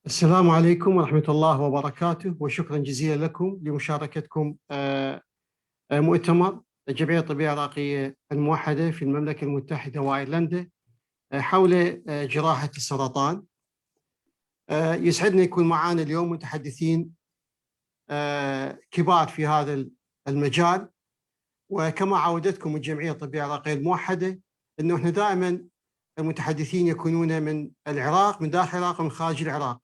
السلام عليكم ورحمة الله وبركاته، وشكرا جزيلا لكم لمشاركتكم مؤتمر الجمعية الطبية العراقية الموحدة في المملكة المتحدة وأيرلندا حول جراحة السرطان. يسعدنا يكون معنا اليوم متحدثين كبار في هذا المجال، وكما عودتكم الجمعية الطبية العراقية الموحدة أنه احنا دائما المتحدثين يكونون من العراق، من داخل العراق ومن خارج العراق،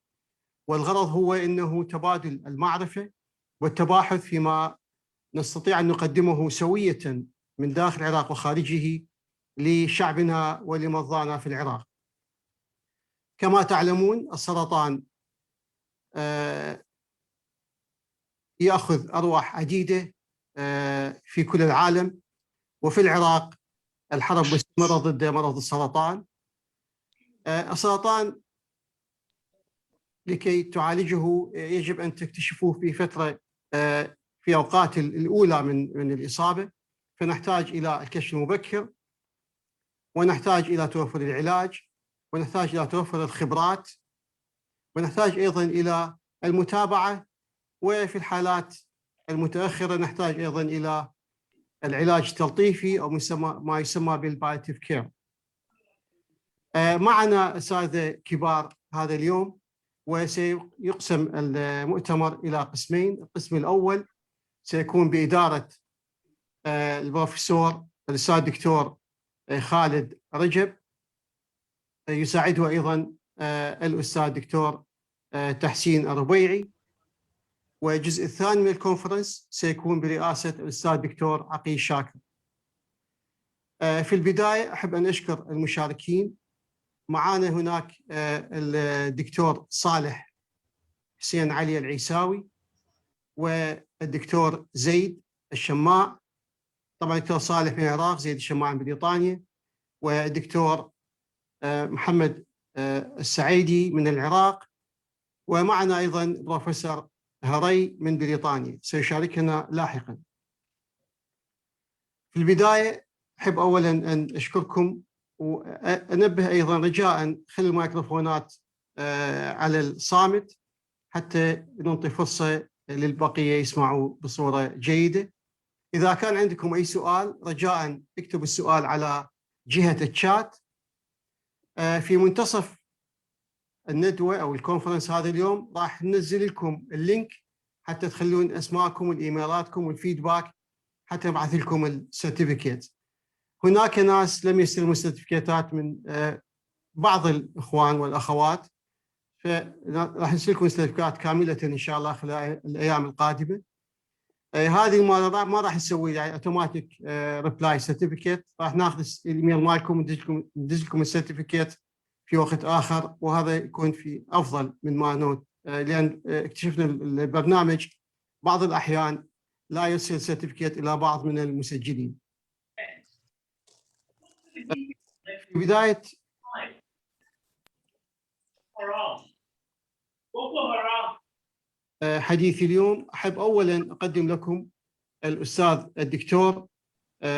والغرض هو أنه تبادل المعرفة والتباحث فيما نستطيع أن نقدمه سوية من داخل العراق وخارجه لشعبنا ولمرضانا في العراق. كما تعلمون السرطان يأخذ أرواح عديدة في كل العالم، وفي العراق الحرب مستمرة ضد مرض السرطان. السرطان لكي تعالجه يجب أن تكتشفوه في فترة في أوقات الأولى من الإصابة، فنحتاج إلى الكشف المبكر، ونحتاج إلى توفر العلاج، ونحتاج إلى توفر الخبرات، ونحتاج أيضا إلى المتابعة، وفي الحالات المتأخرة نحتاج أيضا إلى العلاج التلطيفي أو ما يسمى بالبالياتيف كير. معنا أساتذة كبار هذا اليوم، وسيقسم المؤتمر إلى قسمين. القسم الأول سيكون بإدارة البروفيسور الأستاذ الدكتور خالد رجب، يساعده أيضا الأستاذ الدكتور تحسين الربيعي. والجزء الثاني من الكونفرنس سيكون برئاسة الأستاذ الدكتور عقيل شاكر. في البداية أحب أن أشكر المشاركين. معانا هناك الدكتور صالح حسين علي العيساوي، والدكتور زيد الشماع. طبعا الدكتور صالح من العراق، زيد الشماع من بريطانيا، والدكتور محمد السعيدي من العراق، ومعنا أيضا بروفيسور هري من بريطانيا سيشاركنا لاحقا. في البداية أحب أولا أن أشكركم، وأنبه أيضا رجاء خلي الميكروفونات على الصامت حتى نعطي فرصة للبقية يسمعوا بصورة جيدة. إذا كان عندكم أي سؤال رجاء اكتبوا السؤال على جهة الشات. في منتصف الندوة أو الكونفرنس هذا اليوم راح ننزل لكم اللينك حتى تخلون أسماءكم والإيميلاتكم والفيدباك حتى نبعث لكم السيرتيفيكيت. هناك ناس لم يستلموا السيرتيفيكيتات من بعض الإخوان والأخوات، فراح نرسل لكم السيرتيفيكات كاملة إن شاء الله خلال الأيام القادمة. هذه ما راح نسوي يعني اوتوماتيك ريبلاي سيرتيفيكيت، راح ناخذ الايميل مالكم وندز لكم السيرتيفيكيت في وقت آخر، وهذا يكون في أفضل من ما نوت، لأن اكتشفنا البرنامج بعض الأحيان لا يرسل سيرتيفيكيت إلى بعض من المسجلين. في بداية حديثي اليوم أحب أولاً أقدم لكم الأستاذ الدكتور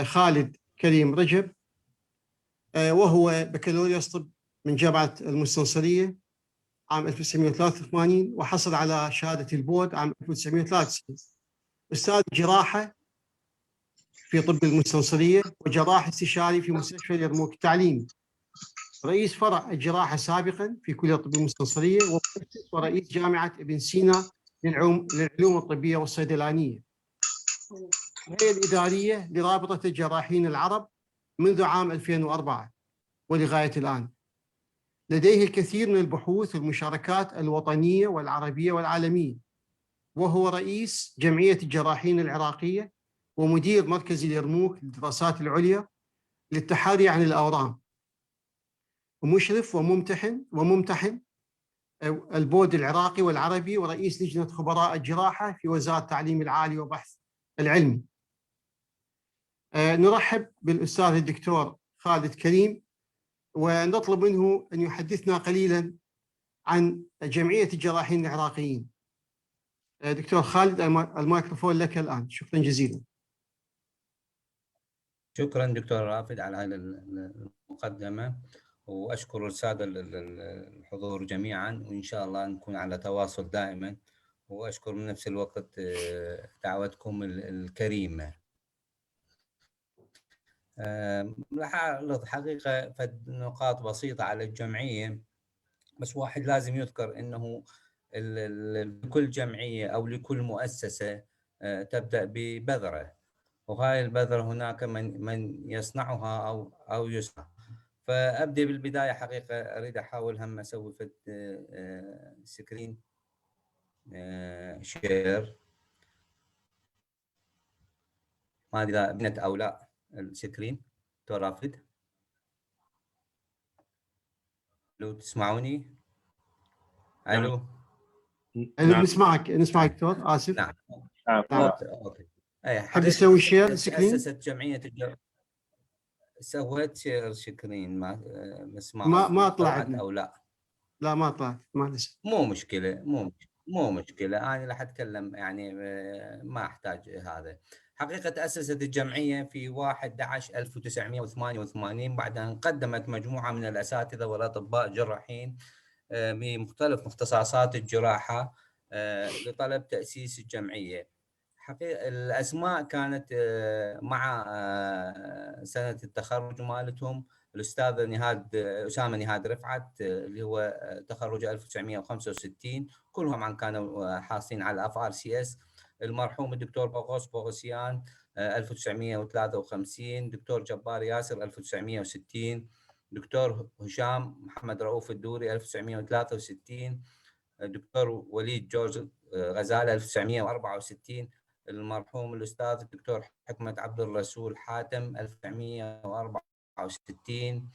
خالد كريم رجب، وهو بكالوريوس طب من جامعة المستنصرية عام 1983، وحصل على شهادة البورد عام 1993. أستاذ جراحة في طب المستنصرية، وجراح استشاري في مستشفى اليرموك التعليمي، رئيس فرع الجراحة سابقاً في كلية الطب المستنصرية، ومؤسس ورئيس جامعة ابن سينا للعلوم الطبية والصيدلانية، الهيئة الإدارية لرابطة الجراحين العرب منذ عام 2004 ولغاية الآن. لديه الكثير من البحوث والمشاركات الوطنية والعربية والعالمية، وهو رئيس جمعية الجراحين العراقية ومدير مركز اليرموك للدراسات العليا للتحري عن الأورام، ومشرف وممتحن البورد العراقي والعربي، ورئيس لجنة خبراء الجراحة في وزارة التعليم العالي والبحث العلمي. نرحب بالأستاذ الدكتور خالد كريم، ونطلب منه أن يحدثنا قليلاً عن جمعية الجراحين العراقيين. دكتور خالد الميكروفون لك الآن. شكرا جزيلا. شكرا دكتور رافد على هذه المقدمة، وأشكر السادة الحضور جميعا، وإن شاء الله نكون على تواصل دائما، وأشكر من نفس الوقت دعوتكم الكريمة. لاحظت حقيقة نقاط بسيطة على الجمعية، بس واحد لازم يذكر أنه لكل جمعية أو لكل مؤسسة تبدأ ببذرة، وهاي البذرة هناك من يصنعها أو يصنع. فأبدأ بالبداية حقيقة أريد أحاول هم أسوي سكرين شير، ما أدري إذا بنت أو لا السكرين. دكتور رافد لو تسمعوني. ألو. نعم. نسمعك دكتور. آسف. نعم. أوكي. أي حب تسوي شير حقيقة سكرين؟ تأسست جمعية سويت شير سكرين، ما ما طلعت أو لا؟ لا ما طلعت، ما لسه. مو مشكلة أنا راح أتكلم يعني، ما أحتاج هذا. حقيقة تأسست الجمعية في 1/11/1988 بعد أن قدمت مجموعة من الأساتذة والأطباء جراحين بمختلف اختصاصات الجراحة لطلب تأسيس الجمعية. حقيقة الأسماء كانت مع سنة التخرج مالتهم الأستاذ أسامة نهاد رفعت اللي هو تخرج 1965، كلهم طبعا كانوا حاصلين على FRCS. المرحوم الدكتور بوغوسيان 1953، دكتور جبار ياسر 1960، دكتور هشام محمد رؤوف الدوري 1963، دكتور وليد جورج غزالة 1964، المرحوم الأستاذ الدكتور حكمة عبد الرسول حاتم 1964،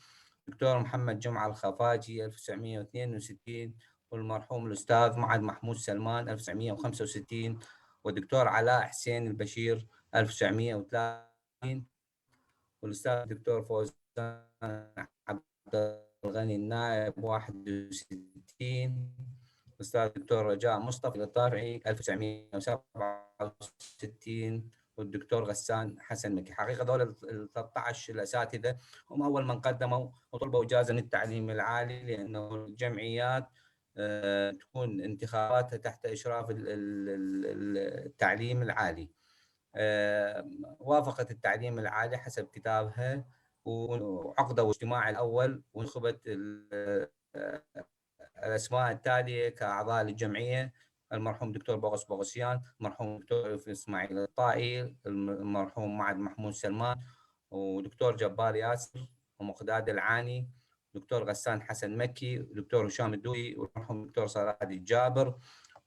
دكتور محمد جمعة الخفاجي 1962، والمرحوم الأستاذ معد محمود سلمان 1965، والدكتور علاء حسين البشير 1930، والأستاذ الدكتور فوزان عبد الغني النائب 61، الأستاذ الدكتور رجاء مصطفى الطافعي 1967، والدكتور غسان حسن مكي. حقيقة دول ال 13 الأساتذة هم أول من قدموا وطلبوا إجازة من التعليم العالي، لأنه الجمعيات تكون انتخاباتها تحت إشراف التعليم العالي. وافقت التعليم العالي حسب كتابها، وعقدوا اجتماع الأول، وانخبت الأسماء التالية كأعضاء للجمعية: المرحوم دكتور بوغوسيان، المرحوم دكتور إسماعيل الطائي، المرحوم معد محمود سلمان، ودكتور جبار ياسر، ومقداد العاني، دكتور غسان حسن مكي، ودكتور هشام الدوري، والمرحوم دكتور صرادي الجابر،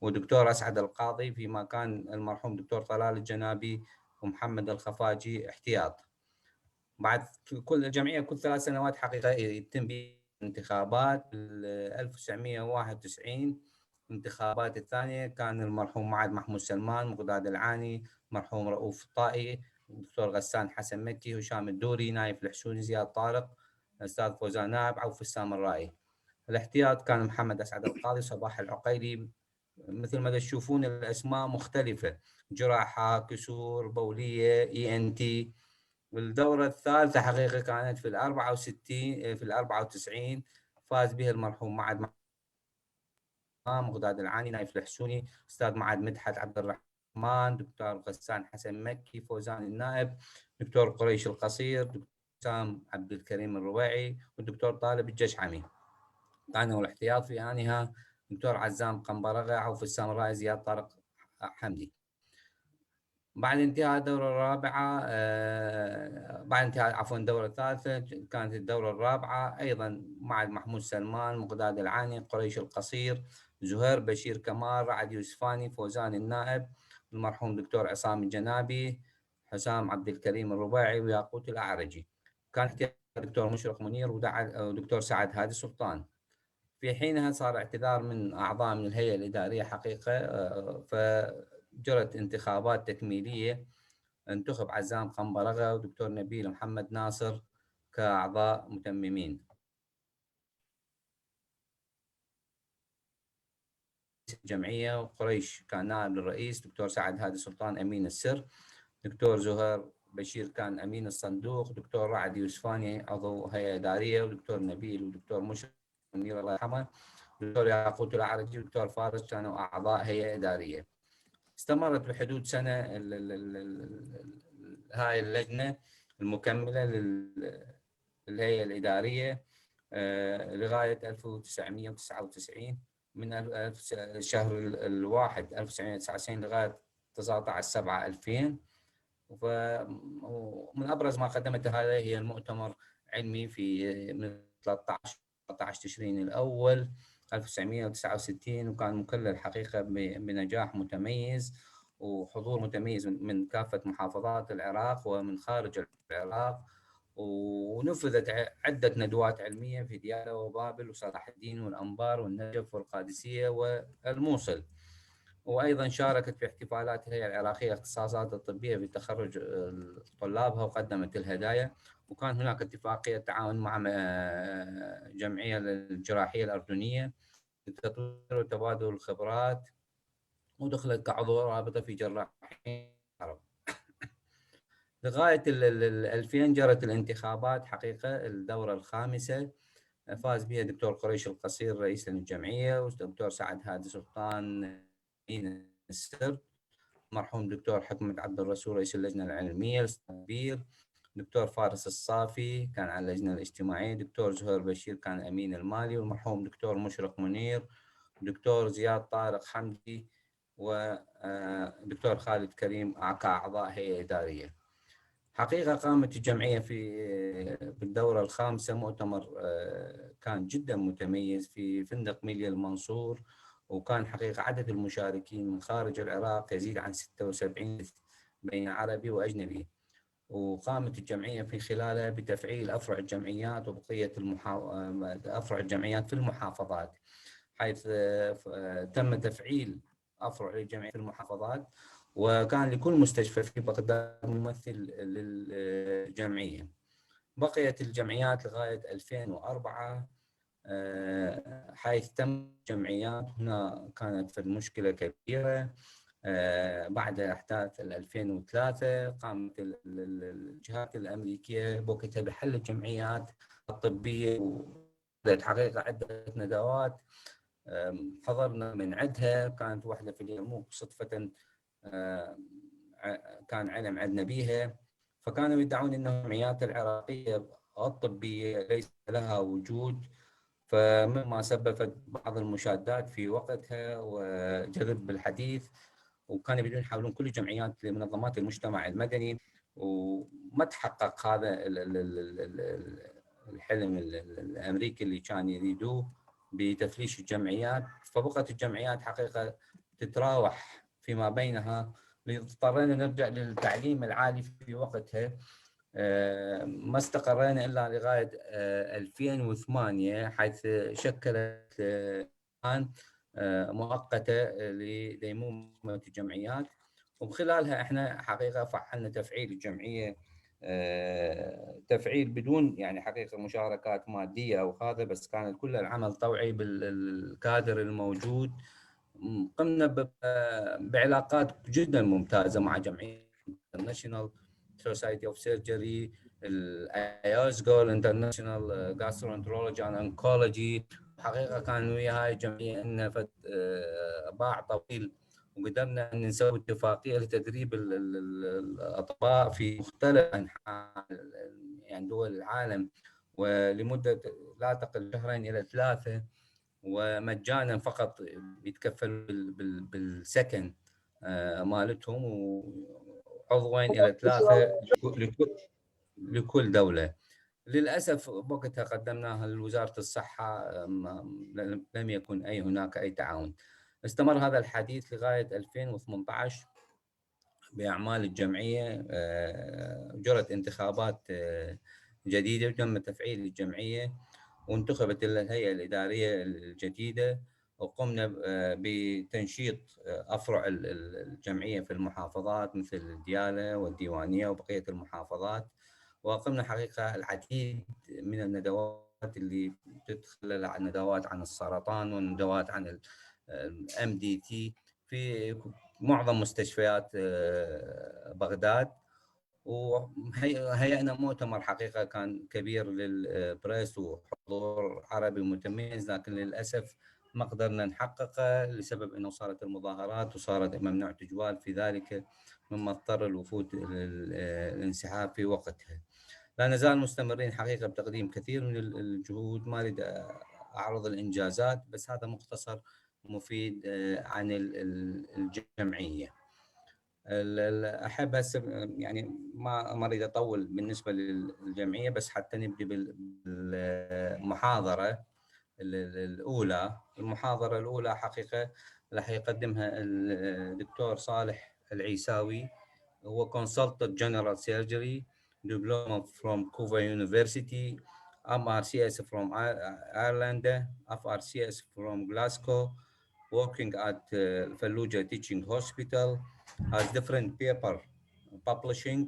ودكتور أسعد القاضي، فيما كان المرحوم دكتور طلال الجنابي ومحمد الخفاجي احتياط. بعد كل الجمعية كل 3 سنوات حقيقة يتم انتخابات. 1991 انتخابات الثانية كان المرحوم معد محمود سلمان، مقداد العاني، مرحوم رؤوف الطائي، الدكتور غسان حسن مكي، هشام الدوري، نايف الحسوني، زياد طارق، الأستاذ فوزان نائب، عوف السامرائي. الاحتياط كان محمد أسعد القاضي، صباح العقيلي. مثل ما تشوفون الأسماء مختلفة: جراحة، كسور بولية، ENT. والدورة الثالثة حقيقة كانت في 94 فاز بها المرحوم معد مقداد العاني، نايف الحسوني، أستاذ معد مدحت عبد الرحمن، دكتور غسان حسن مكي، فوزان النائب، دكتور قريش القصير، دكتور سام عبد الكريم الربيعي، والدكتور طالب الجشعمي. كانوا الاحتياط في آنها دكتور عزام قنبرغة، عوف السامرائي، زياد طارق حمدي. بعد انتهاء الدورة الرابعة بعد انتهاء الدورة الثالثة كانت الدورة الرابعة أيضا معد محمود سلمان، مقداد العاني، قريش القصير، زهير بشير كمال، رعد يوسفاني، فوزان النائب، المرحوم دكتور عصام الجنابي، حسام عبد الكريم الرباعي، وياقوت الأعرجي. كان دكتور مشرق منير، ودكتور سعد هادي سلطان. في حينها صار اعتذار من أعضاء من الهيئة الإدارية حقيقة، فجرت انتخابات تكميلية، انتخب عزام قنبرغة ودكتور نبيل محمد ناصر كأعضاء متممين. الجمعية، وقريش كان نائب للرئيس، دكتور سعد هادي سلطان أمين السر، دكتور زهير بشير كان أمين الصندوق، دكتور رعد يوسفاني عضو هيئة إدارية، ودكتور نبيل ودكتور مشرف منير الله يرحمه، دكتور ياقوت العرجي ودكتور فارس كانوا أعضاء هيئة إدارية. استمرت بحدود سنة هاي اللجنة المكملة للهيئة الإدارية لغاية 1999، من شهر الواحد 1999 لغاية 19/7/2000. ومن أبرز ما قدمته هذا هي المؤتمر علمي في من 13 تشرين الأول 1969، وكان مكلل حقيقة بنجاح متميز وحضور متميز من كافة محافظات العراق ومن خارج العراق، ونفذت عدة ندوات علمية في ديالى وبابل وصلاح الدين والأنبار والنجف والقادسية والموصل. وأيضا شاركت في احتفالات الهيئة العراقية الاختصاصات الطبية بتخرج طلابها وقدمت الهدايا. وكان هناك اتفاقية تعاون مع جمعية الجراحية الأردنية لتطوير وتبادل الخبرات، ودخلت كعضو رابطة في جراحين العرب. لغاية 2000 جرت الانتخابات حقيقة الدورة الخامسة، فاز بها دكتور قريش القصير رئيس الجمعية، ودكتور سعد هادي سلطان أمين السر، مرحوم دكتور حكمة عبد الرسول رئيس اللجنة العلمية الكبير، دكتور فارس الصافي كان على اللجنة الاجتماعية، دكتور زهير بشير كان أمين المالي، والمرحوم دكتور مشرق منير، دكتور زياد طارق حمدي، ودكتور خالد كريم كأعضاء هيئة إدارية. حقيقة قامت الجمعية في الدورة الخامسة مؤتمر كان جدا متميز في فندق ميليا المنصور، وكان حقيقة عدد المشاركين من خارج العراق يزيد عن 76 بين عربي وأجنبي. وقامت الجمعية في خلالها بتفعيل أفرع الجمعيات وبقية أفرع الجمعيات في المحافظات، حيث تم تفعيل أفرع الجمعية في المحافظات، وكان لكل مستشفى في بغداد ممثل للجمعية. بقيت الجمعيات لغاية 2004، حيث تم جمعيات هنا كانت في المشكلة كبيرة. بعد أحداث 2003 قامت الجهات الأمريكية بوقتها بحل الجمعيات الطبية، وبدأت حقيقة عدة ندوات حضرنا من عدها. كانت واحدة في اليرموك صدفة كان علم عندنا بيها، فكانوا يدعون أن الجمعيات العراقية الطبية ليس لها وجود، فمما سببت بعض المشادات في وقتها وجذب الحديث، وكانوا يريدون يحاولون كل الجمعيات لمنظمات المجتمع المدني، وما تحقق هذا الحلم الأمريكي اللي كان يريدوه بتفليش الجمعيات. فبقت الجمعيات حقيقة تتراوح فيما بينها، اضطرينا نرجع للتعليم العالي في وقتها. ما استقرينا إلا لغاية 2008، حيث شكلت الآن مؤقتة لديمومة الجمعيات، وبخلالها احنا حقيقة فعلنا تفعيل الجمعية، تفعيل بدون يعني حقيقة مشاركات مادية أو هذا، بس كان كل العمل طوعي بالكادر الموجود. قمنا بعلاقات جدا ممتازة مع جمعية International Society of Surgery، الأيوزغو International Gastroenterology and Oncology. حقيقة كان ويا هاي الجمعية إن باع طويل، وقدرنا أن نسوي اتفاقية لتدريب الأطباء في مختلف أنحاء يعني دول العالم، ولمدة لا تقل شهرين إلى 3، ومجانا فقط يتكفلوا بالسكن مالتهم، وعضوين إلى 3 لكل دولة. للأسف وقتها قدمناها لوزارة الصحة، لم يكن هناك أي تعاون. استمر هذا الحديث لغاية 2018 بأعمال الجمعية. جرت انتخابات جديدة وتم تفعيل الجمعية، وانتخبت الهيئة الإدارية الجديدة، وقمنا بتنشيط أفرع الجمعية في المحافظات مثل ديالى والديوانية وبقية المحافظات. وقمنا حقيقة العديد من الندوات اللي تدخل ندوات عن السرطان، وندوات عن MDT في معظم مستشفيات بغداد. وهيئنا مؤتمر حقيقة كان كبير للبريس وحضور عربي متميز، لكن للأسف ما قدرنا نحققه لسبب أنه صارت المظاهرات وصارت ممنوع تجوال في ذلك، مما اضطر الوفود للانسحاب في وقتها. لا نزال مستمرين حقيقة بتقديم كثير من الجهود، ما أريد أعرض الإنجازات، بس هذا مختصر مفيد عن الجمعية. أحب يعني ما أريد أطول بالنسبة للجمعية، بس حتى نبدي بالمحاضرة الأولى. المحاضرة الأولى حقيقة راح يقدمها الدكتور صالح العيساوي، هو Consultant General Surgery, Diploma from Kuva University, MRCS from Ireland, FRCS from Glasgow, working at Fallujah Teaching Hospital, has different paper publishing,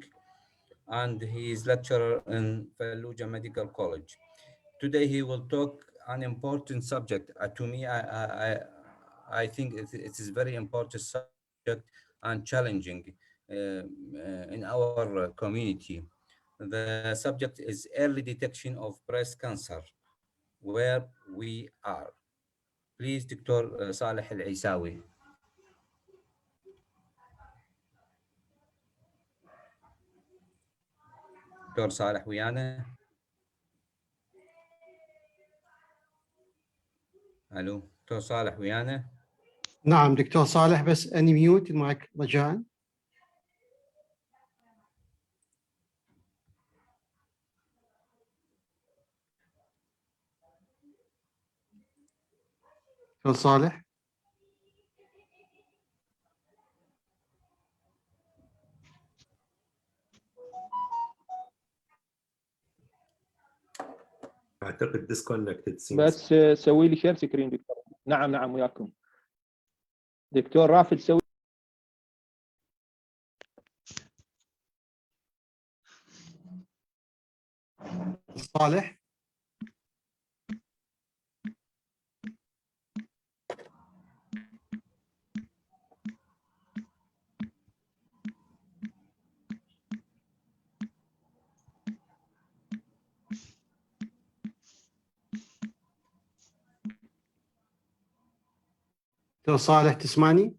and he is lecturer in Fallujah Medical College. Today he will talk an important subject. To me, I think it is very important subject and challenging in our community. The subject is early detection of breast cancer, where we are. Please, Dr. Saleh Al-Isawi. دكتور صالح ويانا؟ الو دكتور صالح ويانا؟ نعم دكتور صالح، بس اني ميوت المايك رجاء. دكتور صالح. اعتقد ديسكونكتد. بس سوي لي شير سكرين دكتور. نعم وياكم دكتور رافد. سوي صالح. دكتور صالح تسمعني؟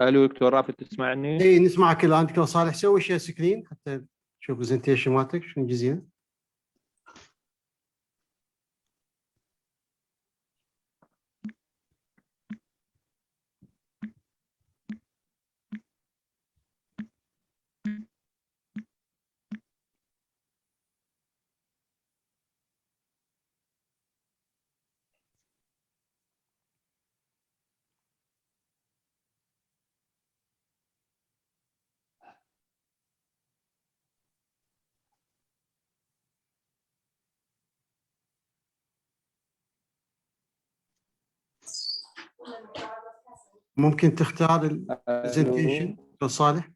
الو دكتور رافد تسمعني؟ اي نسمعك الان دكتور صالح. سوي شير سكرين حتى تشوف برزنتيشن مالتك شنو جزيلا. ممكن تختار البرزنتيشن دكتور صالح؟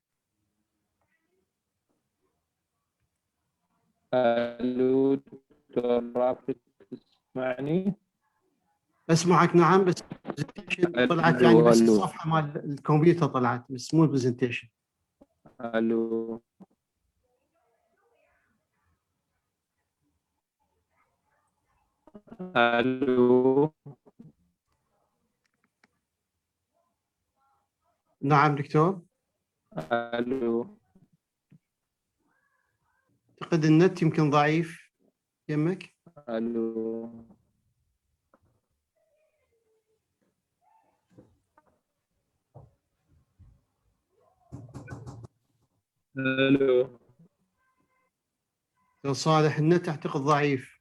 الو دكتور رافد تسمعني؟ اسمعك نعم، بس البرزنتيشن طلعت يعني بس الصفحه مال الكمبيوتر طلعت بس مو البرزنتيشن. الو نعم دكتور. الو اعتقد النت يمكن ضعيف يمك. الو دكتور صالح النت اعتقد ضعيف.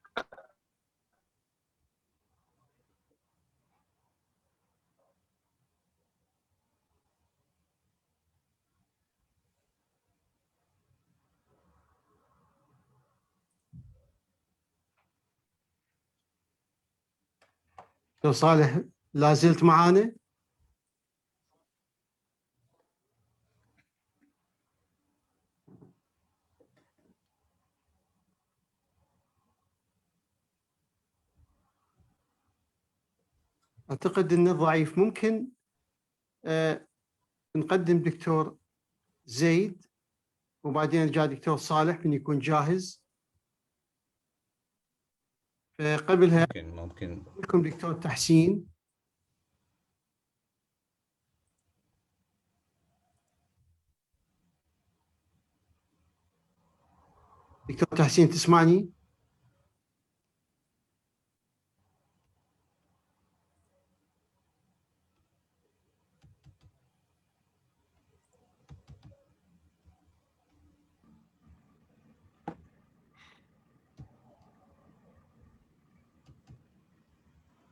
دكتور صالح لا زلت معانا؟ أعتقد أنه ضعيف. ممكن نقدم دكتور زيد وبعدين يرجع دكتور صالح من يكون جاهز. فقبلها ممكن لكم دكتور تحسين. دكتور تحسين تسمعني؟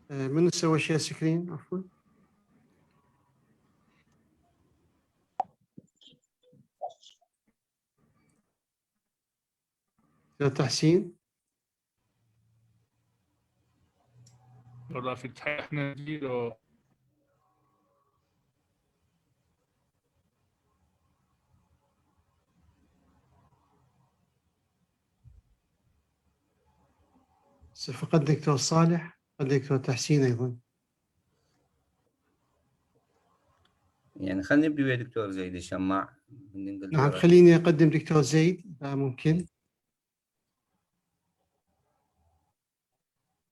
من سوى شير سكرين؟ عفوا. دكتور تحسين. والله في احنا نديره فقد دكتور صالح، قد دكتور تحسين أيضا. يعني خلينا نبدي ويا دكتور زيد الشماع من انجلترا. نعم، خليني أقدم دكتور زيد إذا ممكن.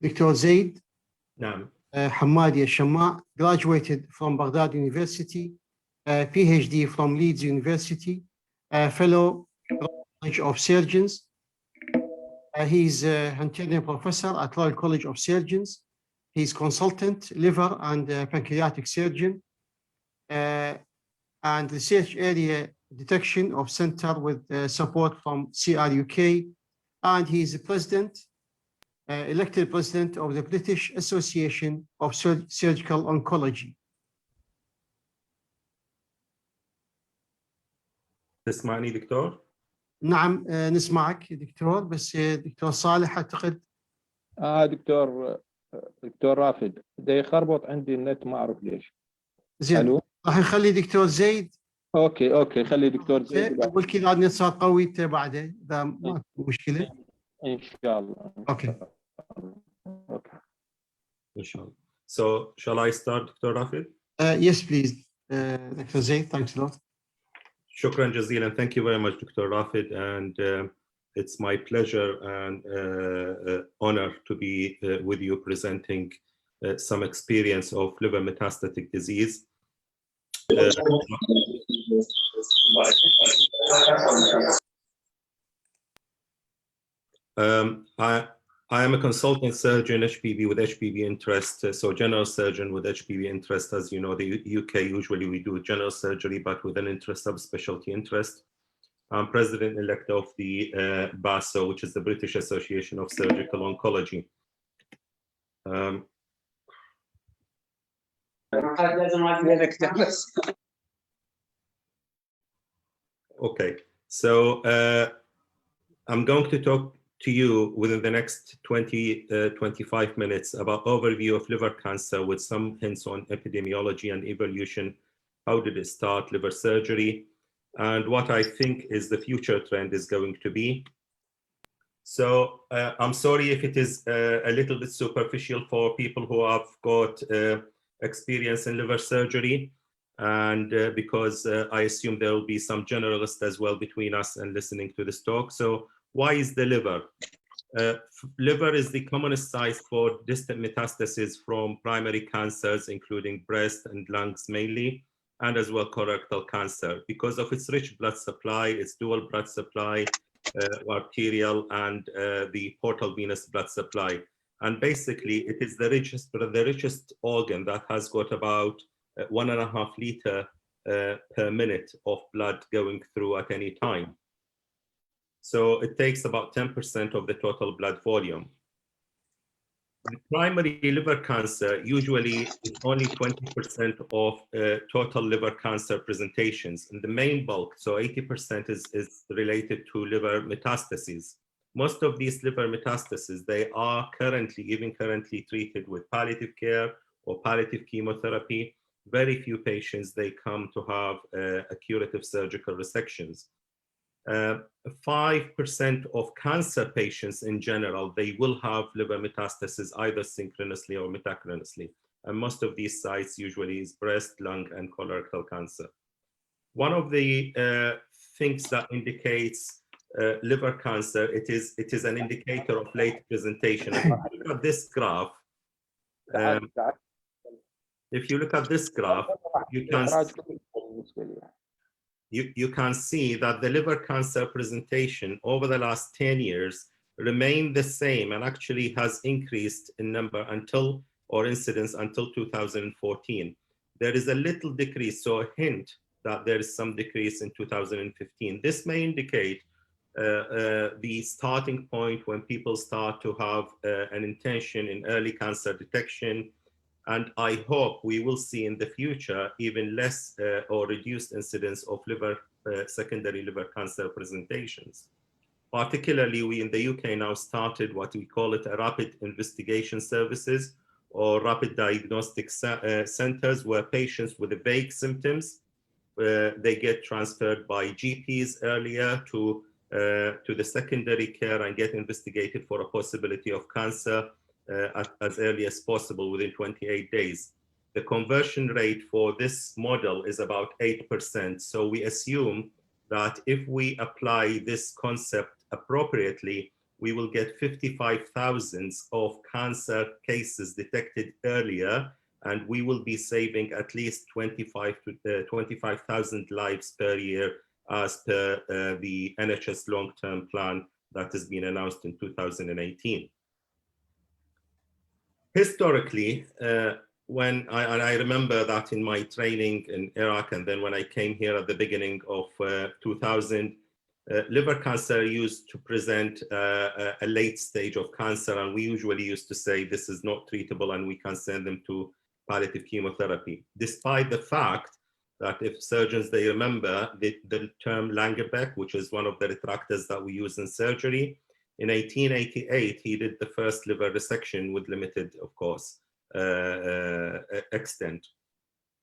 دكتور زيد نعم. حمادي الشماع, graduated from Baghdad University, PhD from Leeds University, fellow College of Surgeons. He's a Hunterian professor at Royal College of Surgeons. He's consultant, liver and pancreatic surgeon, and research area detection of center with support from CRUK. And he's the president, elected president of the British Association of Surgical Oncology. تسمعني دكتور؟ نعم نسمعك دكتور, بس دكتور صالح أعتقد. دكتور رافد ده يخربط عندي النت ما أعرف ليش. زين. ألو. راح نخلي دكتور زيد. أوكي خلي دكتور زيد. والكذا النت صار قوي بعده إذا ما في مشكلة. إن شاء الله. أوكي. إن شاء الله. So shall I start, Dr. Rafid? Yes, please, Dr. Zaid. Thanks a lot. Shukran jazilan. Thank you very much, Dr. Rafid, and it's my pleasure and honor to be with you presenting some experience of liver metastatic disease. I am a consultant surgeon, HPV with HPV interest, so general surgeon with HPV interest. As you know, the UK usually we do general surgery, but with an interest, subspecialty interest. I'm president-elect of the BASO, which is the British Association of Surgical Oncology. Okay, so I'm going to talk to you within the next 25 minutes about overview of liver cancer with some hints on epidemiology and evolution. How did it start, liver surgery, and what I think is the future trend is going to be. So I'm sorry if it is a little bit superficial for people who have got experience in liver surgery, and because I assume there will be some generalists as well between us and listening to this talk. So why is the liver? Liver is the commonest site for distant metastasis from primary cancers, including breast and lungs mainly, and as well colorectal cancer, because of its rich blood supply, its dual blood supply, arterial and the portal venous blood supply. And basically, it is the richest organ that has got about 1.5 liters per minute of blood going through at any time. So it takes about 10% of the total blood volume. In primary liver cancer, usually it's only 20% of total liver cancer presentations. And the main bulk, so 80% is related to liver metastases. Most of these liver metastases, they are currently, even currently treated with palliative care or palliative chemotherapy. Very few patients, they come to have a curative surgical resections. 5% of cancer patients in general, they will have liver metastasis either synchronously or metachronously. And most of these sites usually is breast, lung, and colorectal cancer. One of the things that indicates liver cancer, it is an indicator of late presentation. And if you look at this graph, if you look at this graph, you can see that the liver cancer presentation over the last 10 years remained the same and actually has increased in number until, or incidence until 2014. There is a little decrease, so a hint that there is some decrease in 2015. This may indicate the starting point when people start to have an intention in early cancer detection. And I hope we will see in the future even less or reduced incidence of secondary liver cancer presentations. Particularly, we in the UK now started what we call it a rapid investigation services or rapid diagnostic centers, where patients with vague symptoms, they get transferred by GPs earlier to the secondary care and get investigated for a possibility of cancer as early as possible within 28 days. The conversion rate for this model is about 8%. So we assume that if we apply this concept appropriately, we will get 55,000 of cancer cases detected earlier, and we will be saving at least 25,000 lives per year as per the NHS long-term plan that has been announced in 2018. Historically, when I remember that in my training in Iraq, and then when I came here at the beginning of 2000, liver cancer used to present a late stage of cancer, and we usually used to say this is not treatable and we can send them to palliative chemotherapy, despite the fact that if surgeons, they remember the term Langerbeck, which is one of the retractors that we use in surgery. In 1888, he did the first liver resection with limited, of course, extent.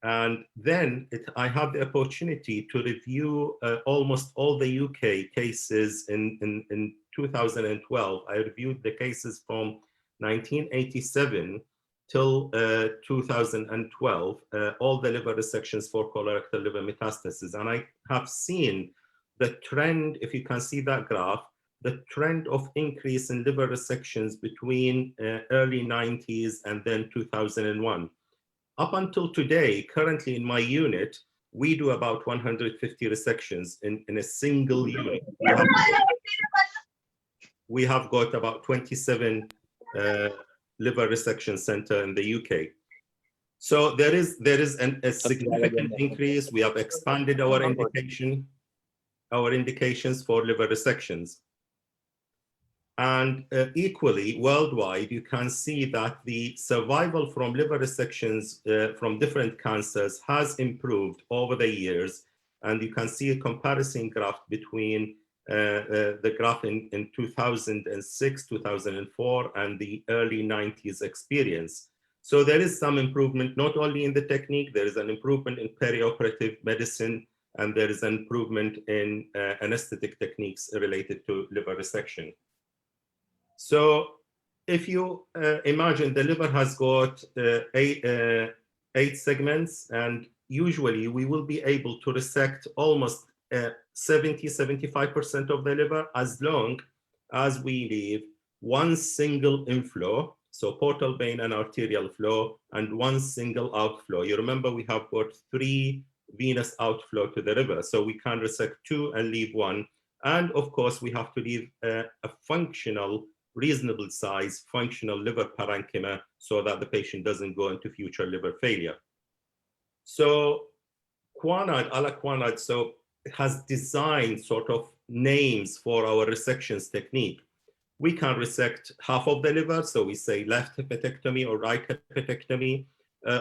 And then I had the opportunity to review almost all the UK cases in 2012. I reviewed the cases from 1987 till 2012, all the liver resections for colorectal liver metastasis. And I have seen the trend, if you can see that graph, the trend of increase in liver resections between early 90s and then 2001. Up until today, currently in my unit, we do about 150 resections in a single unit. We have got about 27 liver resection center in the UK. So there is a significant increase. We have expanded our indications for liver resections. And equally, worldwide, you can see that the survival from liver resections from different cancers has improved over the years. And you can see a comparison graph between the graph in 2006, 2004, and the early 90s experience. So there is some improvement, not only in the technique, there is an improvement in perioperative medicine, and there is an improvement in anesthetic techniques related to liver resection. So if you imagine the liver has got 8 segments, and usually we will be able to resect almost 70–75% of the liver as long as we leave one single inflow, so portal vein and arterial flow, and one single outflow. You remember we have got 3 venous outflow to the liver, so we can resect 2 and leave 1. And of course, we have to leave a functional, reasonable size functional liver parenchyma so that the patient doesn't go into future liver failure. So Ala Quanad so has designed sort of names for our resections technique. We can resect half of the liver, so we say left hepatectomy or right hepatectomy,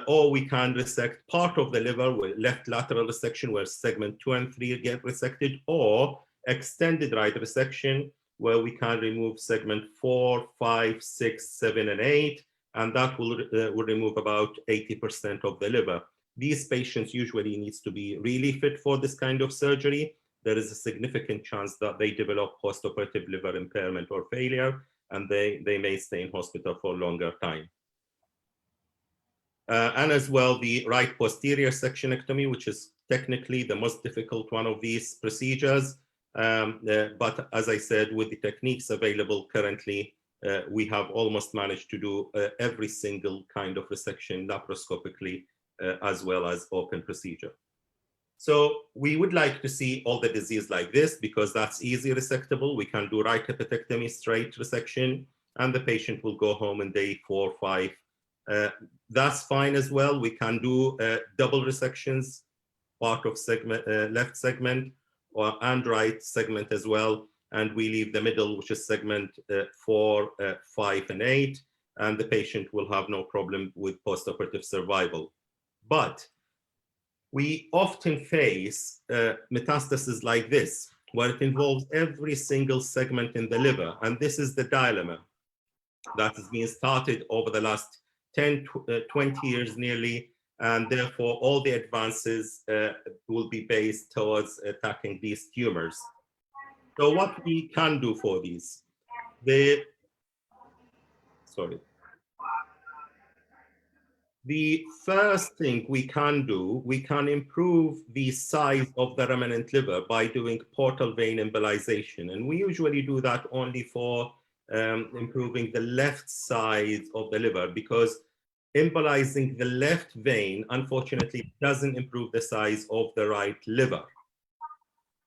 or we can resect part of the liver with left lateral resection where segment 2 and 3 get resected, or extended right resection where we can remove segment 4, 5, 6, 7, and 8, and that will remove about 80% of the liver. These patients usually needs to be really fit for this kind of surgery. There is a significant chance that they develop postoperative liver impairment or failure, and they may stay in hospital for a longer time. And as well, the right posterior sectionectomy, which is technically the most difficult one of these procedures. But as I said, with the techniques available currently, we have almost managed to do every single kind of resection laparoscopically, as well as open procedure. So we would like to see all the disease like this because that's easy resectable. We can do right hepatectomy, straight resection, and the patient will go home in day 4 or 5. That's fine as well. We can do double resections, part of segment, left segment and right segment as well. And we leave the middle, which is segment 4, 5, and 8. And the patient will have no problem with postoperative survival. But we often face metastasis like this, where it involves every single segment in the liver. And this is the dilemma that has been started over the last 10, 20 years nearly. And therefore, all the advances will be based towards attacking these tumors. So what we can do for these? The first thing we can do, we can improve the size of the remnant liver by doing portal vein embolization. And we usually do that only for improving the left side of the liver, because embolizing the left vein, unfortunately, doesn't improve the size of the right liver.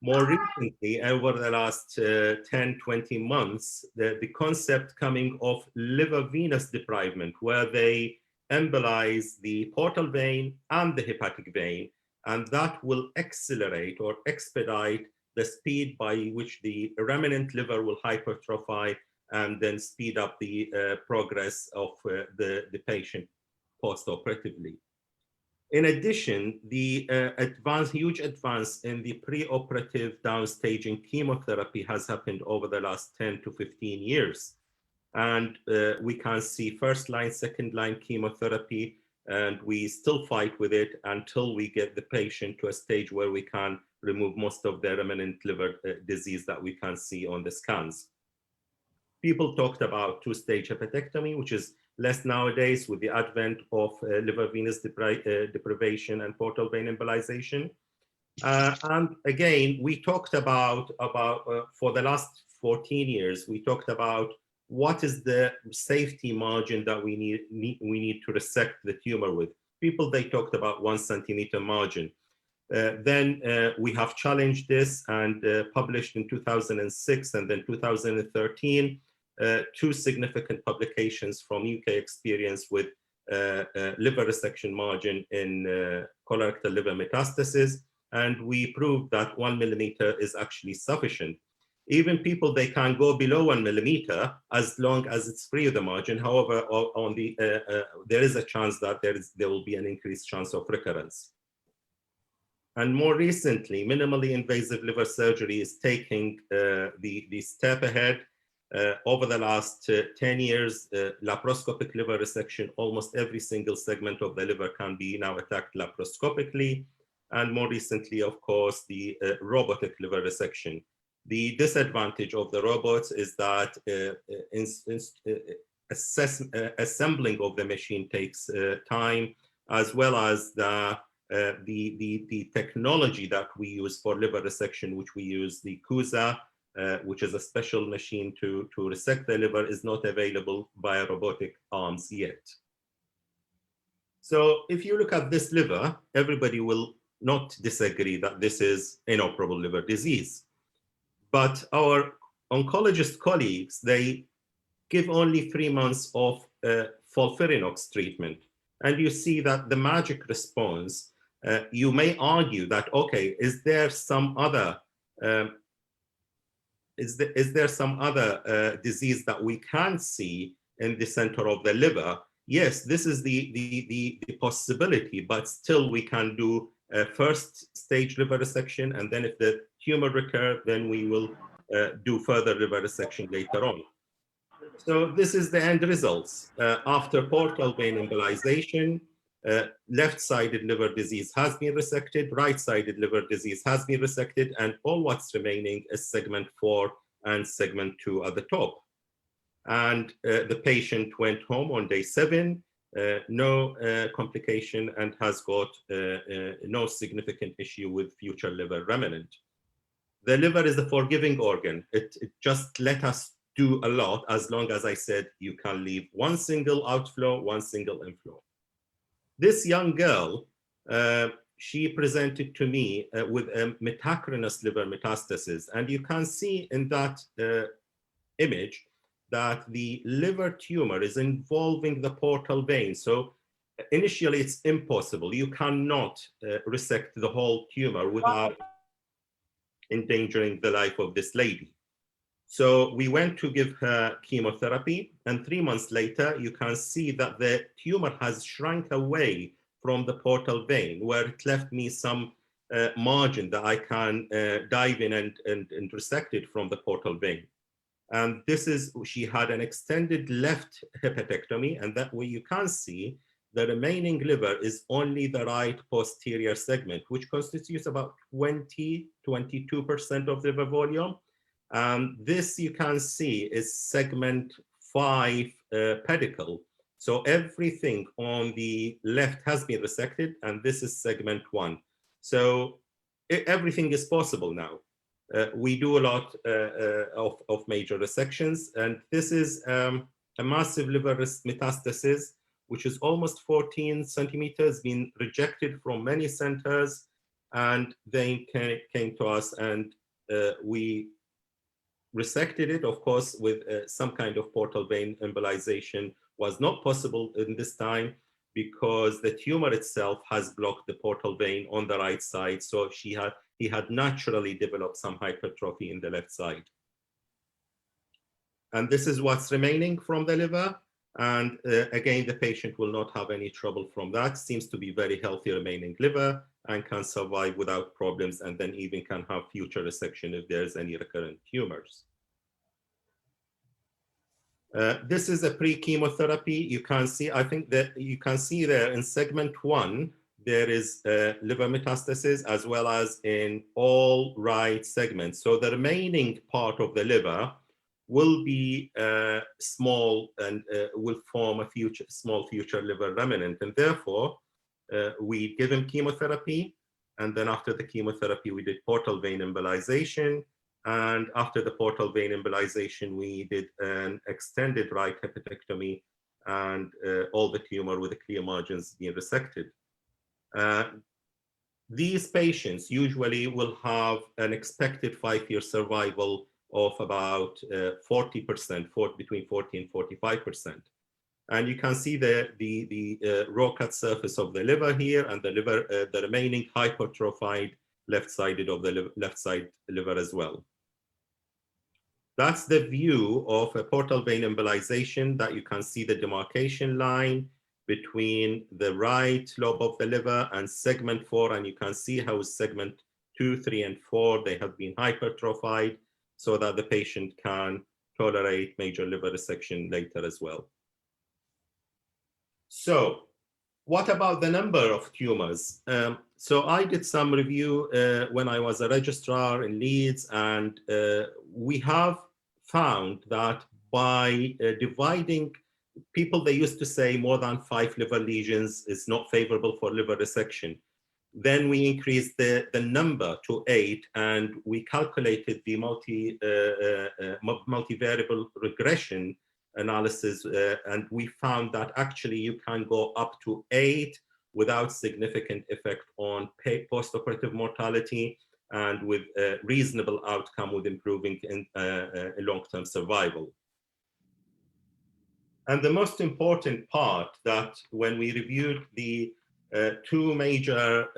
More recently, over the last 10, 20 months, the concept coming of liver venous deprivement, where they embolize the portal vein and the hepatic vein, and that will accelerate or expedite the speed by which the remnant liver will hypertrophy and then speed up the progress of the patient postoperatively. In addition, the huge advance in the preoperative downstaging chemotherapy has happened over the last 10 to 15 years. And we can see first-line, second-line chemotherapy, and we still fight with it until we get the patient to a stage where we can remove most of the remnant liver disease that we can see on the scans. People talked about two-stage hepatectomy, which is less nowadays with the advent of liver venous deprivation and portal vein embolization. And again, we talked about for the last 14 years, we talked about what is the safety margin that we need to resect the tumor with. People, they talked about 1 centimeter margin. Then we have challenged this and published in 2006 and then 2013 2 significant publications from UK experience with liver resection margin in colorectal liver metastasis, and we proved that 1 millimeter is actually sufficient. Even people, they can go below 1 millimeter as long as it's free of the margin. However, on the there is a chance that there will be an increased chance of recurrence. And more recently, minimally invasive liver surgery is taking the step ahead. Over the last 10 years, laparoscopic liver resection, almost every single segment of the liver can be now attacked laparoscopically. And more recently, of course, the robotic liver resection. The disadvantage of the robots is that assembling of the machine takes time, as well as the technology that we use for liver resection, which we use the CUSA, which is a special machine to resect the liver, is not available via robotic arms yet. So if you look at this liver, everybody will not disagree that this is inoperable liver disease. But our oncologist colleagues, they give only 3 months of FOLFIRINOX treatment. And you see that the magic response, you may argue that, okay, is there some other disease that we can see in the center of the liver? Yes, this is the possibility, but still we can do a first stage liver resection, and then if the tumor recurs, then we will do further liver resection later on. So this is the end results. After portal vein embolization, left-sided liver disease has been resected, right-sided liver disease has been resected, and all what's remaining is segment 4 and segment 2 at the top. And the patient went home on day 7, no complication, and has got no significant issue with future liver remnant. The liver is a forgiving organ. It just let us do a lot, as long as I said you can leave one single outflow, one single inflow. This young girl, she presented to me with a metachronous liver metastasis, and you can see in that image that the liver tumor is involving the portal vein. So initially it's impossible. You cannot resect the whole tumor without endangering the life of this lady. So we went to give her chemotherapy, and 3 months later, you can see that the tumor has shrunk away from the portal vein, where it left me some margin that I can dive in and resect it from the portal vein. And this is, she had an extended left hepatectomy, and that way you can see the remaining liver is only the right posterior segment, which constitutes about 22% of the liver volume. This you can see is segment 5 pedicle. So everything on the left has been resected, and this is segment 1. So everything is possible now. We do a lot of major resections, and this is a massive liver metastasis, which is almost 14 centimeters, been rejected from many centers, and they came to us, and we resected it. Of course, with some kind of portal vein embolization was not possible in this time, because the tumor itself has blocked the portal vein on the right side. So he had naturally developed some hypertrophy in the left side. And this is what's remaining from the liver. And again, the patient will not have any trouble from that. Seems to be very healthy remaining liver and can survive without problems, and then even can have future resection if there's any recurrent tumors. This is a pre-chemotherapy. You can see, I think that you can see there in segment 1, there is liver metastasis, as well as in all right segments. So the remaining part of the liver will be small and will form a small future liver remnant. And therefore, we give him chemotherapy. And then after the chemotherapy, we did portal vein embolization. And after the portal vein embolization, we did an extended right hepatectomy, and all the tumor with the clear margins being resected. These patients usually will have an expected 5-year survival of about 40%, between 40 and 45%. And you can see the raw cut surface of the liver here, and the liver, the remaining hypertrophied left-sided of the left side liver as well. That's the view of a portal vein embolization, that you can see the demarcation line between the right lobe of the liver and segment 4, and you can see how segment 2, 3, and 4, they have been hypertrophied, so that the patient can tolerate major liver resection later as well. So what about the number of tumors? So I did some review when I was a registrar in Leeds, and we have found that by dividing people, they used to say more than 5 liver lesions is not favorable for liver resection. Then we increased the number to 8, and we calculated the multivariable regression analysis, and we found that actually you can go up to 8 without significant effect on post-operative mortality, and with a reasonable outcome with improving in long-term survival. And the most important part, that when we reviewed the 2 major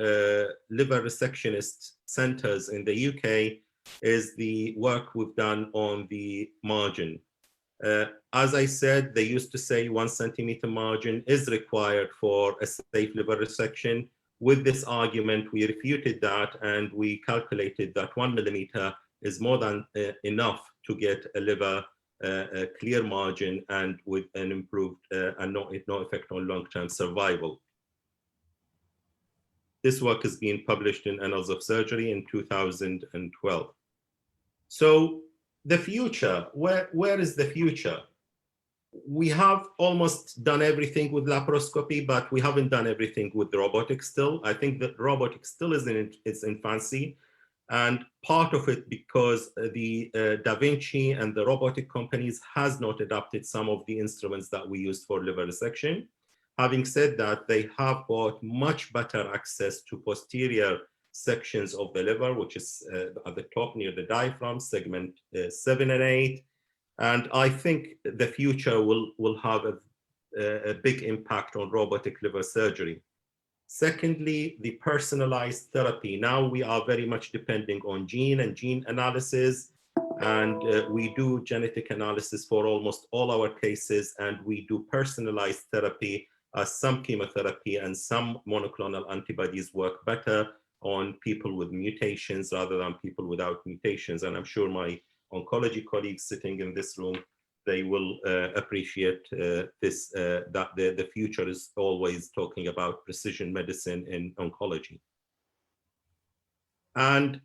liver resectionist centers in the UK, is the work we've done on the margin. As I said, they used to say 1 centimeter margin is required for a safe liver resection. With this argument, we refuted that, and we calculated that 1 millimeter is more than enough to get a liver a clear margin and with an improved and no effect on long-term survival. This work has been published in Annals of Surgery in 2012. So the future, where is the future? We have almost done everything with laparoscopy, but we haven't done everything with the robotics still. I think that robotics still is in its infancy, and part of it because the Da Vinci and the robotic companies has not adapted some of the instruments that we used for liver resection. Having said that, they have got much better access to posterior sections of the liver, which is at the top near the diaphragm, segment 7 and 8. And I think the future will have a big impact on robotic liver surgery. Secondly, the personalized therapy. Now we are very much depending on gene analysis, and we do genetic analysis for almost all our cases, and we do personalized therapy. Some chemotherapy and some monoclonal antibodies work better on people with mutations rather than people without mutations. And I'm sure my oncology colleagues sitting in this room, they will appreciate this, that the future is always talking about precision medicine in oncology. And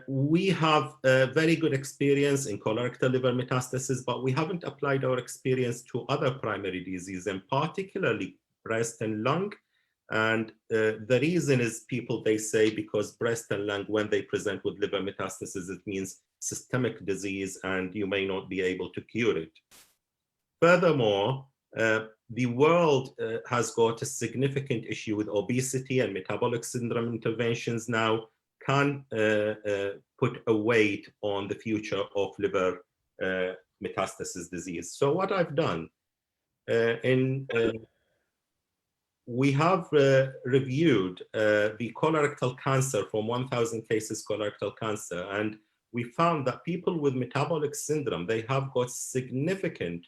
we have a very good experience in colorectal liver metastasis, but we haven't applied our experience to other primary diseases, and particularly breast and lung. And the reason is people, they say, because breast and lung, when they present with liver metastasis, it means systemic disease and you may not be able to cure it. Furthermore, the world has got a significant issue with obesity, and metabolic syndrome interventions now can put a weight on the future of liver metastasis disease. So what I've done, we have reviewed the colorectal cancer from 1,000 cases colorectal cancer, and we found that people with metabolic syndrome, they have got significant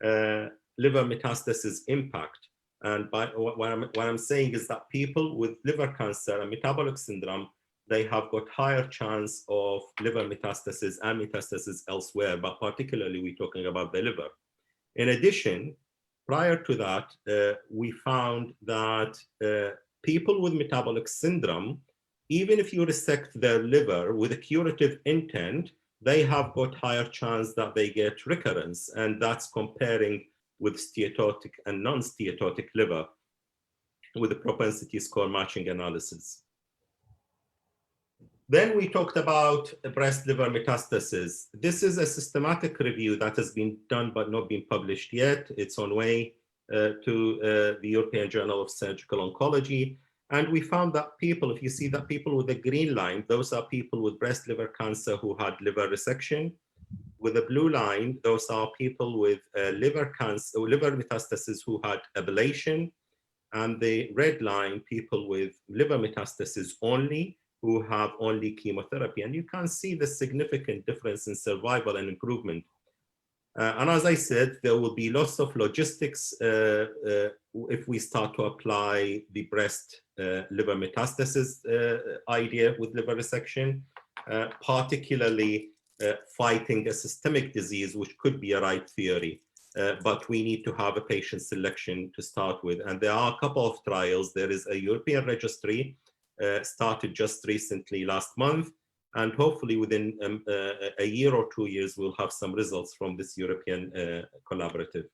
liver metastasis impact. And by what I'm saying is that people with liver cancer and metabolic syndrome, they have got higher chance of liver metastasis and metastasis elsewhere, but particularly we're talking about the liver. In addition, prior to that, we found that people with metabolic syndrome, even if you resect their liver with a curative intent, they have got higher chance that they get recurrence, and that's comparing with steatotic and non-steatotic liver with a propensity score matching analysis. Then we talked about breast liver metastasis. This is a systematic review that has been done but not been published yet. It's on way to the European Journal of Surgical Oncology. And we found that people, if you see that people with the green line, those are people with breast liver cancer who had liver resection. With the blue line, those are people with liver cancer, liver metastasis who had ablation. And the red line, people with liver metastasis only, who have only chemotherapy. And you can see the significant difference in survival and improvement. And as I said, there will be lots of logistics if we start to apply the breast liver metastasis idea with liver resection, particularly fighting a systemic disease, which could be a right theory. But we need to have a patient selection to start with. And there are a couple of trials. There is a European registry started just recently last month, and hopefully within a year or 2 years, we'll have some results from this European collaborative.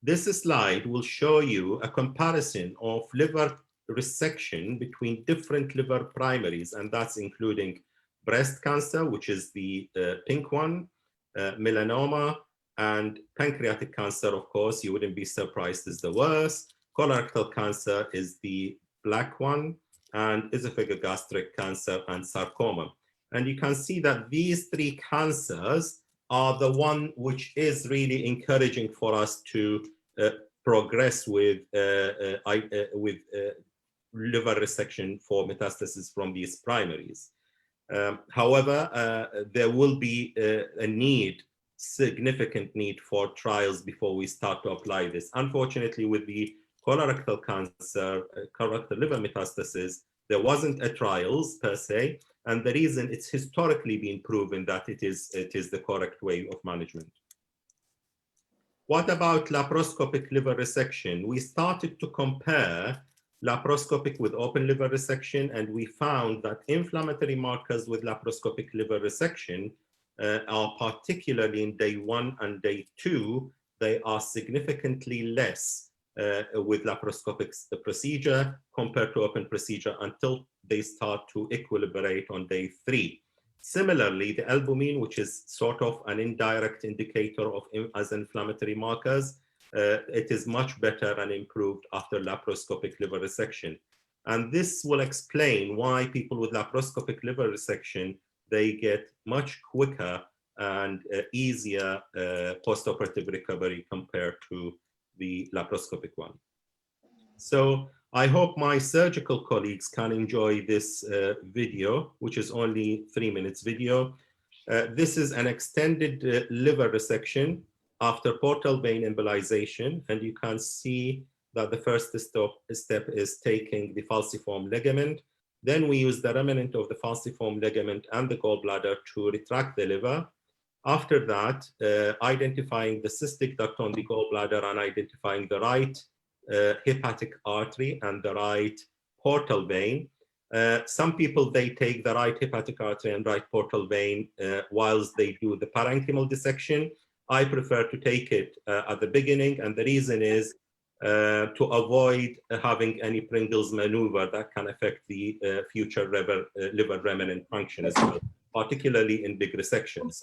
This slide will show you a comparison of liver resection between different liver primaries, and that's including breast cancer, which is the pink one, melanoma, and pancreatic cancer, of course, you wouldn't be surprised, is the worst. Colorectal cancer is the black one, and esophagogastric cancer and sarcoma. And you can see that these three cancers are the one which is really encouraging for us to progress with liver resection for metastasis from these primaries. However, there will be a need, significant need for trials before we start to apply this. Unfortunately, with the colorectal cancer, colorectal liver metastasis, there wasn't a trials per se, And the reason, it's historically been proven that it is the correct way of management. What about laparoscopic liver resection? We started to compare laparoscopic with open liver resection, and we found that inflammatory markers with laparoscopic liver resection are particularly in day 1 and day 2, they are significantly less with laparoscopic procedure compared to open procedure until they start to equilibrate on day 3. Similarly, the albumin, which is sort of an indirect indicator of as inflammatory markers, it is much better and improved after laparoscopic liver resection. And this will explain why people with laparoscopic liver resection, they get much quicker and easier post-operative recovery compared to the laparoscopic one. So I hope my surgical colleagues can enjoy this video, which is only 3 minutes video. This is an extended liver resection after portal vein embolization, and you can see that the first step is taking the falciform ligament. Then we use the remnant of the falciform ligament and the gallbladder to retract the liver. After that, identifying the cystic duct on the gallbladder and identifying the right hepatic artery and the right portal vein. Some people, they take the right hepatic artery and right portal vein whilst they do the parenchymal dissection. I prefer to take it at the beginning, and the reason is to avoid having any Pringles maneuver that can affect the future liver remnant function as well, particularly in big resections.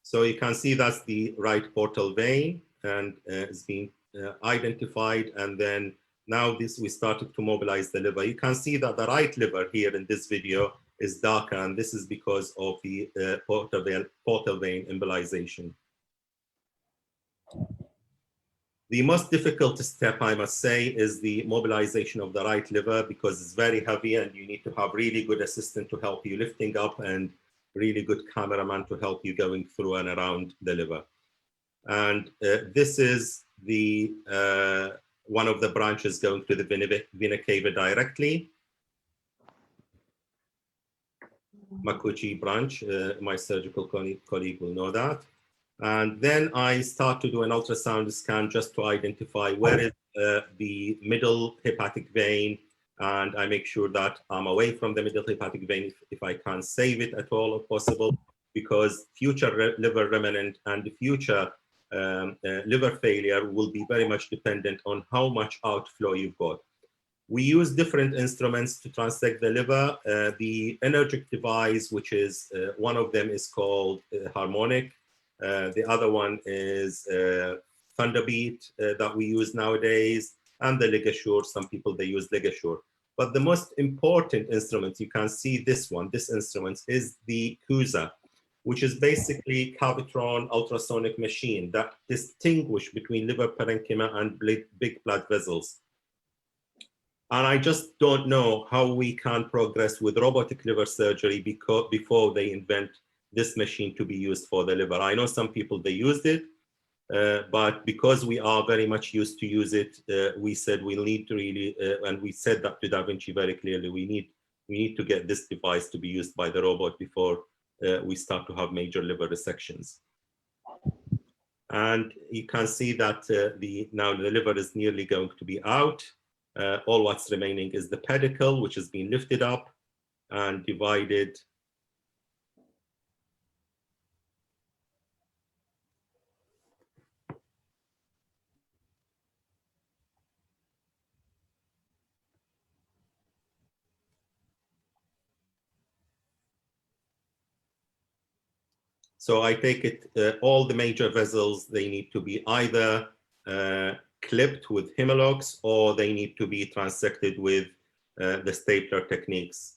So you can see that's the right portal vein, and it's been identified, and then now we started to mobilize the liver. You can see that the right liver here in this video is darker, and this is because of the portal vein embolization. The most difficult step, I must say, is the mobilization of the right liver, because it's very heavy and you need to have really good assistant to help you lifting up and really good cameraman to help you going through and around the liver. And this is the one of the branches going to the vena cava directly. Makuchi branch, my surgical colleague will know that. And then I start to do an ultrasound scan just to identify where is the middle hepatic vein, and I make sure that I'm away from the middle hepatic vein if I can save it at all if possible, because future liver remnant and the future liver failure will be very much dependent on how much outflow you've got. We use different instruments to transect the liver. The Energic device, which is one of them is called Harmonic. The other one is Thunderbeat that we use nowadays, and the Ligashore. Some people, they use Ligashore. But the most important instrument, you can see this one, this instrument is the CUSA, which is basically Cavitron ultrasonic machine that distinguish between liver parenchyma and big blood vessels. And I just don't know how we can progress with robotic liver surgery before they invent this machine to be used for the liver. I know some people, they used it, but because we are very much used to use it, we said we need to really, and we said that to Da Vinci very clearly, we need to get this device to be used by the robot before we start to have major liver resections. And you can see that now the liver is nearly going to be out. All what's remaining is the pedicle, which has been lifted up and divided. So I take it, all the major vessels, they need to be either clipped with Hemalox, or they need to be transected with the stapler techniques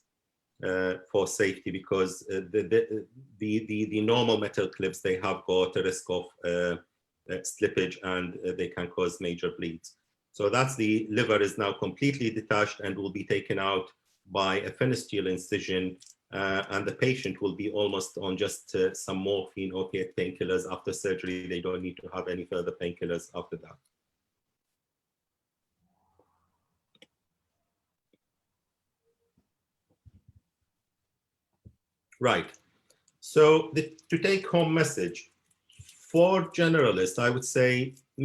for safety, because the normal metal clips, they have got a risk of slippage, and they can cause major bleeds. So that's the liver is now completely detached and will be taken out by a fenestral incision, and the patient will be almost on just some morphine, opiate painkillers after surgery. They don't need to have any further painkillers after that. Right. So to take home message, for generalists, I would say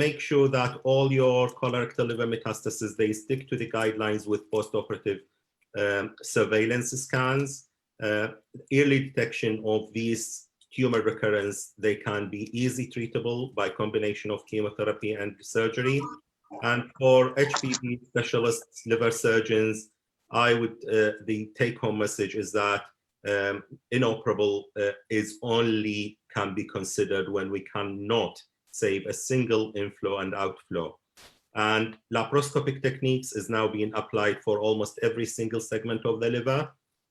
make sure that all your colorectal liver metastases, they stick to the guidelines with postoperative surveillance scans. Early detection of these tumor recurrence, they can be easy treatable by combination of chemotherapy and surgery. And for HPB specialists, liver surgeons, I would, the take-home message is that inoperable is only can be considered when we cannot save a single inflow and outflow. And laparoscopic techniques is now being applied for almost every single segment of the liver.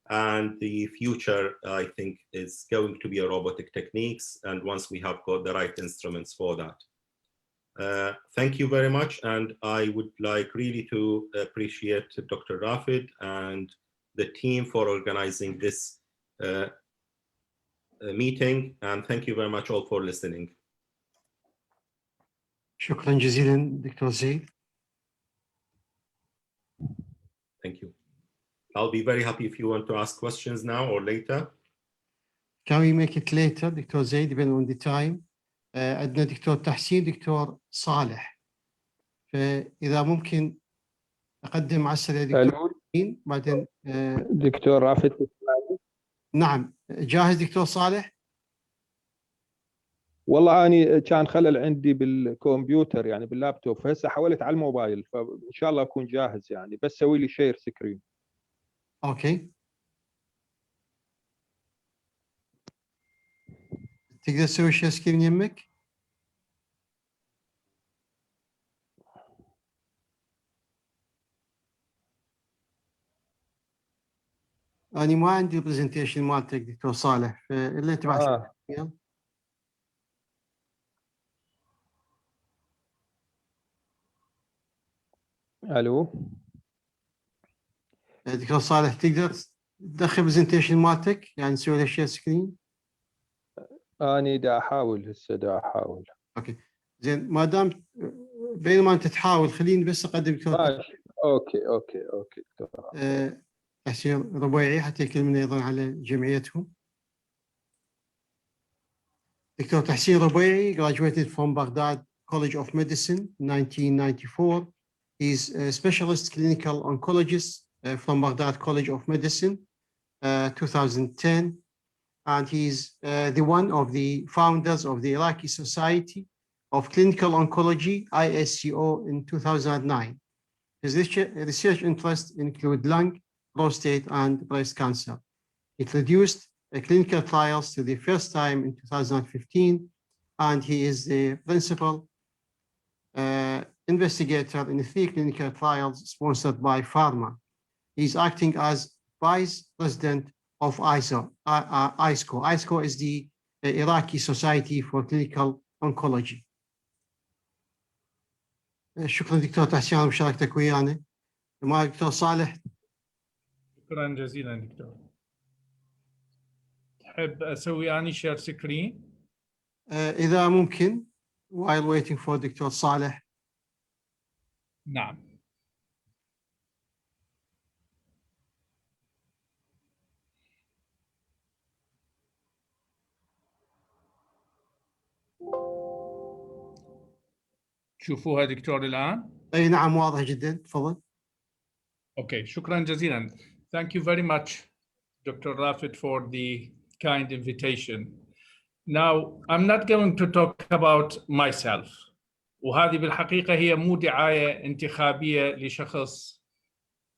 And the future, I think, is going to be a robotic techniques. And once we have got the right instruments for that. Thank you very much. And I would like really to appreciate Dr. Rafid and the team for organizing this meeting. And thank you very much all for listening. شكرا جزيلا دكتور زيد. Thank you. I'll be very happy if you want to ask questions now or later. Can we make it later, دكتور زيد, depending on the time? عندنا دكتور تحسين, دكتور صالح. فإذا ممكن أقدم على السريع دكتور تحسين بعدين. دكتور رافد. نعم, جاهز دكتور صالح؟ والله أنا كان خلل عندي بالكمبيوتر يعني باللابتوب, فهسه حولت على الموبايل, فإن شاء الله أكون جاهز يعني, بس سوي لي شير سكرين. أوكي. تقدر تسوي شير سكرين يمك؟ أنا ما عندي برزنتيشن مالتك دكتور صالح, فإلا تبعث. الو دكتور صالح, تقدر تدخل برزنتيشن مالتك, يعني نسوي له شير سكرين؟ اني دا احاول هسه دا احاول. اوكي زين, ما دام بينما انت تحاول خليني بس اقدم دكتور. اوكي دكتور تحسين ربيعي حتى يكلمنا ايضا على جمعيتهم. دكتور تحسين ربيعي graduated from Baghdad College of Medicine 1994. He's a specialist clinical oncologist from Baghdad College of Medicine 2010, and he's the one of the founders of the Iraqi Society of Clinical Oncology, ISCO, in 2009. His research interests include lung, prostate, and breast cancer. He introduced clinical trials to the first time in 2015, and he is the principal investigator in 3 clinical trials sponsored by pharma. He's acting as vice president of ISCO. ISCO is the Iraqi Society for Clinical Oncology. شكرا دكتور تحسين على مشاركتك ويانا. مع دكتور صالح. شكرا جزيلا دكتور. تحب اسوي اني شير سكرين؟ اذا ممكن while waiting for دكتور صالح. نعم. شوفوها دكتور الآن؟ أي نعم, واضح جدا, تفضل. Okay, شكرا جزيلا. Thank you very much, Dr. Rafid, for the kind invitation. Now, I'm not going to talk about myself. وهذه بالحقيقة هي مو دعاية انتخابية لشخص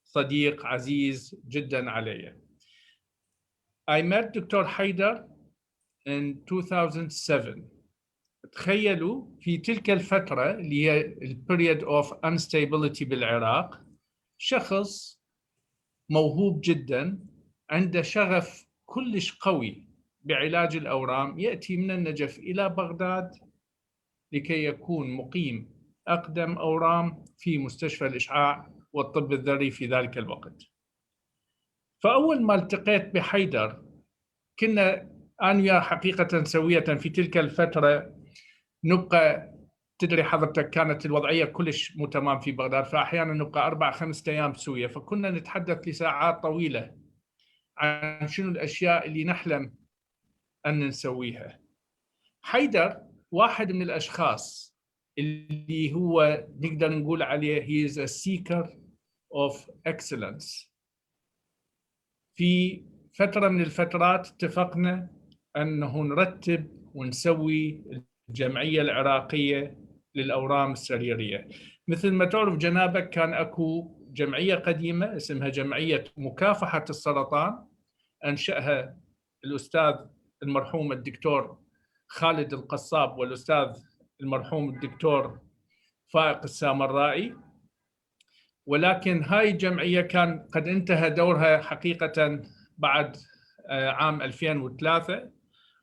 صديق عزيز جدا علي. I met Dr. Haider in 2007. تخيلوا في تلك الفترة اللي هي period of instability بالعراق, شخص موهوب جدا عنده شغف كلش قوي بعلاج الأورام يأتي من النجف إلى بغداد لكي يكون مقيم أقدم أورام في مستشفى الإشعاع والطب الذري في ذلك الوقت. فأول ما التقيت بحيدر كنا أنا وياه حقيقة سوية في تلك الفترة نبقى, تدري حضرتك كانت الوضعية كلش مو تمام في بغداد, فأحيانا نبقى 4-5 أيام سوية, فكنا نتحدث لساعات طويلة عن شنو الأشياء اللي نحلم أن نسويها. حيدر واحد من الأشخاص اللي هو نقدر نقول عليه he is a seeker of excellence. في فترة من الفترات اتفقنا أنه نرتب ونسوي الجمعية العراقية للأورام السريرية. مثل ما تعرف جنابك كان أكو جمعية قديمة اسمها جمعية مكافحة السرطان، أنشأها الأستاذ المرحوم الدكتور خالد القصاب والأستاذ المرحوم الدكتور فائق السامرائي، ولكن هاي الجمعية كان قد انتهى دورها حقيقة بعد عام 2003،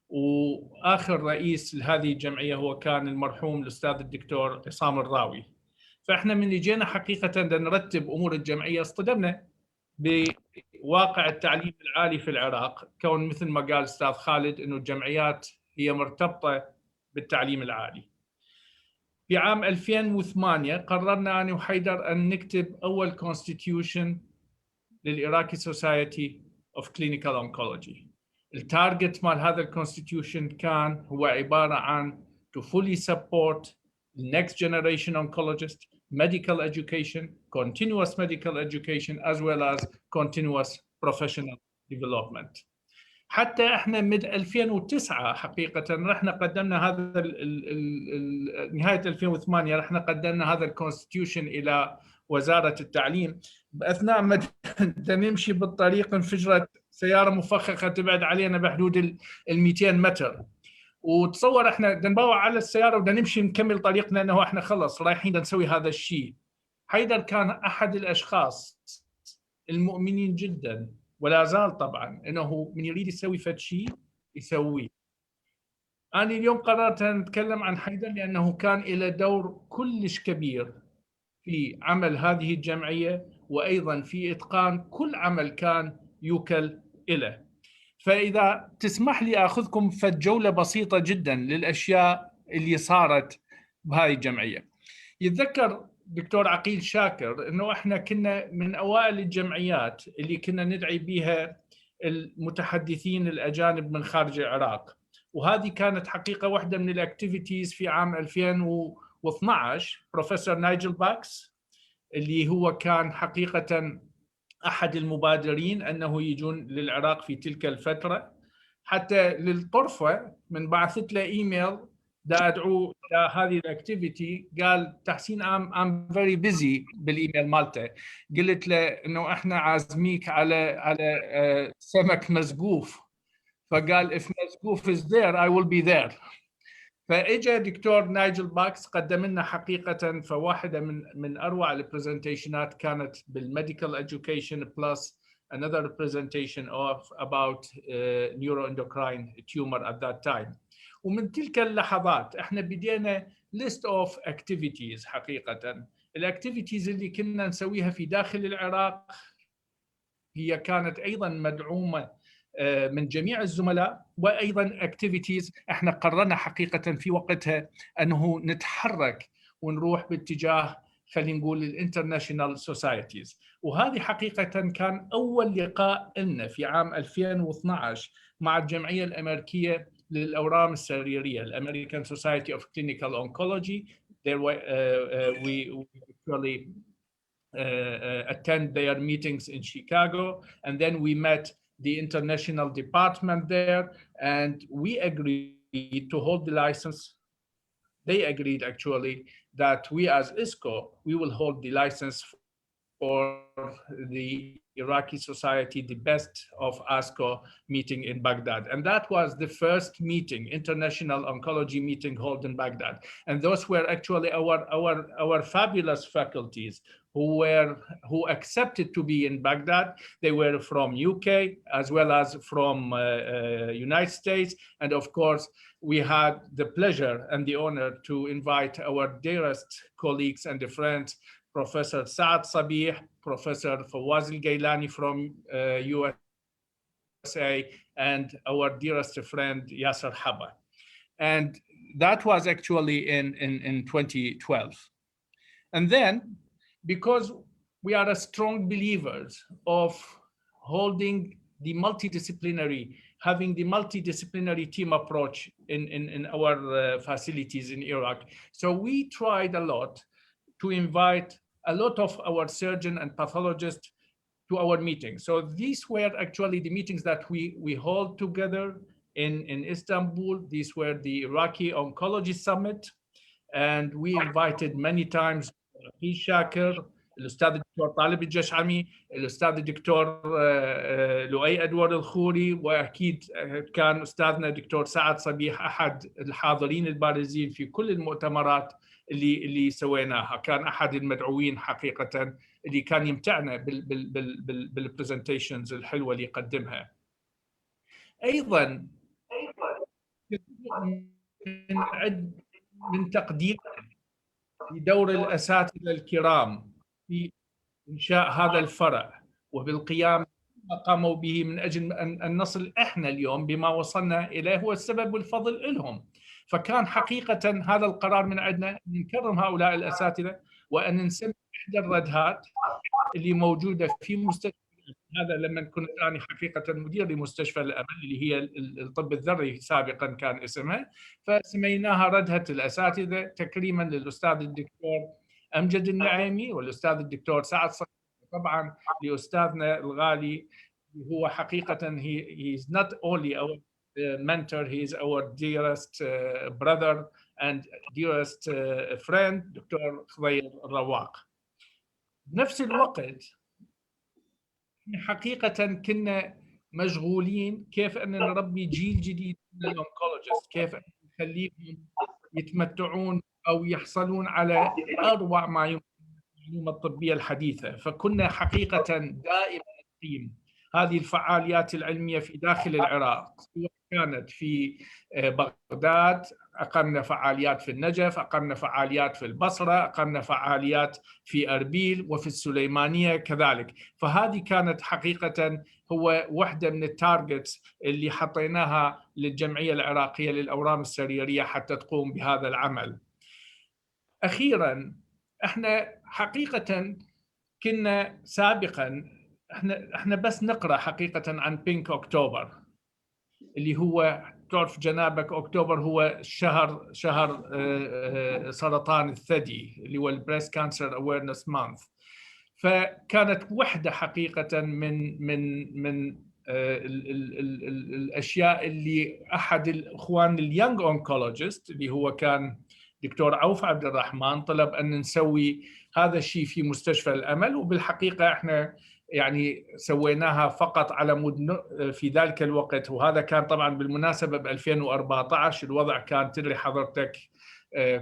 وآخر رئيس لهذه الجمعية هو كان المرحوم الأستاذ الدكتور عصام الراوي. فإحنا من اللي جينا حقيقة نرتب أمور الجمعية اصطدمنا بواقع التعليم العالي في العراق، كون مثل ما قال أستاذ خالد إنه الجمعيات هي مرتبطة بالتعليم العالي. في عام 2008 قررنا أنا وحيدر أن نكتب أول كونستيتيوشن للإيراكي سوسايتي أوف كلينيكال أونكولوجي. التارجت مال هذا الكونستيتيوشن كان هو عبارة عن to fully support the next generation oncologist, medical education, continuous medical education, as well as continuous professional development. حتى احنا من 2009 حقيقة رحنا قدمنا هذا نهاية 2008 رحنا قدمنا هذا الكونستيتيوشن إلى وزارة التعليم. بأثناء ما نمشي بالطريق انفجرت سيارة مفخخة تبعد علينا بحدود ال 200 متر، وتصور احنا نبوع على السيارة وبدنا نمشي نكمل طريقنا انه احنا خلص رايحين نسوي هذا الشيء. حيدر كان أحد الأشخاص المؤمنين جدا ولا زال طبعا انه من يريد يسوي فد شيء يسويه. انا اليوم قررت ان اتكلم عن حيدر لانه كان له دور كلش كبير في عمل هذه الجمعيه، وايضا في اتقان كل عمل كان يوكل له. فاذا تسمح لي اخذكم فد جوله بسيطه جدا للاشياء اللي صارت بهذه الجمعيه. يتذكر دكتور عقيل شاكر انه احنا كنا من اوائل الجمعيات اللي كنا ندعي بها المتحدثين الاجانب من خارج العراق، وهذه كانت حقيقه واحده من الاكتيفيتيز في عام 2012. بروفيسور نايجل باكس اللي هو كان حقيقه احد المبادرين انه يجون للعراق في تلك الفتره، حتى للطرفه من بعثت له ايميل دا ادعو الى هذه الاكتيفيتي. قال تحسين ام فيري بيزي بالايميل مالته، قلت له انه احنا عازميك على سمك مسقوف، فقال if مسقوف is there I will be there. فاجا دكتور نايجل باكس قدم لنا حقيقه فواحده من اروع البرزنتيشنات كانت بالميديكال education plus another presentation about neuroendocrine tumor at that time. ومن تلك اللحظات احنا بدينا list of activities. حقيقة الاكتيفيتيز اللي كنا نسويها في داخل العراق هي كانت ايضا مدعومة من جميع الزملاء، وايضا activities احنا قررنا حقيقة في وقتها انه نتحرك ونروح باتجاه خلينا نقول الانترناشونال سوسايتيز. وهذه حقيقة كان اول لقاء لنا في عام 2012 مع الجمعية الامريكية للأورام السريرية، الأمريكان Society of Clinical Oncology. There we actually attend their meetings in Chicago, and then we met the international department there, and we agreed to hold the license. They agreed actually that we as ISCO, we will hold the license for the Iraqi society, the best of ASCO meeting in Baghdad. And that was the first meeting, international oncology meeting held in Baghdad. And those were actually our fabulous faculties who accepted to be in Baghdad. They were from UK as well as from United States. And of course, we had the pleasure and the honor to invite our dearest colleagues and friends, Professor Saad Sabih, Professor Fawaz al-Gailani from USA, and our dearest friend Yasser Haba. And that was actually in 2012. And then, because we are strong believers of holding the having the multidisciplinary team approach in our facilities in Iraq. So we tried a lot to invite a lot of our surgeon and pathologists to our meetings. So these were actually the meetings that we hold together in Istanbul. These were the Iraqi Oncology Summit, and we invited many times Rafid Shakir, الأستاذ الدكتور طالب الجشعمي، الأستاذ الدكتور لؤي أدوار الخوري، وأكيد كان أستاذنا الدكتور سعد صبيح أحد الحاضرين البارزين في كل المؤتمرات اللي سويناها. كان أحد المدعوين حقيقة اللي كان يمتعنا بالبرزنتيشنز الحلوة اللي يقدمها. أيضا من تقدير لدور الأساتذة الكرام في إنشاء هذا الفرع وبالقيام بما قاموا به من أجل أن نصل إحنا اليوم بما وصلنا إليه، هو السبب والفضل لهم. فكان حقيقة هذا القرار من عندنا أن نكرم هؤلاء الأساتذة وأن نسمي إحدى الردهات اللي موجودة في مستشفى. هذا لما كنت أنا حقيقة مدير لمستشفى الأمل اللي هي الطب الذري سابقا كان اسمها، فسميناها ردهة الأساتذة تكريما للأستاذ الدكتور أمجد النعيمي والأستاذ الدكتور سعد صبيح، طبعا لأستاذنا الغالي هو حقيقة he is not only our mentor, he is our dearest brother and dearest friend دكتور خضير الرواق. بنفس الوقت حقيقة كنا مشغولين كيف أن نربي جيل جديد من الأونكولوجيست، كيف أن نخليهم يتمتعون أو يحصلون على أروع ما يمكن العلوم الطبية الحديثة. فكنا حقيقة دائما نقيم هذه الفعاليات العلمية في داخل العراق، سواء كانت في بغداد، أقمنا فعاليات في النجف، أقمنا فعاليات في البصرة، أقمنا فعاليات في أربيل وفي السليمانية كذلك. فهذه كانت حقيقة هو واحدة من التارجتس اللي حطيناها للجمعية العراقية للأورام السريرية حتى تقوم بهذا العمل. أخيراً احنا حقيقة كنا سابقاً احنا بس نقرأ حقيقة عن بينك أكتوبر، اللي هو تعرف جنابك أكتوبر هو شهر سرطان الثدي اللي هو البريست كانسر أويرنس مانث. فكانت وحدة حقيقة من الأشياء اللي أحد الإخوان اليونغ أونكولوجيست اللي هو كان دكتور عوف عبد الرحمن طلب أن نسوي هذا الشيء في مستشفى الأمل. وبالحقيقة احنا يعني سويناها فقط على مود في ذلك الوقت، وهذا كان طبعا بالمناسبة ب 2014. الوضع كان تدري حضرتك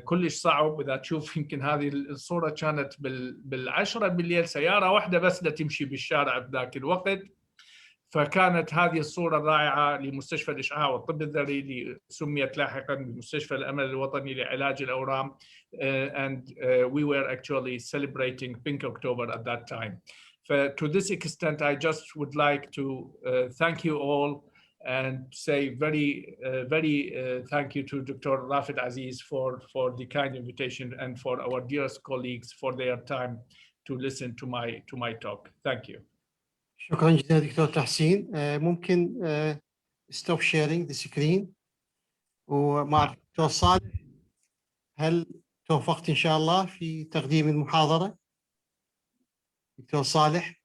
كلش صعب. إذا تشوف يمكن هذه الصورة كانت بالعشرة بالليل، سيارة واحدة بس لا تمشي بالشارع بذاك الوقت. فكانت هذه الصورة الرائعة لمستشفى الإشعاع والطب الذري اللي سميت لاحقا بمستشفى الأمل الوطني لعلاج الأورام. And we were actually celebrating Pink October at that time. To this extent, I just would like to thank you all and say very thank you to Dr. Rafid Aziz for the kind invitation and for our dearest colleagues for their time to listen to my talk. Thank you. شكرا جزيلا دكتور تحسين. ممكن stop sharing the screen ومع دكتور صالح. هل توفقت إن شاء الله في تقديم المحاضرة دكتور صالح؟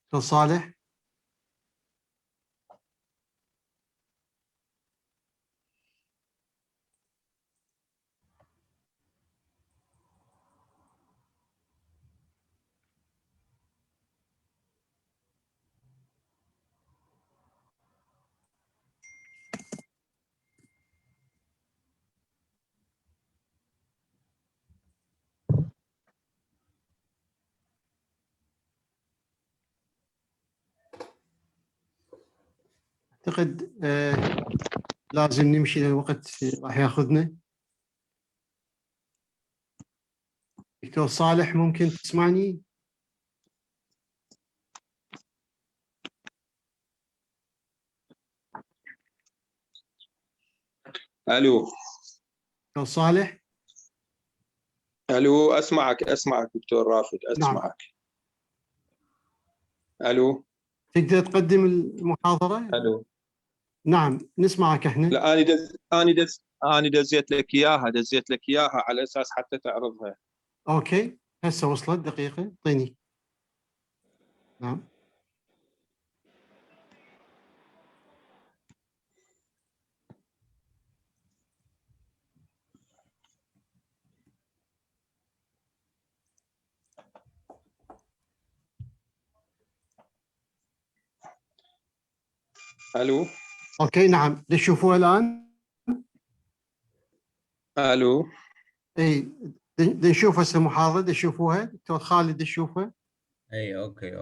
دكتور صالح؟ أعتقد لازم نمشي للوقت راح ياخذنا. دكتور صالح ممكن تسمعني؟ الو دكتور صالح. الو اسمعك دكتور رافد اسمعك. الو تقدر تقدم المحاضرة؟ الو نعم نسمعك احنا. لا انا دزيت لك اياها على اساس حتى تعرضها. اوكي هسه وصلت، دقيقة اعطيني. نعم الو اوكي نعم تشوفوها الآن؟ الو اي نشوف هسه المحاضرة، تشوفوها دكتور خالد تشوفها؟ اي اوكي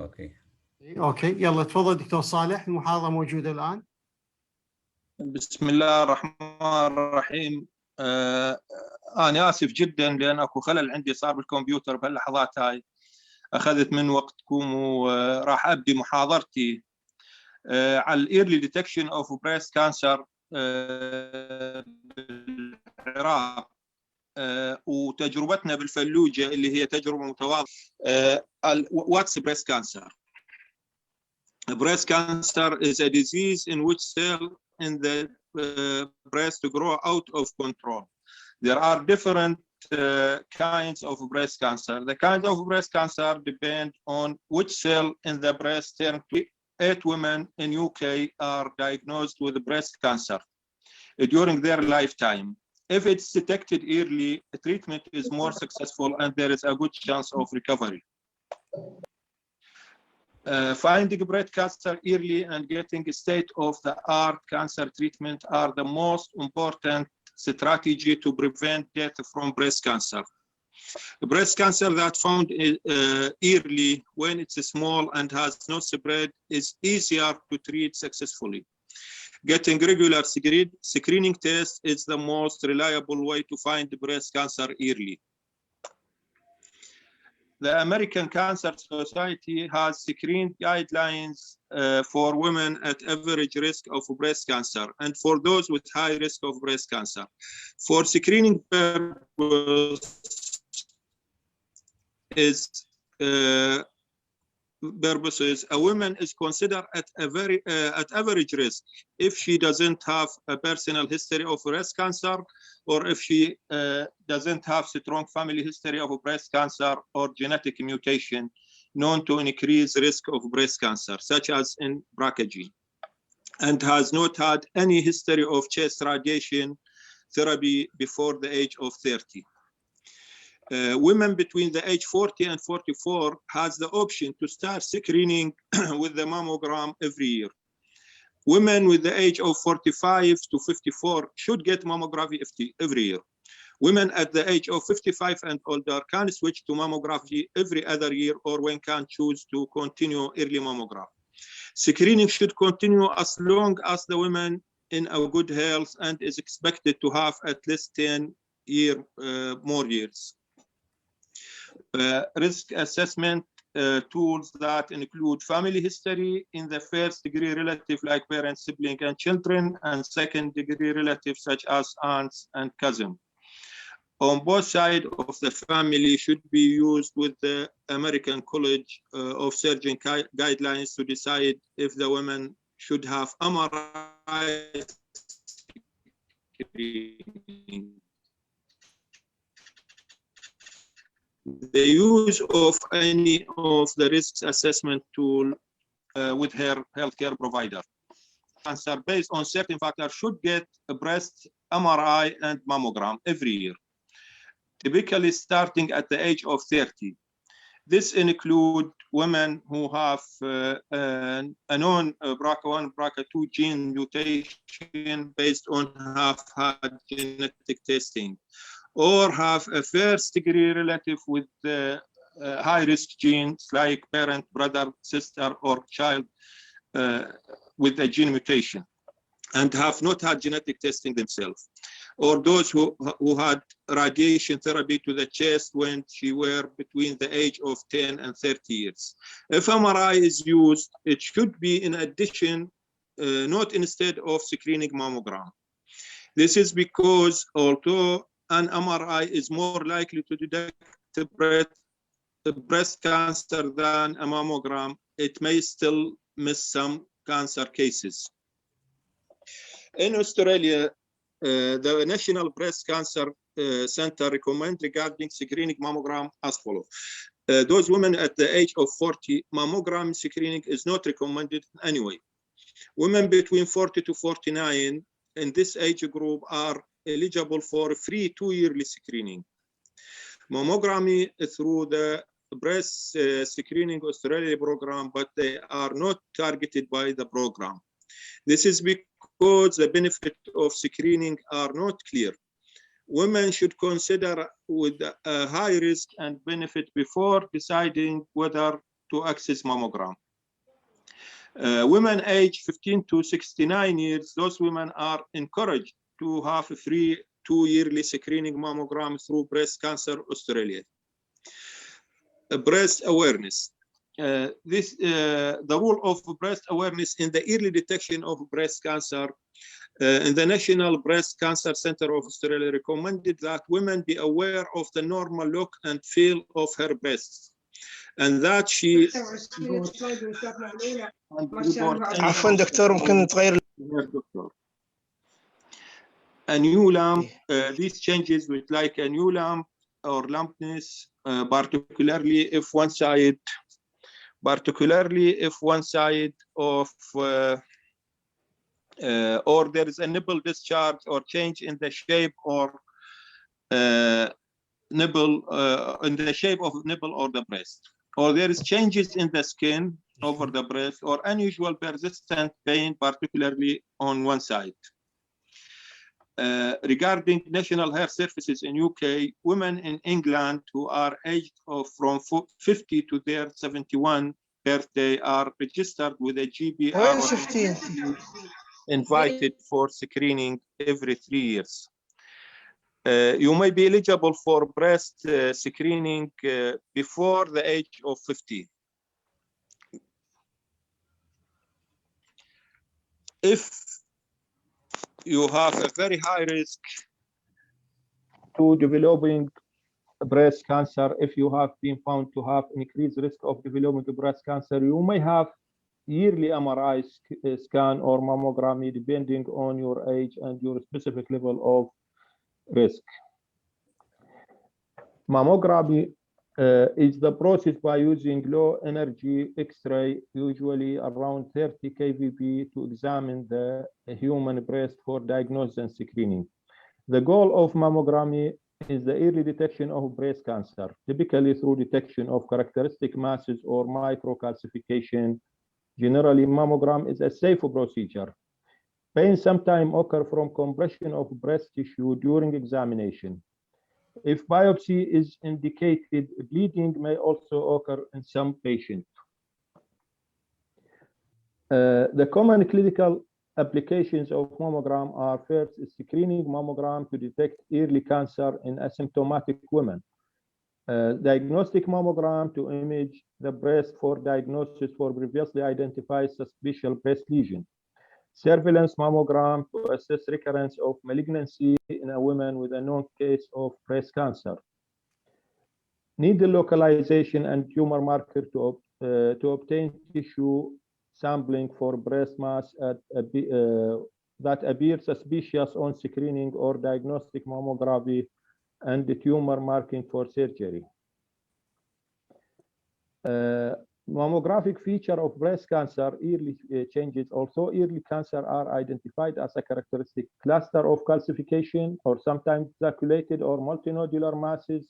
اوكي يلا تفضل دكتور صالح، المحاضرة موجودة الآن. بسم الله الرحمن الرحيم. انا اسف جدا لان اكو خلل عندي صار بالكمبيوتر بهاللحظات هاي، اخذت من وقتكم وراح ابدي محاضرتي على الايرلي ديتكشن اوف بريست كانسر بالعراق وتجربتنا بالفلوجه اللي هي تجربه متواضعه. What's breast cancer? Breast cancer is a disease in which cells in the breast grow out of control. There are different kinds of breast cancer. The kinds of breast cancer depend on which cell in the breast turn to. 8 women in UK are diagnosed with breast cancer during their lifetime. If it's detected early, treatment is more successful and there is a good chance of recovery. Finding breast cancer early and getting state-of-the-art cancer treatment are the most important strategy to prevent death from breast cancer. Breast cancer that found early when it's small and has no spread is easier to treat successfully. Getting regular screening tests is the most reliable way to find breast cancer early. The American Cancer Society has screening guidelines for women at average risk of breast cancer and for those with high risk of breast cancer. For screening purposes, a woman is considered at average risk if she doesn't have a personal history of breast cancer, or if she doesn't have strong family history of breast cancer or genetic mutation known to increase risk of breast cancer, such as in BRCA gene, and has not had any history of chest radiation therapy before the age of 30. Women between the age 40 and 44 has the option to start screening with the mammogram every year. Women with the age of 45 to 54 should get mammography every year. Women at the age of 55 and older can switch to mammography every other year or when can choose to continue early mammogram. Screening should continue as long as the women in a good health and is expected to have at least 10 more years. Risk assessment tools that include family history in the first-degree relative like parents, siblings, and children, and second-degree relatives such as aunts and cousins. On both sides of the family should be used with the American College of Surgeons guidelines to decide if the women should have MRI screening. The use of any of the risk assessment tool with her healthcare provider. Cancer based on certain factors should get a breast MRI and mammogram every year, typically starting at the age of 30. This includes women who have a known BRCA1, BRCA2 gene mutation based on have had genetic testing, or have a first-degree relative with high-risk genes like parent, brother, sister, or child with a gene mutation, and have not had genetic testing themselves, or those who had radiation therapy to the chest when she were between the age of 10 and 30 years. If MRI is used, it should be in addition, not instead of screening mammogram. This is because although an MRI is more likely to detect breast cancer than a mammogram, it may still miss some cancer cases. In Australia, the National Breast Cancer Center recommends regarding screening mammogram as follows. Those women at the age of 40, mammogram screening is not recommended anyway. Women between 40 to 49 in this age group are eligible for free 2-yearly screening. Mammography through the Breast Screening Australia program, but they are not targeted by the program. This is because the benefits of screening are not clear. Women should consider with a high risk and benefit before deciding whether to access mammogram. Women aged 15 to 69 years, those women are encouraged to have a free 2-yearly screening mammogram through Breast Cancer Australia. Breast awareness. The role of breast awareness in the early detection of breast cancer. In the National Breast Cancer Center of Australia recommended that women be aware of the normal look and feel of her breasts, and that she عفوا دكتور ممكن تغير a new lump. These changes with like a new lump or lumpness, particularly if one side of or there is a nipple discharge or change in the shape or nipple in the shape of nipple or the breast, or there is changes in the skin over the breast, or unusual persistent pain, particularly on one side. Regarding national hair surfaces in UK, women in England who are aged from 50 to their 71 birthday are registered with a GP invited for screening every 3 years. You may be eligible for breast screening before the age of 50. If you have a very high risk to developing breast cancer, if you have been found to have increased risk of developing breast cancer, you may have yearly MRI scan or mammography depending on your age and your specific level of risk. Mammography is the process by using low energy X-ray, usually around 30 kVp, to examine the human breast for diagnosis and screening. The goal of mammography is the early detection of breast cancer, typically through detection of characteristic masses or microcalcification. Generally, mammogram is a safe procedure. Pain sometimes occurs from compression of breast tissue during examination. If biopsy is indicated, bleeding may also occur in some patients. The common clinical applications of mammogram are first, screening mammogram to detect early cancer in asymptomatic women. Diagnostic mammogram to image the breast for diagnosis for previously identified suspicious breast lesion. Surveillance mammogram to assess recurrence of malignancy in a woman with a known case of breast cancer. Needle localization and tumor marker to obtain tissue sampling for breast mass that appear suspicious on screening or diagnostic mammography, and the tumor marking for surgery. Mammographic feature of breast cancer early changes. Also, early cancer are identified as a characteristic cluster of calcification, or sometimes circulated or multinodular masses,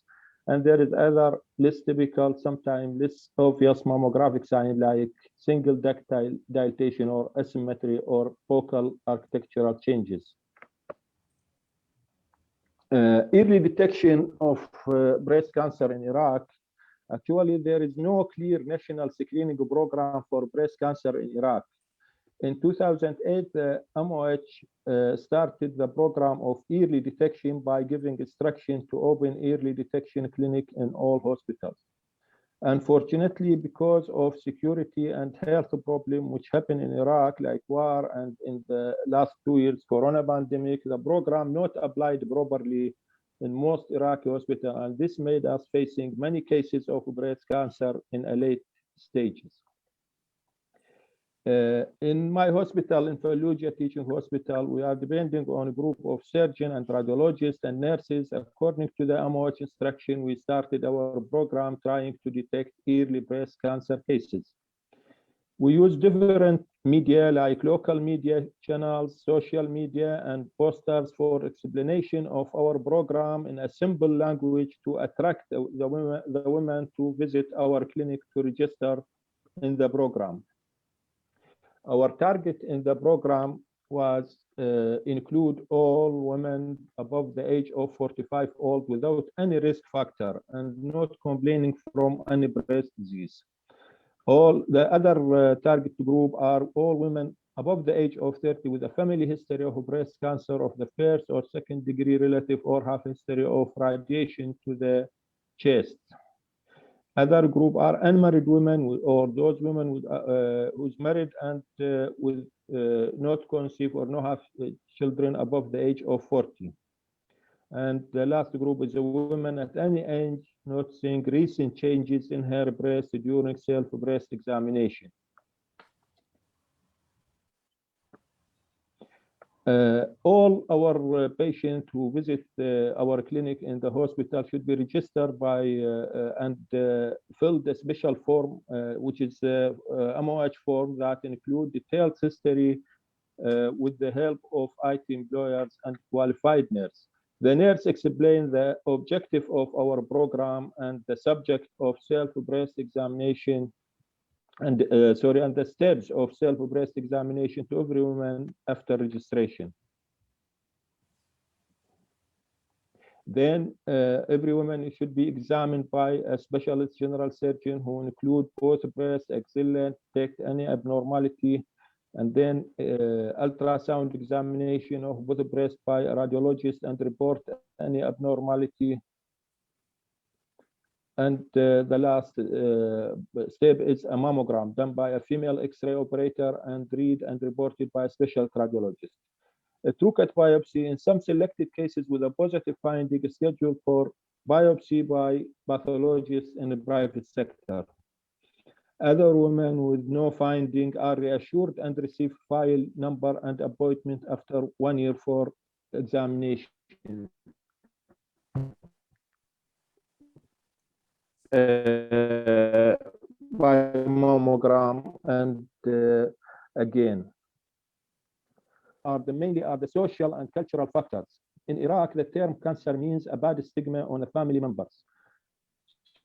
and there is other less typical, sometimes less obvious mammographic sign like single duct dilatation or asymmetry or focal architectural changes. Early detection of breast cancer in Iraq. Actually, there is no clear national screening program for breast cancer in Iraq. In 2008, the MOH started the program of early detection by giving instruction to open early detection clinic in all hospitals. Unfortunately, because of security and health problem which happened in Iraq, like war, and in the last 2 years, corona pandemic, the program not applied properly in most Iraqi hospitals, and this made us facing many cases of breast cancer in a late stages. In my hospital, in Fallujah Teaching Hospital, we are depending on a group of surgeons and radiologists and nurses. According to the MOH instruction, we started our program trying to detect early breast cancer cases. We use different media like local media channels, social media, and posters for explanation of our program in a simple language to attract the women to visit our clinic to register in the program. Our target in the program was include all women above the age of 45 old without any risk factor and not complaining from any breast disease. All the other target group are all women above the age of 30 with a family history of breast cancer of the first or second degree relative or have history of radiation to the chest. Other group are unmarried women or those women with, who's married and with not conceive or not have children above the age of 40. And the last group is a woman at any age not seeing recent changes in her breast during self-breast examination. All our patients who visit our clinic in the hospital should be registered by and filled a special form, which is a MOH form that include detailed history with the help of IT employers and qualified nurse. The nurse explained the objective of our program and the subject of self-breast examination and and the steps of self-breast examination to every woman after registration. Then every woman should be examined by a specialist general surgeon who include both breast, axilla, detect any abnormality, and then ultrasound examination of both breast by a radiologist and report any abnormality. And the last step is a mammogram done by a female X-ray operator and read and reported by a special radiologist. A true cut biopsy in some selected cases with a positive finding is scheduled for biopsy by pathologists in the private sector. Other women with no finding are reassured and receive file number and appointment after 1 year for examination. By mammogram and again mainly are the social and cultural factors. In Iraq, the term cancer means a bad stigma on the family members.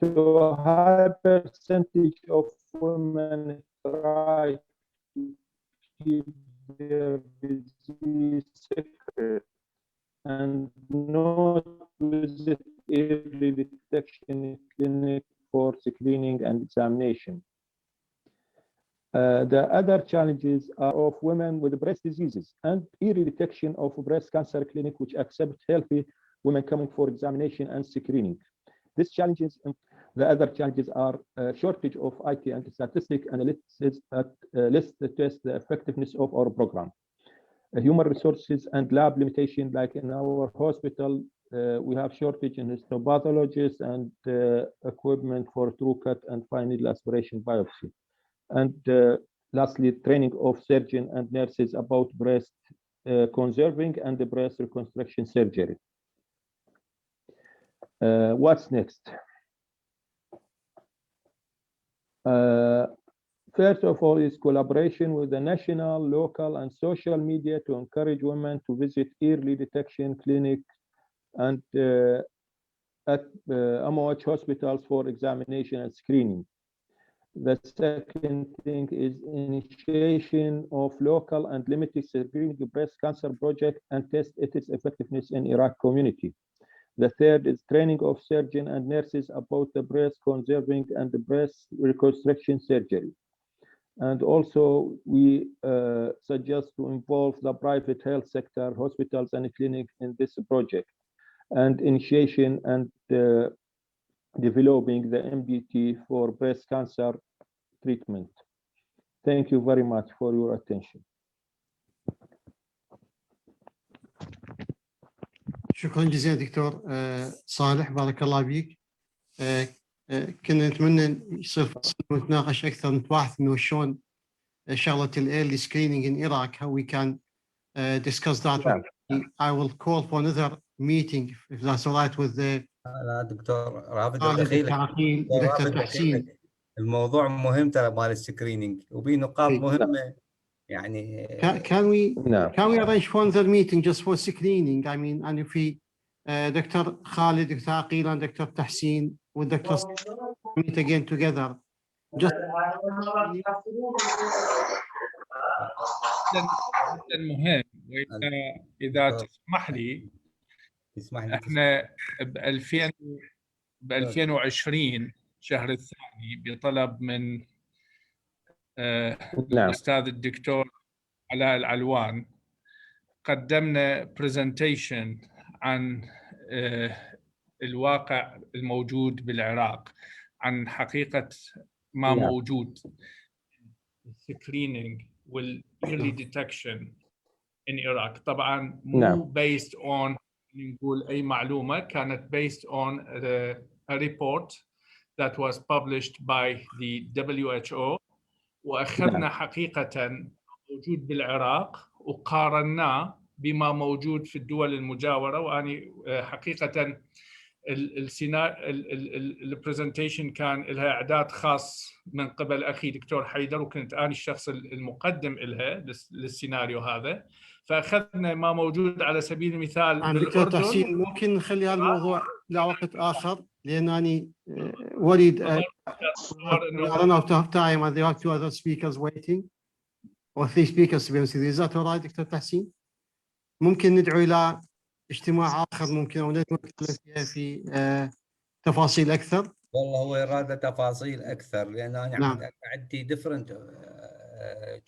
So a high percentage of women try to keep their disease secret and not visit early detection clinic for screening and examination. The other challenges are of women with breast diseases and early detection of breast cancer clinic, which accept healthy women coming for examination and screening. These challenges, the other challenges are shortage of IT and statistic analysis that list the test the effectiveness of our program. Human resources and lab limitation, like in our hospital, we have shortage in histopathologists and equipment for true cut and fine needle aspiration biopsy. And lastly, training of surgeons and nurses about breast conserving and the breast reconstruction surgery. What's next? First of all is collaboration with the national, local, and social media to encourage women to visit early detection clinics and at MOH hospitals for examination and screening. The second thing is initiation of local and limited screening breast cancer project and test its effectiveness in Iraq community. The third is training of surgeons and nurses about the breast conserving and the breast reconstruction surgery. And also we suggest to involve the private health sector, hospitals and clinics in this project. And initiation and developing the MDT for breast cancer treatment. Thank you very much for your attention. شكرا جزيلا دكتور صالح، بارك الله فيك. كنا نتمنى يصير فصل ونتناقش اكثر، نتواحد انه شلون شغله الايرلي سكرينينج in Iraq, how we can discuss that. I will call for another meeting if that's all right with the لا دكتور رافد عقيل ودكتور تحسين. الموضوع مهم ترى مال السكرينينج وبي نقاط مهمه يعني. Can we arrange for another meeting just for screening? I mean, and if we دكتور خالد، دكتور عقيل دكتور تحسين والدكتور meet again together. Just مهم. إذا تسمح لي احنا ب 2020 شهر الثاني بطلب من الأستاذ الدكتور علاء العلوان قدمنا presentation عن الواقع الموجود بالعراق، عن حقيقة ما موجود screening وال-early detection in Iraq. طبعا مو based on نقول أي معلومة، كانت based on a report that was published by the WHO، وأخذنا حقيقة موجود بالعراق وقارناه بما موجود في الدول المجاورة. وأنا حقيقة البرزنتيشن كان لها إعداد خاص من قبل أخي دكتور حيدر، وكنت أنا الشخص المقدم لها للسيناريو هذا. فأخذنا ما موجود على سبيل المثال دكتور تحسين، ممكن نخلي هذا الموضوع لوقت آخر لأنني وليد run out of time and there are 2 other speakers waiting or 3 speakers to be honest. Is that all right دكتور تحسين؟ ممكن ندعو إلى اجتماع آخر ممكن أو نتكلم فيها في تفاصيل أكثر. والله هو إرادة تفاصيل أكثر، لأن أنا عندي different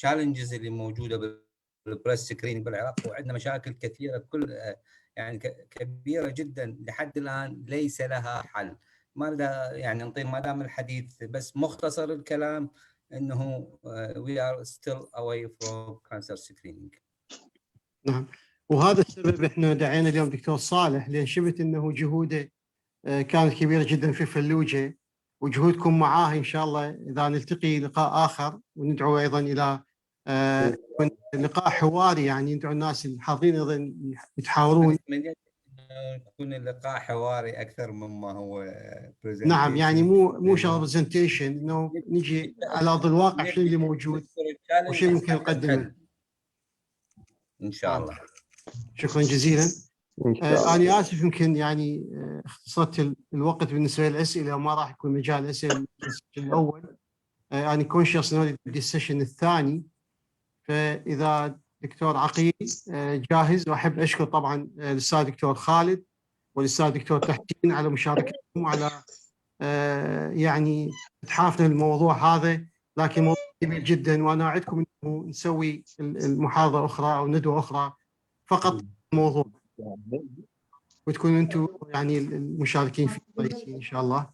challenges اللي موجودة بالبريس سكرينينج بالعراق، وعندنا مشاكل كثيرة كل يعني كبيرة جدا لحد الآن ليس لها حل. ما لها يعني نطيل ما دام الحديث، بس مختصر الكلام إنه we are still away from cancer screening. نعم، وهذا السبب احنا دعينا اليوم دكتور صالح، لان شفت انه جهوده كانت كبيره جدا في فلوجه، وجهودكم معاه ان شاء الله اذا نلتقي لقاء اخر، وندعو ايضا الى لقاء حواري، يعني ندعو الناس الحاضرين ايضا يتحاورون. يكون اللقاء حواري اكثر مما هو برزنتيشن. نعم، يعني مو شغله برزنتيشن، انه نجي على ارض الواقع شنو اللي موجود وشو ممكن نقدمه ان شاء الله. شكرا جزيلا. أنا آسف يمكن يعني اختصرت الوقت بالنسبة للأسئلة وما راح يكون مجال أسئلة الأول. أنا كونشيس إنه الديسيشن الثاني، فإذا دكتور عقيل جاهز، وأحب أشكر طبعا الأستاذ دكتور خالد والأستاذ دكتور تحسين على مشاركتهم وعلى يعني إتحافنا للموضوع هذا، لكن موضوع كبير جدا، وأنا أعدكم إنه نسوي المحاضرة أخرى أو ندوة أخرى فقط الموضوع، وتكونوا انتم يعني المشاركين في الرئيسيين ان شاء الله.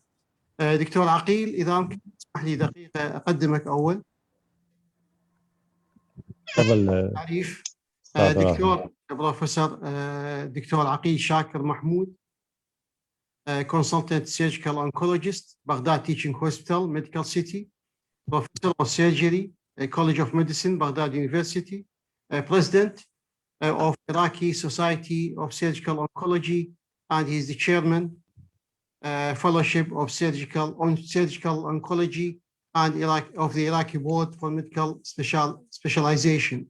دكتور عقيل، اذا ممكن تسمح لي دقيقه اقدمك اول. تفضل. تعريف دكتور بروفيسور دكتور عقيل شاكر محمود، consultant surgical oncologist, Baghdad Teaching Hospital, Medical City, professor of surgery, College of Medicine, Baghdad University, president of Iraqi Society of Surgical Oncology, and he is the chairman fellowship of surgical oncology and of the Iraqi Board for Medical Specialization.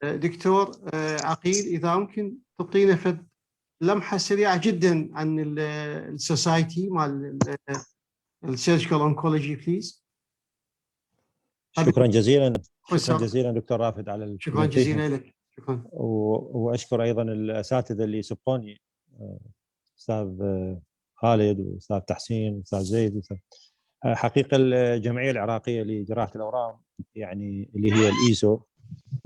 دكتور عقيل، إذا ممكن تعطينا لمحة سريعة جدا عن السوسايتي مال السيرجيكال اونكولوجي بليز. شكرا جزيلا دكتور رافد على شكرا جزيلا لك. شكرا. واشكر ايضا الاساتذه اللي سبقوني، استاذ خالد واستاذ تحسين واستاذ زيد. حقيقه الجمعيه العراقيه لجراحه الاورام، يعني اللي هي الايسو،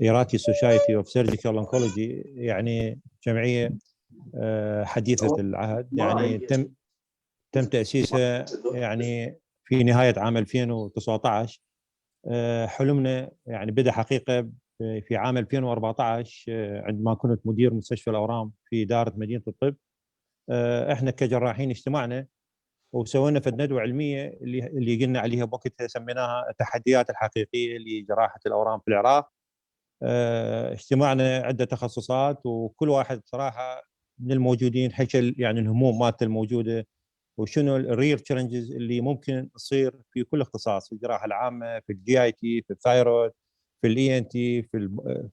Iraqi Society of Surgical Oncology، يعني جمعيه حديثة العهد، يعني تم تأسيسها يعني في نهاية عام 2019. حلمنا يعني بدأ حقيقة في عام 2014 عندما كنت مدير مستشفى الأورام في إدارة مدينة الطب. احنا كجراحين اجتمعنا وسوينا في ندوة علمية اللي قلنا عليها بوقتها سميناها التحديات الحقيقية لجراحة الأورام في العراق. اجتمعنا عدة تخصصات، وكل واحد صراحة من الموجودين حكى يعني الهموم مالته الموجودة وشنو الريل تشالنجز اللي ممكن تصير في كل اختصاص، في الجراحة العامة، في الجي اي تي، في الثايرويد، في الاي ان تي، في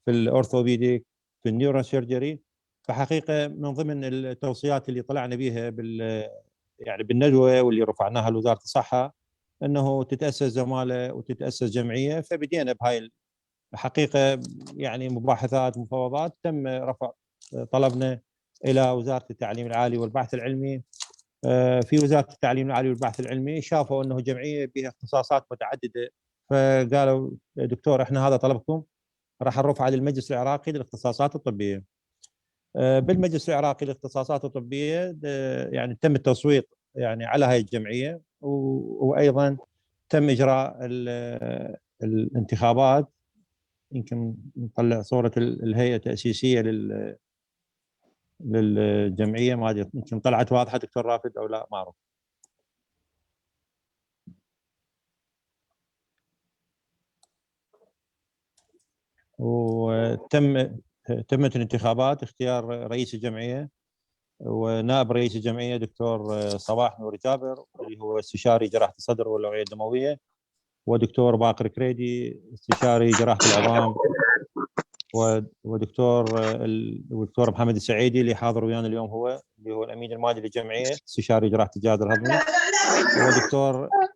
الاورثوبيديك، في النيورو سيرجري. فحقيقة من ضمن التوصيات اللي طلعنا بها يعني بالندوة واللي رفعناها لوزارة الصحة انه تتأسس زمالة وتتأسس جمعية. فبدينا بهاي الحقيقة يعني مباحثات مفاوضات. تم رفع طلبنا الى وزارة التعليم العالي والبحث العلمي. في وزارة التعليم العالي والبحث العلمي شافوا انه جمعية بها اختصاصات متعددة، فقالوا دكتور احنا هذا طلبكم راح نرفعه للمجلس العراقي للاختصاصات الطبية. بالمجلس العراقي للاختصاصات الطبية يعني تم التصويت يعني على هاي الجمعية، وايضا تم اجراء الانتخابات. يمكن نطلع صورة الهيئة التأسيسية للجمعية، ما ادري يمكن طلعت واضحة دكتور رافد او لا، ما اعرف. تمت الانتخابات اختيار رئيس الجمعية ونائب رئيس الجمعية دكتور صباح نور جابر اللي هو استشاري جراحة الصدر والأوعية الدموية، ودكتور باقر كريدي استشاري جراحة العظام، ودكتور محمد السعيدي اللي حاضر ويانا اليوم هو اللي هو الأمين المالي للجمعية استشاري جراحة الجهاز الهضمي،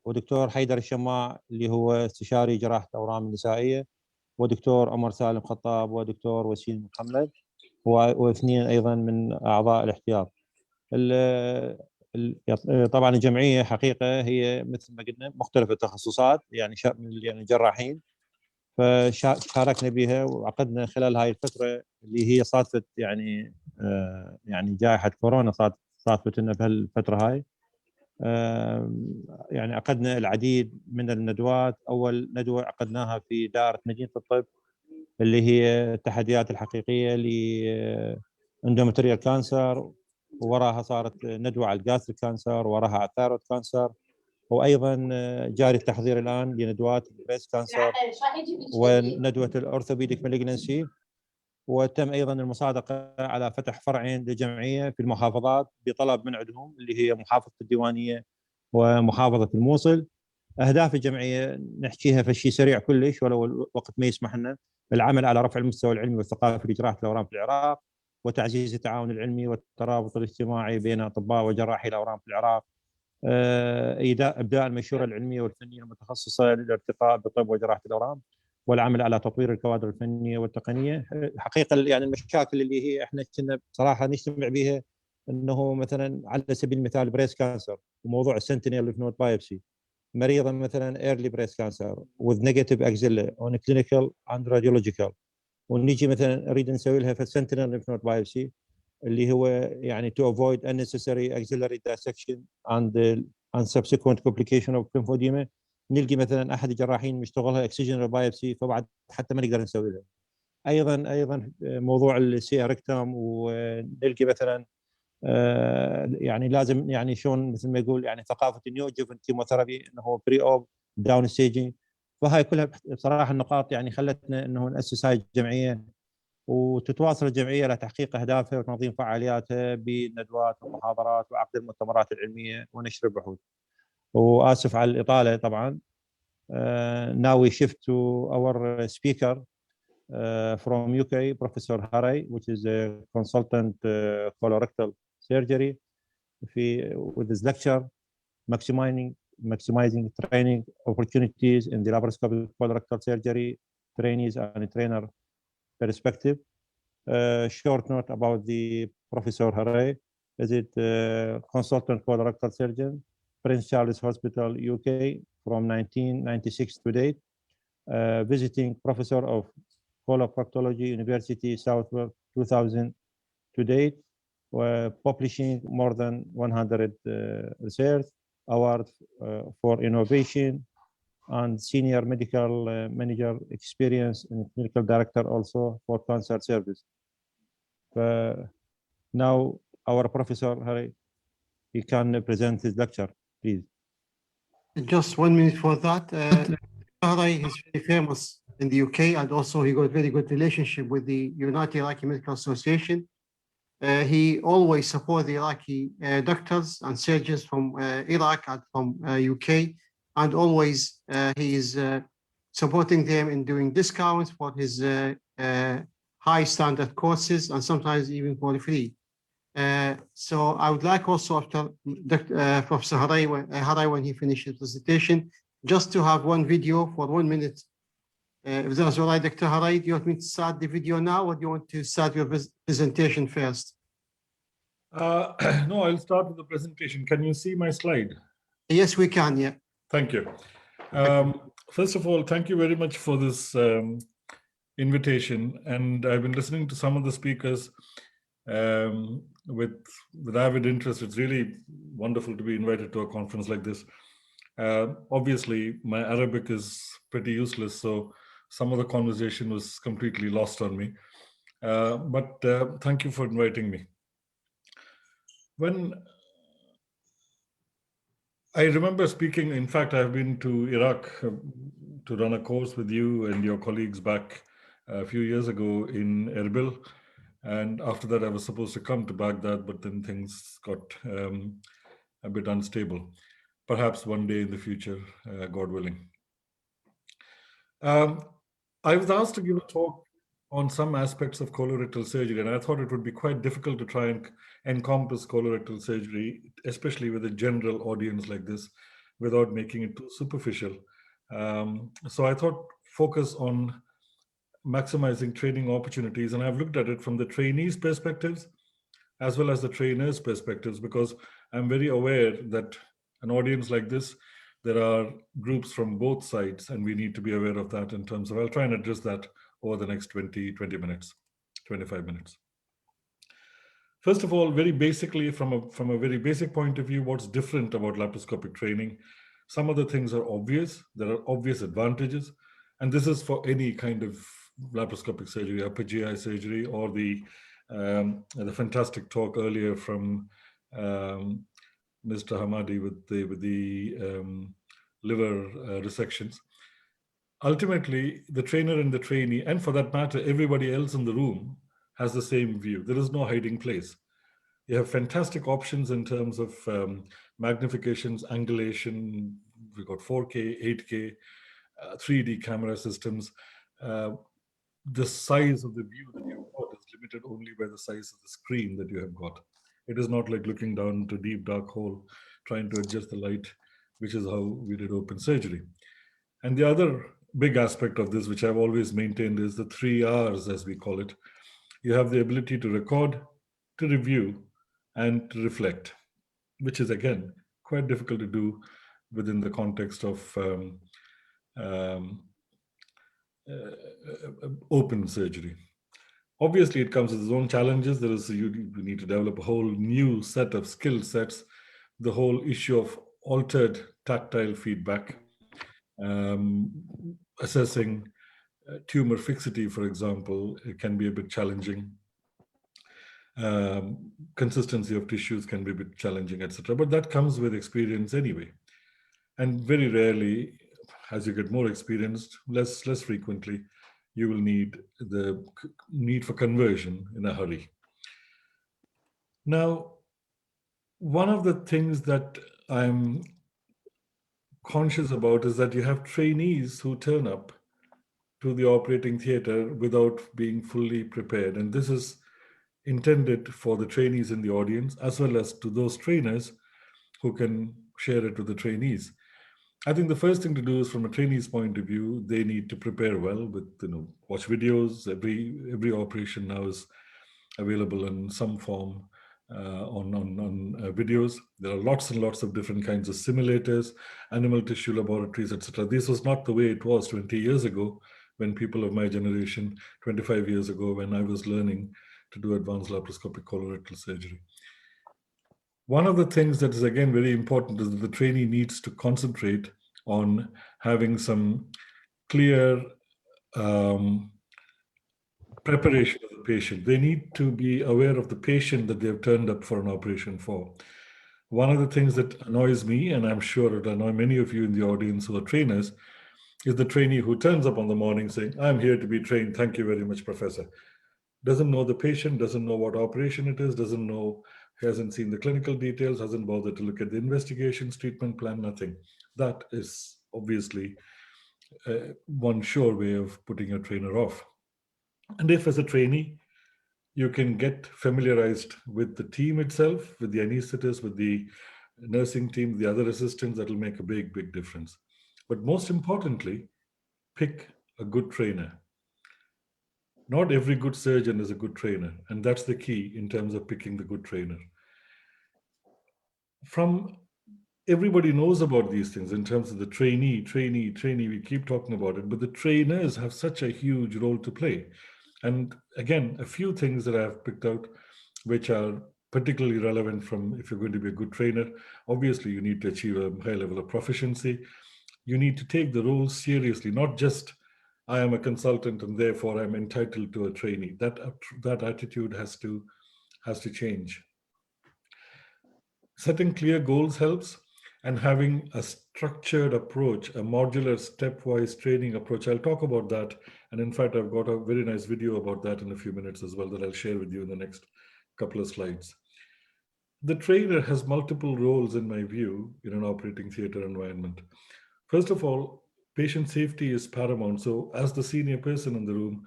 ودكتور حيدر الشماع اللي هو استشاري جراحة الأورام النسائية، ودكتور عمر سالم خطاب، ودكتور وسيم محمد، واثنين ايضا من اعضاء الاحتياط. طبعا الجمعيه حقيقه هي مثل ما قلنا مختلف التخصصات، يعني جراحين، فشاركنا بها وعقدنا خلال هاي الفتره اللي هي صادفت يعني يعني جائحه كورونا صادفت لنا بهالفتره هاي. يعني عقدنا العديد من الندوات. اول ندوه عقدناها في دائره مدينه الطب اللي هي التحديات الحقيقيه لاندومتريال كانسر، ووراها صارت ندوه على الجاستريك كانسر، وراها على الثايرويد كانسر، وايضا جاري التحضير الان لندوات البريست كانسر وندوه الاورثوبيديك مالجنسي. وتم ايضا المصادقه على فتح فرعين للجمعيه في المحافظات بطلب من عندهم اللي هي محافظه الديوانيه ومحافظه الموصل. اهداف الجمعيه نحكيها في شيء سريع كلش ولو الوقت ما يسمح لنا: العمل على رفع المستوى العلمي والثقافي لجراحه الاورام في العراق، وتعزيز التعاون العلمي والترابط الاجتماعي بين اطباء وجراحي الاورام في العراق. ابداء المنشوره العلميه والفنيه المتخصصه للارتقاء بطب وجراحه الاورام، والعمل على تطوير الكوادر الفنيه والتقنيه. حقيقه يعني المشاكل اللي هي احنا كنا بصراحه نجتمع بها انه مثلا على سبيل المثال بريست كانسر وموضوع السنتينيال ليف نود بايبسي، مريضه مثلا ايرلي بريست كانسر with negative axilla on clinical and radiological، ونيجي مثلا نريد نسوي لها في sentinel lymph node biopsy اللي هو يعني to avoid unnecessary axillary dissection and subsequent complication of lymphedema. نلقي مثلا احد الجراحين مشتغلها excisional biopsy فبعد حتى ما نقدر نسوي لها. ايضا موضوع السي ريكتوم، ونلقي مثلا يعني لازم يعني شلون مثل ما يقول يعني ثقافه النيو جوفن كيموثيرابي انه هو بري اوب داون ستيجنج. فهاي كلها بصراحه النقاط يعني خلتنا انه ناسس هاي الجمعيه وتتواصل الجمعيه لتحقيق اهدافها وتنظيم فعالياتها بندوات ومحاضرات وعقد المؤتمرات العلميه ونشر البحوث. واسف على الاطاله طبعا. Now we shift to our speaker from UK, Professor Haray, which is a consultant colorectal surgery. With his lecture, maximizing training opportunities in the laparoscopic colorectal surgery trainees and trainer perspective. Short note about the Professor Haray: is it consultant colorectal surgeon, Prince Charles Hospital, UK, from 1996 to date. Visiting professor of coloproctology, University Southwark, 2000 to date. publishing more than 100 research awards for innovation, and senior medical manager experience and clinical director also for cancer service. Now our Professor Hari, he can present his lecture, please. Just 1 minute for that. Hari is very famous in the UK, and also he got very good relationship with the United Iraqi Medical Association. He always support the Iraqi doctors and surgeons from Iraq and from UK, and always he is supporting them in doing discounts for his high standard courses, and sometimes even for free. So I would like also after Professor Hari, when he finishes his presentation, just to have one video for 1 minute. If that's all right, Dr. Hari, do you want me to start the video now, or do you want to start your presentation first? No, I'll start with the presentation. Can you see my slide? Yes, we can, yeah. Thank you. First of all, thank you very much for this invitation. And I've been listening to some of the speakers with avid interest. It's really wonderful to be invited to a conference like this. Obviously, my Arabic is pretty useless, so some of the conversation was completely lost on me. But thank you for inviting me. When I remember speaking, in fact, I've been to Iraq to run a course with you and your colleagues back a few years ago in Erbil. And after that, I was supposed to come to Baghdad, but then things got a bit unstable. Perhaps one day in the future, God willing. I was asked to give a talk on some aspects of colorectal surgery, and I thought it would be quite difficult to try and encompass colorectal surgery, especially with a general audience like this, without making it too superficial. So I thought focus on maximizing training opportunities, and I've looked at it from the trainees' perspectives as well as the trainers' perspectives, because I'm very aware that an audience like this, there are groups from both sides, and we need to be aware of that in terms of, I'll try and address that over the next 20 minutes, 25 minutes. First of all, very basically, from a very basic point of view, what's different about laparoscopic training? Some of the things are obvious. There are obvious advantages, and this is for any kind of laparoscopic surgery, upper GI surgery, or the fantastic talk earlier from Mr. Hamadi with the liver resections. Ultimately, the trainer and the trainee, and for that matter, everybody else in the room, has the same view. There is no hiding place. You have fantastic options in terms of magnifications, angulation. We've got 4K, 8K, 3D camera systems. The size of the view that you've got is limited only by the size of the screen that you have got. It is not like looking down into a deep dark hole, trying to adjust the light, which is how we did open surgery. And the other big aspect of this, which I've always maintained, is the 3 R's, as we call it. You have the ability to record, to review, and to reflect, which is, again, quite difficult to do within the context of open surgery. Obviously, it comes with its own challenges. You need to develop a whole new set of skill sets, the whole issue of altered tactile feedback, assessing tumor fixity, for example, it can be a bit challenging. Consistency of tissues can be a bit challenging, etc. But that comes with experience anyway. And very rarely, as you get more experienced, less frequently, you will need the need for conversion in a hurry. Now, one of the things that I'm conscious about is that you have trainees who turn up to the operating theater without being fully prepared. And this is intended for the trainees in the audience, as well as to those trainers who can share it with the trainees. I think the first thing to do is, from a trainee's point of view, they need to prepare well with, watch videos. Every operation now is available in some form on videos. There are lots and lots of different kinds of simulators, animal tissue laboratories, etc. This was not the way it was 20 years ago when people of my generation, 25 years ago when I was learning to do advanced laparoscopic colorectal surgery. One of the things that is again very important is that the trainee needs to concentrate on having some clear preparation of the patient. They need to be aware of the patient that they have turned up for an operation for. One of the things that annoys me, and I'm sure it annoys many of you in the audience who are trainers, is the trainee who turns up on the morning saying, I'm here to be trained. Thank you very much, Professor. Doesn't know the patient, doesn't know what operation it is, doesn't know, hasn't seen the clinical details, hasn't bothered to look at the investigations, treatment plan, nothing. That is obviously one sure way of putting a trainer off. And if as a trainee, you can get familiarized with the team itself, with the anesthetist, with the nursing team, the other assistants, that will make a big, big difference. But most importantly, pick a good trainer. Not every good surgeon is a good trainer, and that's the key in terms of picking the good trainer. Everybody knows about these things in terms of the trainee, we keep talking about it, but the trainers have such a huge role to play. And again, a few things that I've picked out, which are particularly relevant from if you're going to be a good trainer. Obviously, you need to achieve a high level of proficiency. You need to take the role seriously, not just I am a consultant and therefore I'm entitled to a trainee. That attitude has to change. Setting clear goals helps, and having a structured approach, a modular stepwise training approach. I'll talk about that. And in fact, I've got a very nice video about that in a few minutes as well that I'll share with you in the next couple of slides. The trainer has multiple roles in my view in an operating theater environment. First of all, patient safety is paramount. So as the senior person in the room,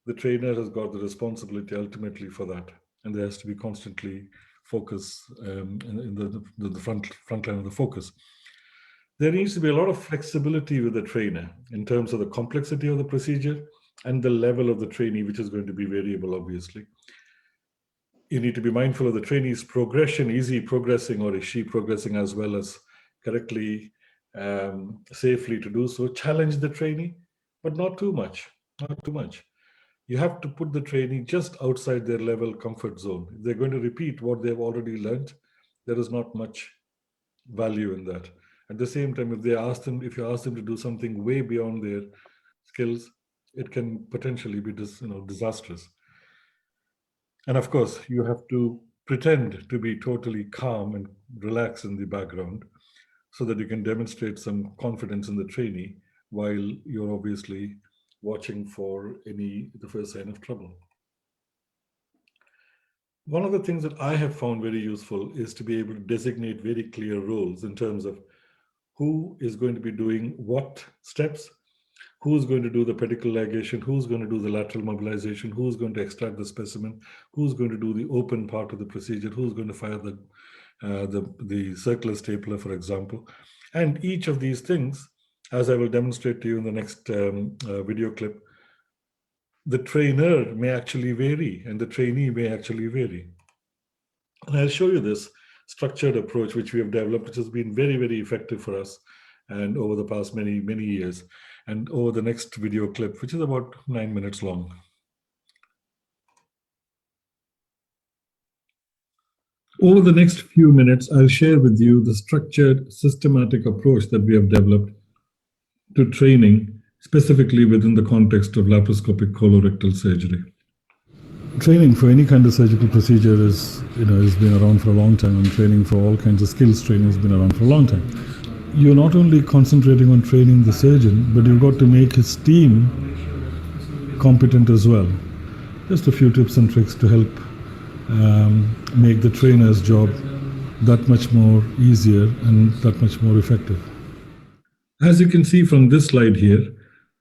the trainer has got the responsibility ultimately for that. And there has to be constantly focus in the front line of the focus. There needs to be a lot of flexibility with the trainer in terms of the complexity of the procedure and the level of the trainee, which is going to be variable, obviously. You need to be mindful of the trainee's progression. Is he progressing or is she progressing as well as correctly, safely to do so? Challenge the trainee, but not too much, not too much. You have to put the trainee just outside their level comfort zone. If they're going to repeat what they've already learned, there is not much value in that. At the same time, if you ask them to do something way beyond their skills, it can potentially be disastrous. And of course, you have to pretend to be totally calm and relax in the background so that you can demonstrate some confidence in the trainee while you're obviously watching for the first sign of trouble. One of the things that I have found very useful is to be able to designate very clear roles in terms of who is going to be doing what steps, who's going to do the pedicle ligation, who's going to do the lateral mobilization, who's going to extract the specimen, who's going to do the open part of the procedure, who's going to fire the circular stapler, for example. And each of these things, as I will demonstrate to you in the next video clip, the trainer may actually vary and the trainee may actually vary. And I'll show you this structured approach which we have developed, which has been very, very effective for us and over the past many, many years. And over the next video clip, which is about 9 minutes long. Over the next few minutes, I'll share with you the structured, systematic approach that we have developed to training, specifically within the context of laparoscopic colorectal surgery. Training for any kind of surgical procedure has been around for a long time, and training for all kinds of skills training has been around for a long time. You're not only concentrating on training the surgeon, but you've got to make his team competent as well. Just a few tips and tricks to help make the trainer's job that much more easier and that much more effective. As you can see from this slide here,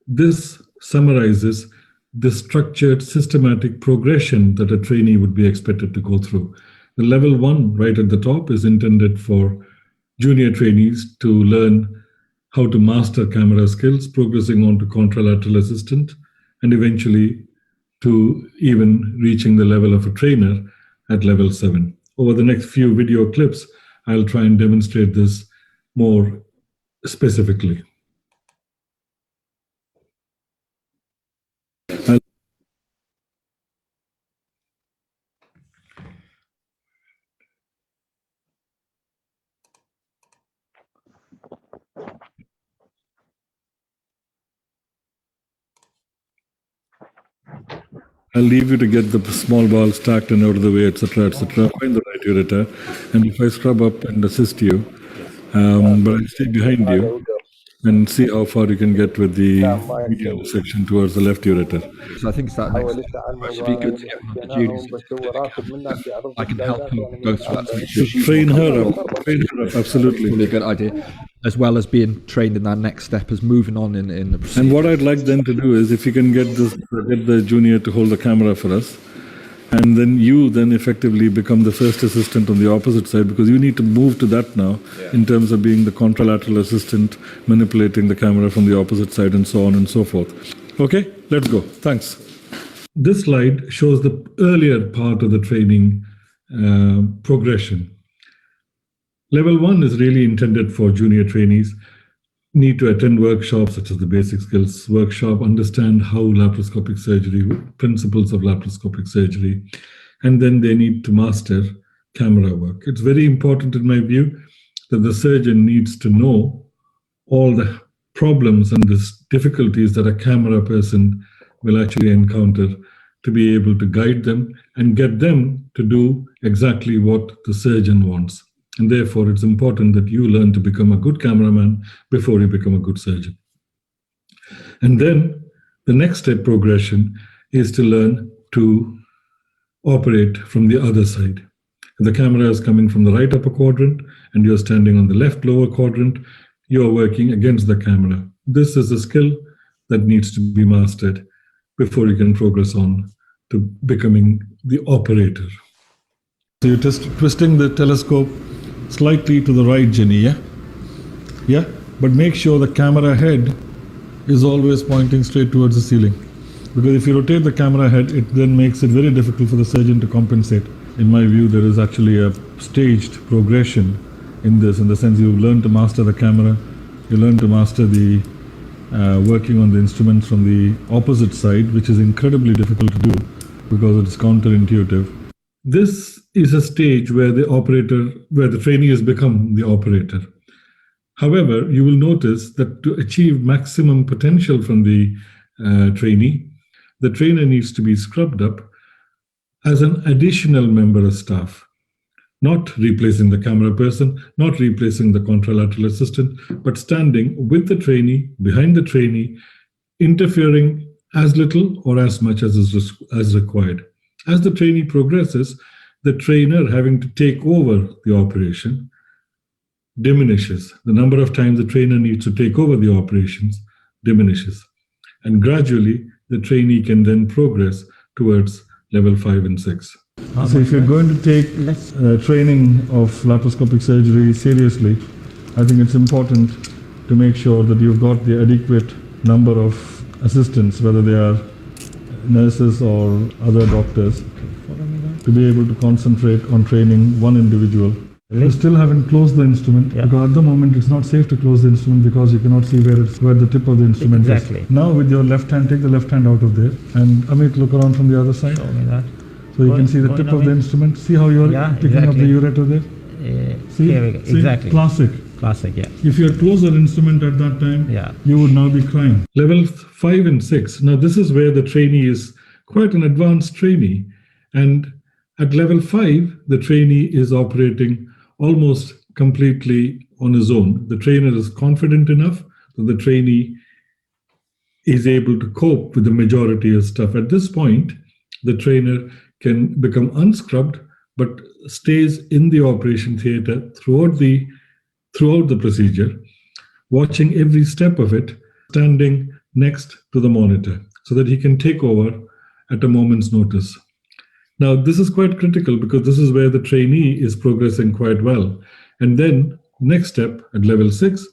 this summarizes the structured, systematic progression that a trainee would be expected to go through. The level 1 right at the top is intended for junior trainees to learn how to master camera skills, progressing on to contralateral assistant, and eventually to even reaching the level of a trainer at level 7. Over the next few video clips, I'll try and demonstrate this more specifically. I'll leave you to get the small bowel stacked and out of the way, etc., etc. Find the right ureter, and if I scrub up and assist you, but I'll stay behind you and see how far you can get with the medial section towards the left ureter. So I think it's that next step. It should be good to get Judy's I can help him go through that to make sure she's train her up, absolutely. Really a good idea, as well as being trained in that next step as moving on in the procedure. And what I'd like then to do is, if you can get the junior to hold the camera for us, and then you then effectively become the first assistant on the opposite side, because you need to move to that now in terms of being the contralateral assistant, manipulating the camera from the opposite side and so on and so forth. Okay, let's go. Thanks. This slide shows the earlier part of the training progression. Level 1 is really intended for junior trainees, need to attend workshops such as the basic skills workshop, understand how laparoscopic surgery, principles of laparoscopic surgery, and then they need to master camera work. It's very important in my view that the surgeon needs to know all the problems and the difficulties that a camera person will actually encounter to be able to guide them and get them to do exactly what the surgeon wants. And therefore, it's important that you learn to become a good cameraman before you become a good surgeon. And then the next step progression is to learn to operate from the other side. If the camera is coming from the right upper quadrant and you're standing on the left lower quadrant, you're working against the camera. This is a skill that needs to be mastered before you can progress on to becoming the operator. So you're twisting the telescope slightly to the right, Jenny, yeah? Yeah? But make sure the camera head is always pointing straight towards the ceiling. Because if you rotate the camera head, it then makes it very difficult for the surgeon to compensate. In my view, there is actually a staged progression in this, in the sense you learn to master the camera, you learn to master the working on the instruments from the opposite side, which is incredibly difficult to do because it's counterintuitive. This is a stage where the trainee has become the operator. However, you will notice that to achieve maximum potential from the trainee, the trainer needs to be scrubbed up as an additional member of staff, not replacing the camera person, not replacing the contralateral assistant, but standing with the trainee, behind the trainee, interfering as little or as much as required. As the trainee progresses, the trainer having to take over the operation diminishes. The number of times the trainer needs to take over the operations diminishes. And gradually, the trainee can then progress towards level 5 and 6. So if you're going to take training of laparoscopic surgery seriously, I think it's important to make sure that you've got the adequate number of assistants, whether they are nurses or other doctors, to be able to concentrate on training one individual. You still haven't closed the instrument, because at the moment it's not safe to close the instrument because you cannot see where the tip of the instrument is. Now with your left hand, take the left hand out of there, and Amit, look around from the other side. Show me that. So you can see the tip of the instrument. See how you're picking up the ureter there? See? Here we go. See? Exactly. Classic. Classic, yeah. If you had closed the instrument at that time, you would now be crying. Level 5 and 6. Now this is where the trainee is quite an advanced trainee. And at level 5, the trainee is operating almost completely on his own. The trainer is confident enough that the trainee is able to cope with the majority of stuff. At this point, the trainer can become unscrubbed, but stays in the operation theater throughout the procedure, watching every step of it, standing next to the monitor, so that he can take over at a moment's notice. Now, this is quite critical because this is where the trainee is progressing quite well. And then next step at level 6,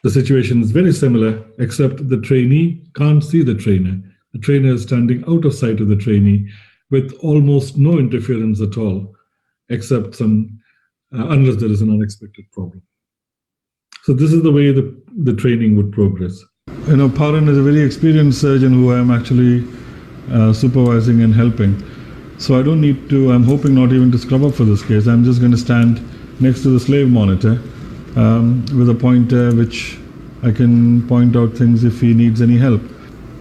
the situation is very similar, except the trainee can't see the trainer. The trainer is standing out of sight of the trainee with almost no interference at all, except unless there is an unexpected problem. So this is the way the training would progress. You know, Paran is a very experienced surgeon who I'm actually supervising and helping. So I don't need to, I'm hoping not even to scrub up for this case. I'm just going to stand next to the slave monitor with a pointer which I can point out things if he needs any help.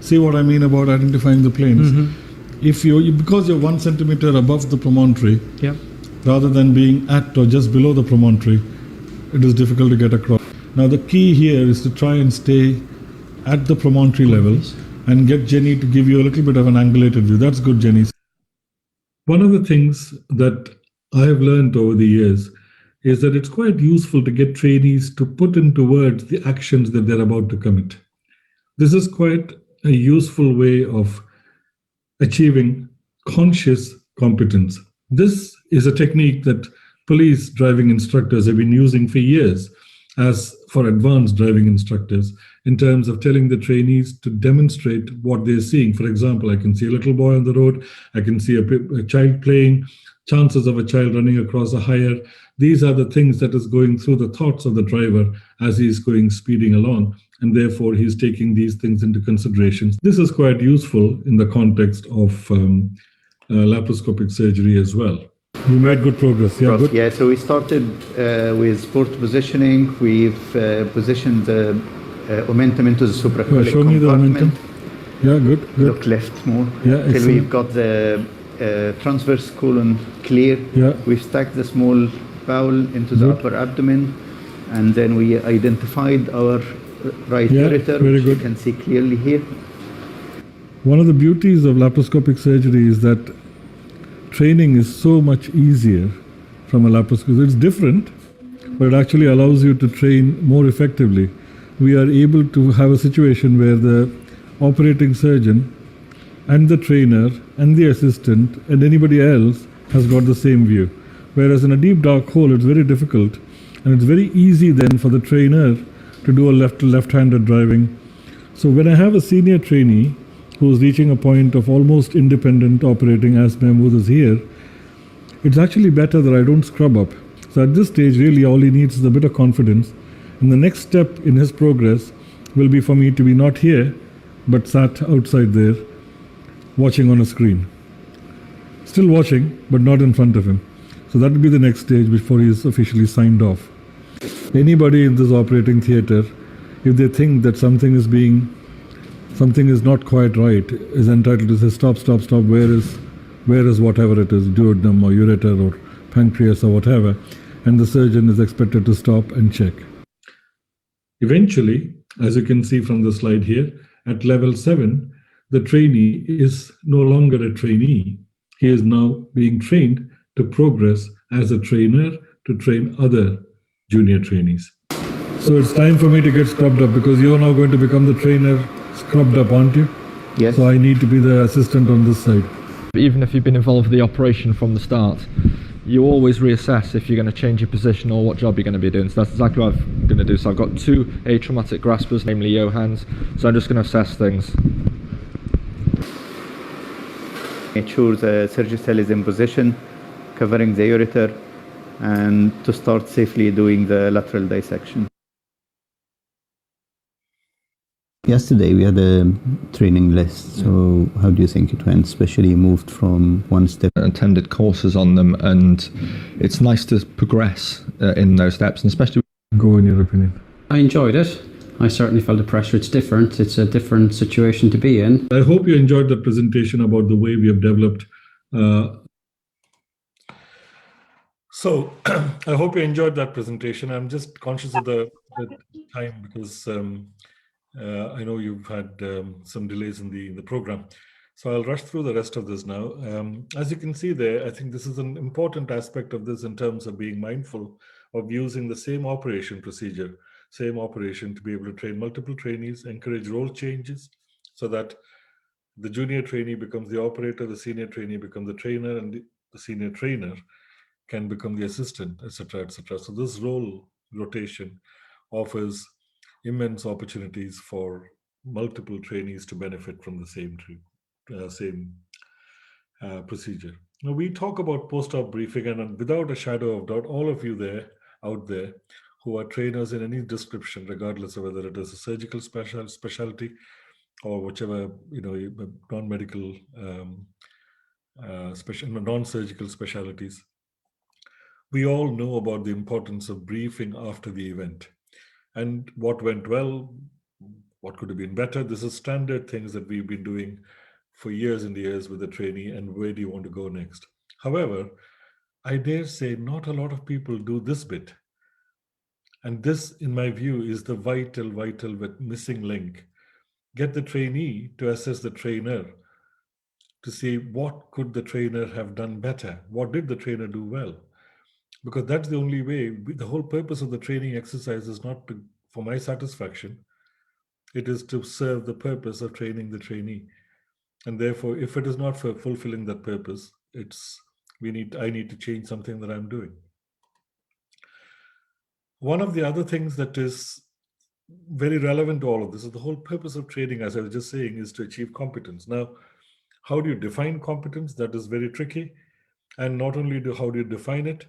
See what I mean about identifying the planes? if because you're 1 centimeter above the promontory, yeah, rather than being at or just below the promontory, it is difficult to get across. Now the key here is to try and stay at the promontory level and get Jenny to give you a little bit of an angulated view. That's good, Jenny. One of the things that I have learned over the years is that it's quite useful to get trainees to put into words the actions that they're about to commit. This is quite a useful way of achieving conscious competence. This is a technique that police driving instructors have been using for years as for advanced driving instructors in terms of telling the trainees to demonstrate what they're seeing. For example, I can see a little boy on the road, I can see a child playing, chances of a child running across a higher. These are the things that is going through the thoughts of the driver as he's going speeding along, and therefore he's taking these things into consideration. This is quite useful in the context of laparoscopic surgery as well. You made good progress. Yeah, good. Yeah, so we started with sport positioning. We've positioned the omentum into the supracolic show me the compartment. omentum. Yeah, good. Look left more. Yeah, till we've got the transverse colon clear. Yeah. We've stacked the small bowel into the upper abdomen, and then we identified our right ureter, which you can see clearly here. One of the beauties of laparoscopic surgery is that training is so much easier from a laparoscope. It's different, but it actually allows you to train more effectively. We are able to have a situation where the operating surgeon and the trainer and the assistant and anybody else has got the same view. Whereas in a deep dark hole, it's very difficult, and it's very easy then for the trainer to do a left-handed driving. So when I have a senior trainee who's reaching a point of almost independent operating, as Mahmood is here, it's actually better that I don't scrub up. So at this stage, really all he needs is a bit of confidence. And the next step in his progress will be for me to be not here, but sat outside there, watching on a screen. Still watching, but not in front of him. So that will be the next stage before he is officially signed off. Anybody in this operating theatre, if they think that something is not quite right, is entitled to say, stop, where is whatever it is, duodenum or ureter or pancreas or whatever, and the surgeon is expected to stop and check. Eventually, as you can see from the slide here, at level 7, the trainee is no longer a trainee. He is now being trained to progress as a trainer to train other junior trainees. So it's time for me to get scrubbed up, because you're now going to become the trainer scrubbed up, aren't you? Yes. So I need to be the assistant on this side. Even if you've been involved with the operation from the start, you always reassess if you're going to change your position or what job you're going to be doing. So that's exactly what I'm going to do. So I've got 2 atraumatic graspers, namely Johans. So I'm just going to assess things. Make sure the surgical is in position, covering the ureter, and to start safely doing the lateral dissection. Yesterday we had a training list, so how do you think it went? Especially moved from one step. Attended courses on them, and it's nice to progress in those steps, and especially. Go in your opinion. I enjoyed it. I certainly felt the pressure. It's different. It's a different situation to be in. I hope you enjoyed the presentation about the way we have developed. So I hope you enjoyed that presentation. I'm just conscious of the time, because I know you've had some delays in the program. So I'll rush through the rest of this now. As you can see there, I think this is an important aspect of this in terms of being mindful of using the same operation procedure, same operation to be able to train multiple trainees, encourage role changes so that the junior trainee becomes the operator, the senior trainee becomes the trainer, and the senior trainer can become the assistant, etc., etc. So this role rotation offers immense opportunities for multiple trainees to benefit from the same procedure. Now we talk about post-op briefing, and without a shadow of doubt, all of you out there who are trainers in any description, regardless of whether it is a surgical specialty or whichever non-medical non-surgical specialties, we all know about the importance of briefing after the event. And what went well, what could have been better. This is standard things that we've been doing for years and years with a trainee, and where do you want to go next? However, I dare say not a lot of people do this bit. And this, in my view, is the vital but missing link. Get the trainee to assess the trainer to see what could the trainer have done better? What did the trainer do well? Because that's the only way. The whole purpose of the training exercise is not for my satisfaction. It is to serve the purpose of training the trainee. And therefore, if it is not for fulfilling that purpose, I need to change something that I'm doing. One of the other things that is very relevant to all of this is the whole purpose of training, as I was just saying, is to achieve competence. Now, how do you define competence? That is very tricky. And not only how do you define it,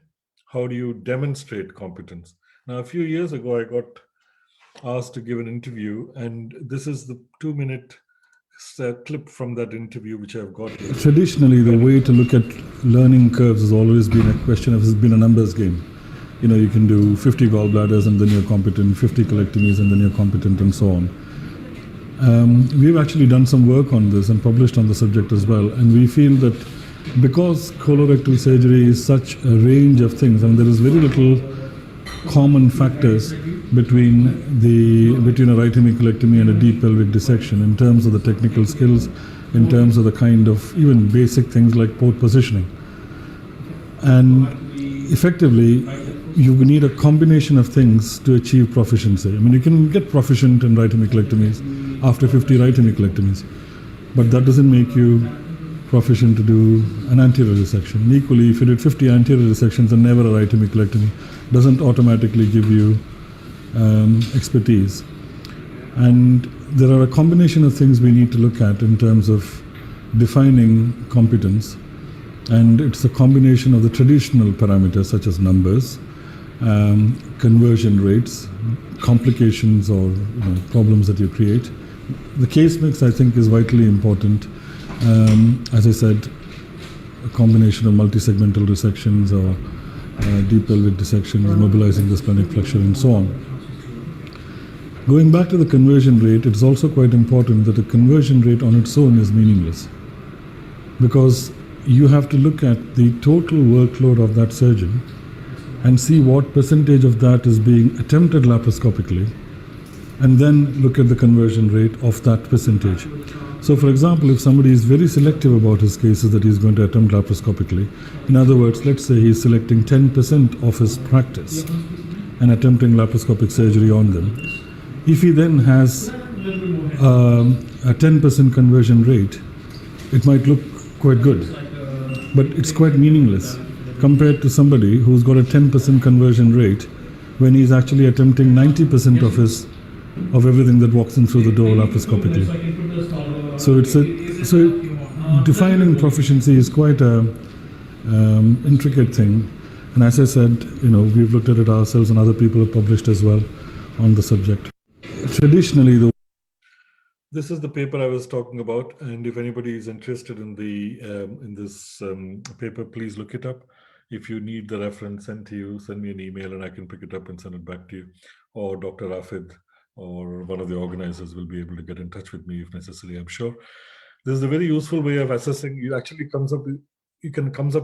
how do you demonstrate competence? Now, a few years ago, I got asked to give an interview, and this is the 2-minute clip from that interview, which I've got here. Traditionally, the way to look at learning curves has always been a question of, it's been a numbers game. You know, you can do 50 gallbladders and then you're competent, 50 colectomies and then you're competent, and so on. We've actually done some work on this and published on the subject as well. And we feel that because colorectal surgery is such a range of things, and there is very little common factors between a right hemicolectomy and a deep pelvic dissection in terms of the technical skills, in terms of the kind of even basic things like port positioning. And effectively, you need a combination of things to achieve proficiency. I mean, you can get proficient in right hemicolectomies after 50 right hemicolectomies, but that doesn't make you proficient to do an anterior resection. And equally, if you did 50 anterior resections and never a right hemicolectomy, doesn't automatically give you expertise. And there are a combination of things we need to look at in terms of defining competence. And it's a combination of the traditional parameters such as numbers, conversion rates, complications or problems that you create. The case mix, I think, is vitally important. As I said, a combination of multi-segmental resections or deep pelvic dissections, mobilizing the splenic flexure, and so on. Going back to the conversion rate, it's also quite important that the conversion rate on its own is meaningless, because you have to look at the total workload of that surgeon and see what percentage of that is being attempted laparoscopically, and then look at the conversion rate of that percentage. So, for example, if somebody is very selective about his cases that he's going to attempt laparoscopically, in other words, let's say he's selecting 10% of his practice and attempting laparoscopic surgery on them, if he then has a 10% conversion rate, it might look quite good, but it's quite meaningless compared to somebody who's got a 10% conversion rate when he's actually attempting 90% of everything that walks in through the door laparoscopically. So defining proficiency is quite a intricate thing. And as I said, we've looked at it ourselves, and other people have published as well on the subject. Traditionally, this is the paper I was talking about, and if anybody is interested in this paper, please look it up. If you need the reference sent to you, send me an email and I can pick it up and send it back to you. Or Dr. Rafid or one of the organizers will be able to get in touch with me if necessary, I'm sure. This is a very useful way of assessing. You actually comes up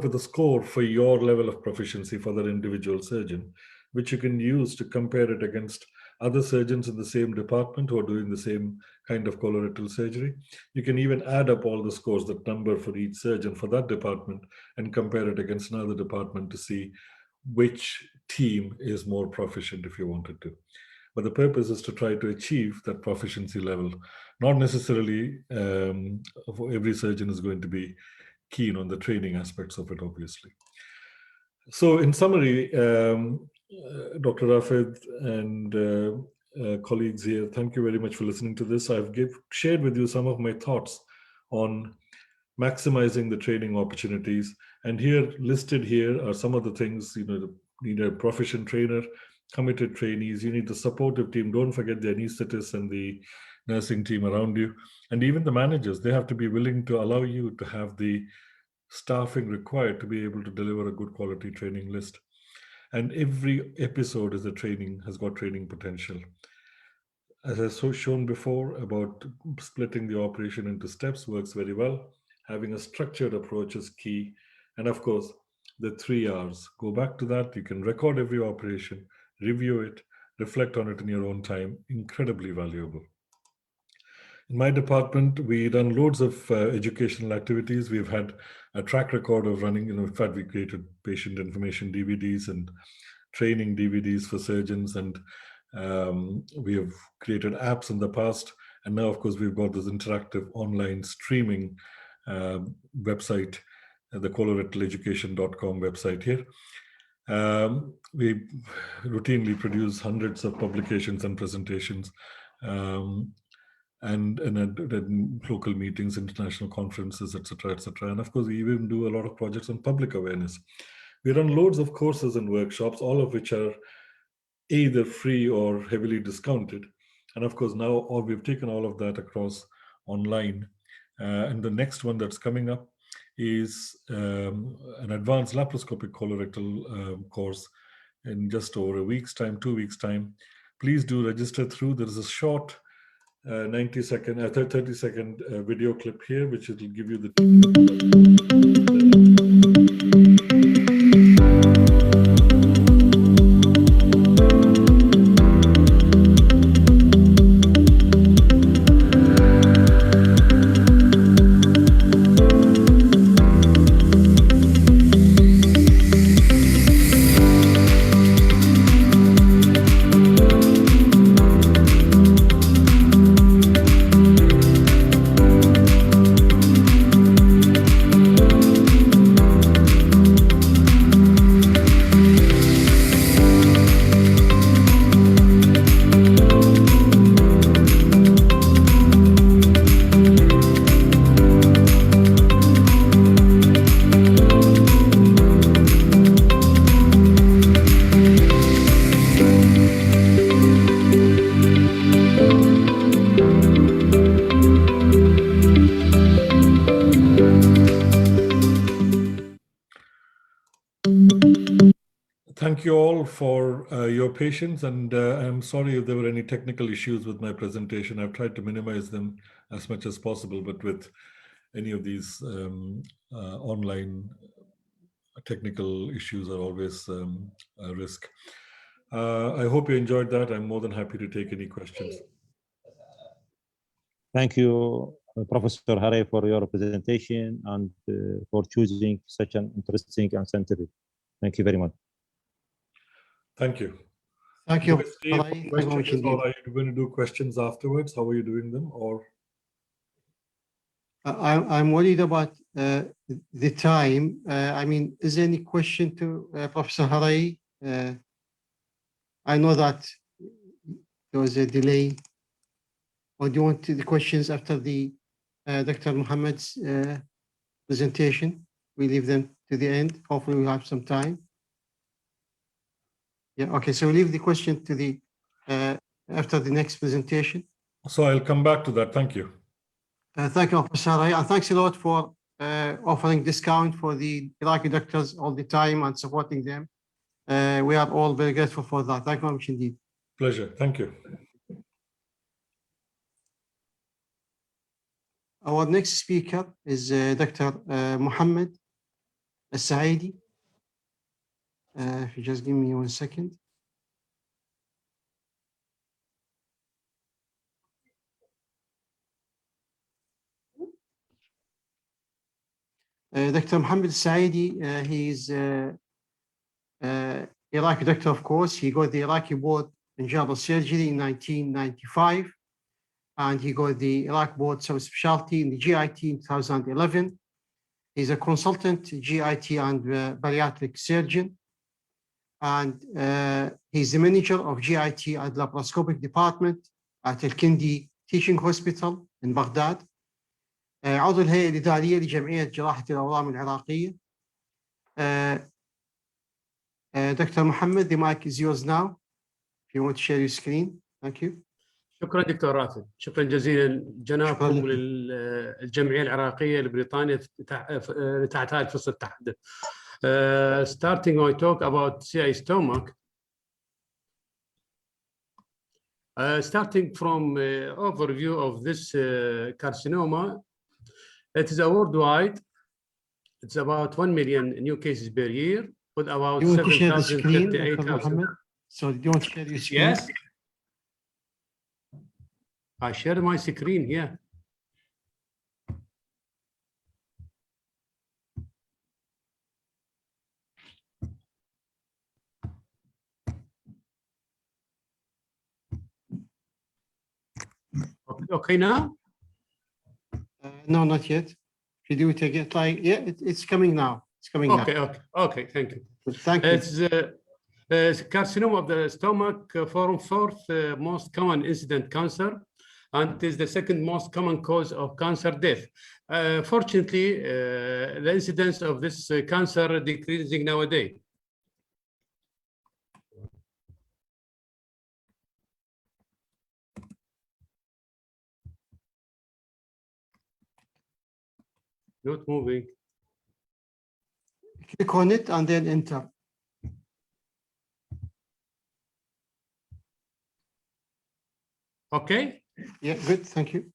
with a score for your level of proficiency for that individual surgeon, which you can use to compare it against other surgeons in the same department who are doing the same kind of colorectal surgery. You can even add up all the scores, that number for each surgeon for that department, and compare it against another department to see which team is more proficient if you wanted to. But the purpose is to try to achieve that proficiency level. Not necessarily every surgeon is going to be keen on the training aspects of it, obviously. So in summary, Dr. Rafid and colleagues here, thank you very much for listening to this. I've shared with you some of my thoughts on maximizing the training opportunities. And listed here are some of the things. You need a proficient trainer, committed trainees, you need the supportive team. Don't forget the anesthetists and the nursing team around you. And even the managers, they have to be willing to allow you to have the staffing required to be able to deliver a good quality training list. And every episode has got training potential. as I shown before about splitting the operation into steps works very well. Having a structured approach is key. And of course, the 3 R's. Go back to that. You can record every operation, review it, reflect on it in your own time. Incredibly valuable. In my department, we run loads of educational activities. We've had a track record of running, in fact, we created patient information DVDs and training DVDs for surgeons, and we have created apps in the past. And now, of course, we've got this interactive online streaming website, the colorectaleducation.com website here. We routinely produce hundreds of publications and presentations, and local meetings, international conferences, etc., etc. And of course, we even do a lot of projects on public awareness. We run loads of courses and workshops, all of which are either free or heavily discounted. And of course, now we've taken all of that across online. And the next one that's coming up is an advanced laparoscopic colorectal course in just over a week's time, 2 weeks' time. Please do register through. There is a short 30-second video clip here, which will give you the Thank you all for your patience, and I'm sorry if there were any technical issues with my presentation. I've tried to minimize them as much as possible, but with any of these online technical issues are always a risk. I hope you enjoyed that. I'm more than happy to take any questions. Thank you, Professor Hare, for your presentation and for choosing such an interesting and scientific. Thank you very much. Thank you. Thank you. Questions, or are you going to do questions afterwards? How are you doing them? Or I'm worried about the time. I mean, is there any question to Professor Harai? I know that there was a delay. Or do you want the questions after the Dr. Muhammad's presentation? We leave them to the end. Hopefully we'll have some time. Yeah, okay, so we leave the question to the after the next presentation. So I'll come back to that. Thank you. Thank you, Professor Harai, and thanks a lot for offering discount for the Iraqi doctors all the time and supporting them. We are all very grateful for that. Thank you very much indeed. Pleasure. Thank you. Our next speaker is Dr. Mohammed Al-Saidi. If you just give me 1 second. Dr. Mohammed Al-Saidi, he is Iraqi doctor, of course. He got the Iraqi board in general surgery in 1995, and he got the Iraq board subspecialty in the GIT in 2011. He's a consultant GIT and bariatric surgeon, and he's the manager of GIT and Laparoscopic department at Al-Kindi Teaching Hospital in Baghdad. عضو الهيئة الإدارية لجمعية جراحة الأورام العراقية. Dr. Mohammed, the mic is yours now. If you want to share your screen, thank you. شكرا دكتور رافد، شكرا جزيلا جنابكم وللجمعية العراقية لبريطانيا لتحت هذه الفرصة التحدث. Starting my talk about CI stomach. Starting from overview of this carcinoma, it is a worldwide. It's about 1 million new cases per year, with about Do you want to share the screen, 7,038 Dr. cases. Mohammed? So do you want to share your screen? Yes. I share my screen here. Okay now? No, not yet. If you do it again, like, yeah, it's coming now. It's coming now. Okay, thank you. Thank you. It's carcinoma of the stomach, fourth most common incident cancer, and it is the second most common cause of cancer death. Fortunately, the incidence of this cancer decreasing nowadays. Not moving. Click on it and then enter. Okay. Yeah, good. Thank you.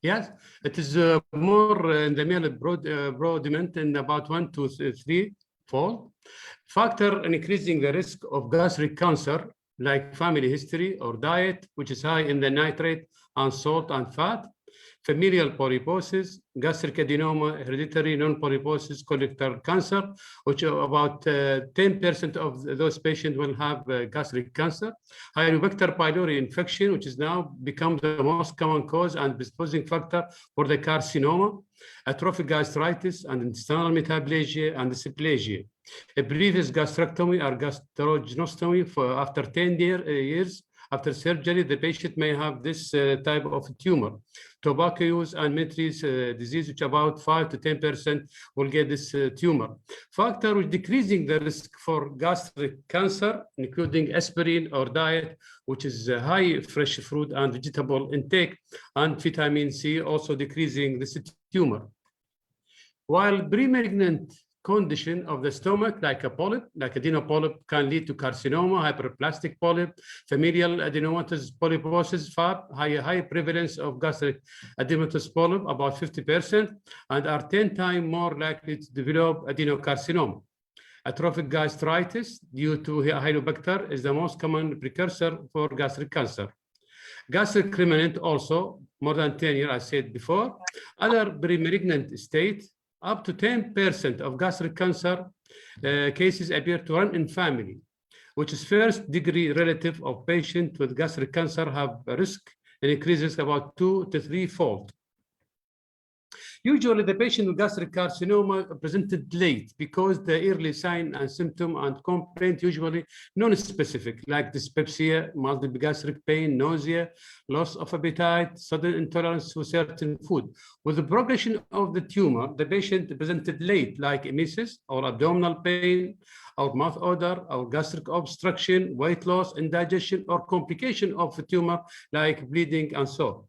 Yes, it is more in the male predominant in about 1 to 3 fold. Factor in increasing the risk of gastric cancer, like family history or diet, which is high in the nitrate and salt and fat, familial polyposis, gastric adenoma, hereditary non-polyposis colorectal cancer, which about 10% of those patients will have gastric cancer. Helicobacter pylori infection, which is now become the most common cause and disposing factor for the carcinoma, atrophic gastritis and intestinal metaplasia and dysplasia. A previous gastrectomy or gastrogenostomy for after 10 years after surgery, the patient may have this type of tumor. Tobacco use and Meniere's disease, which about 5 to 10% will get this tumor. Factor which decreasing the risk for gastric cancer, including aspirin or diet, which is high fresh fruit and vegetable intake, and vitamin C also decreasing this tumor. While pre-malignant condition of the stomach, like a polyp, like adenopolyp, can lead to carcinoma, hyperplastic polyp, familial adenomatous polyposis, FAP, high prevalence of gastric adenomatous polyp, about 50%, and are 10 times more likely to develop adenocarcinoma. Atrophic gastritis due to Helicobacter is the most common precursor for gastric cancer. Gastric remnant also, more than 10 years, I said before. Other pre-malignant state, up to 10% of gastric cancer cases appear to run in family, which is first degree relative of patients with gastric cancer have a risk and increases about 2 to 3 fold. Usually the patient with gastric carcinoma presented late because the early sign and symptom and complaint usually non-specific, like dyspepsia, multiple gastric pain, nausea, loss of appetite, sudden intolerance to certain food. With the progression of the tumor, the patient presented late, like emesis or abdominal pain, or mouth odor, or gastric obstruction, weight loss, indigestion, or complication of the tumor, like bleeding and so on.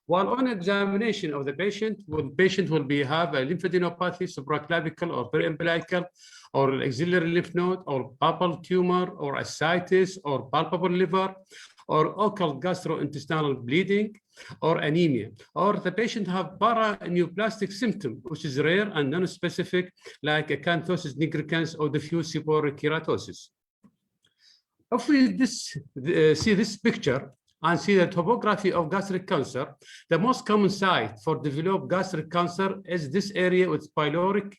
While on examination of the patient will have a lymphadenopathy, supraclavicle or periumbilical, or axillary lymph node, or papal tumor, or ascites, or palpable liver, or occult gastrointestinal bleeding, or anemia. Or the patient have paraneoplastic symptom, which is rare and non-specific, like acanthosis nigricans or diffuse seborrheic keratosis. If we see this picture, and see the topography of gastric cancer, the most common site for developed gastric cancer is this area with pyloric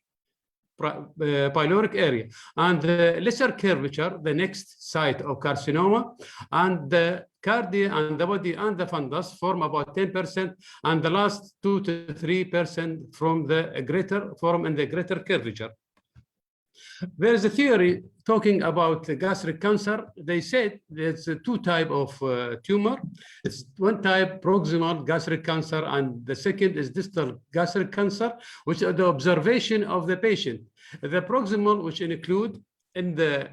area, and the lesser curvature, the next site of carcinoma, and the cardia and the body and the fundus form about 10%, and the last 2 to 3% from the greater form in the greater curvature. There is a theory talking about gastric cancer. They said there's 2 types of tumor. It's one type, proximal gastric cancer, and the second is distal gastric cancer, which are the observation of the patient. The proximal, which include in the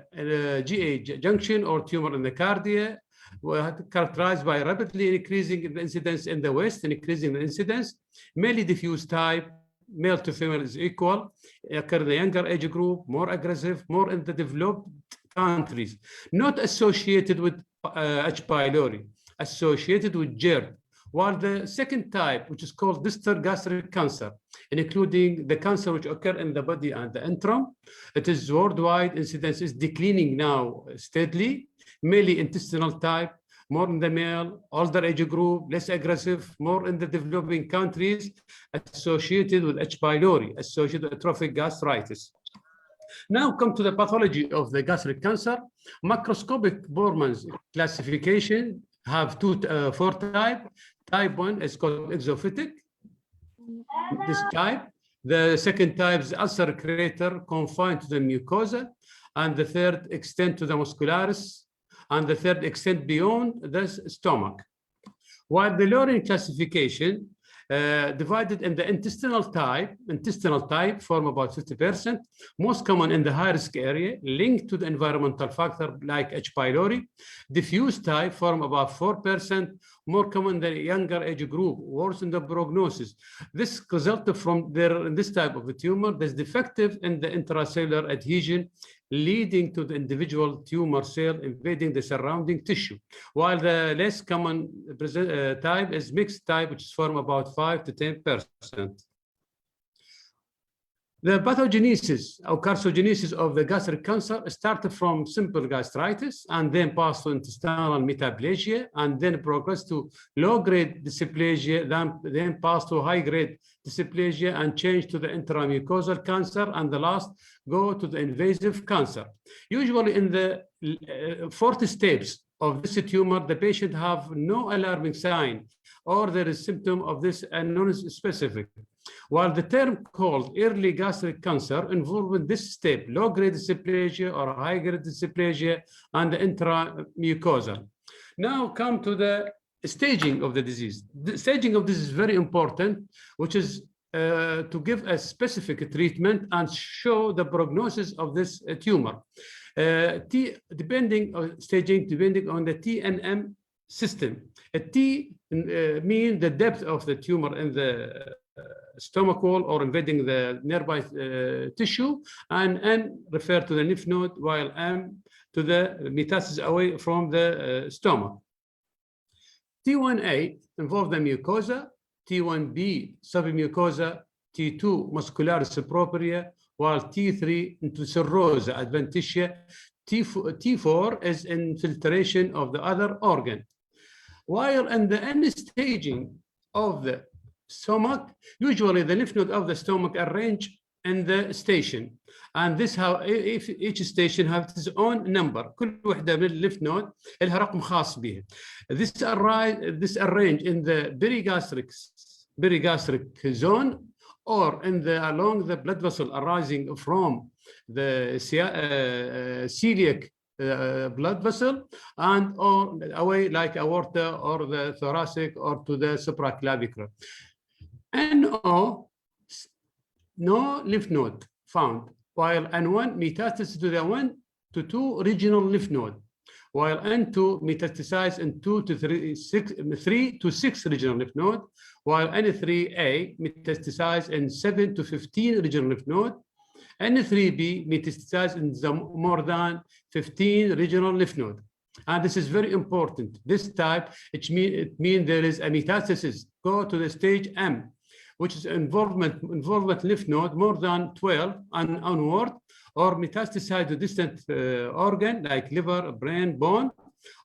GA junction or tumor in the cardia, were characterized by rapidly increasing the incidence in the West and increasing the incidence. Mainly diffuse type, male to female is equal, occur in the younger age group, more aggressive, more in the developed countries, not associated with H. pylori associated with GERD, while the second type, which is called distal gastric cancer, including the cancer which occur in the body and the antrum, it is worldwide incidence is declining now steadily, mainly intestinal type, more in the male, older age group, less aggressive, more in the developing countries, associated with H. pylori, associated with atrophic gastritis. Now come to the pathology of the gastric cancer. Macroscopic Borman's classification have four types. Type 1 is called exophytic. This type. The second type is ulcer crater confined to the mucosa, and the third extend to the muscularis, and the third extend beyond the stomach. While the Loring classification divided in the intestinal type form about 50%, most common in the high-risk area, linked to the environmental factor like H. pylori. Diffuse type form about 4%, more common in the younger age group, worse in the prognosis. This resulted from this type of a tumor that's defective in the intracellular adhesion, leading to the individual tumor cell invading the surrounding tissue, while the less common type is mixed type, which is form about 5 to 10%. The pathogenesis or carcinogenesis of the gastric cancer started from simple gastritis and then passed to intestinal metaplasia and then progressed to low-grade dysplasia, then passed to high-grade dysplasia and changed to the intramucosal cancer, and the last go to the invasive cancer. Usually in the 40 steps of this tumor, the patient have no alarming sign or there is symptom of this non-specific. While the term called early gastric cancer involving this step, low-grade dysplasia or high-grade dysplasia and the intramucosal. Now come to the staging of the disease. The staging of this is very important, which is to give a specific treatment and show the prognosis of this tumor. Depending on staging, depending on the TNM system. A T means the depth of the tumor in the stomach wall or invading the nearby tissue, and N refer to the lymph node, while M to the metastasis away from the stomach. T1A involves the mucosa, T1B submucosa, T2 muscularis propria, while T3 into cirrhosis adventitia. T4 is infiltration of the other organ. While in the end staging of the stomach, usually the lymph node of the stomach arranged in the station, and this how if each station has its own number. كل وحدة من الليمف node لها رقم خاص بها. This arranged in the perigastric zone or in the along the blood vessel arising from the celiac blood vessel and or away like aorta or the thoracic or to the supraclavicular. NO, no lymph node found, while N1 metastasis to the 1 to 2 regional lymph node, while N2 metastasized in 3 to 6 regional lymph node, while N3A metastasized in 7 to 15 regional lymph node, N3B metastasized in more than 15 regional lymph node. And this is very important. This type, it means there is a metastasis, go to the stage M, which is involvement lymph node more than 12 and onward, or metastasized to distant organ like liver, brain, bone,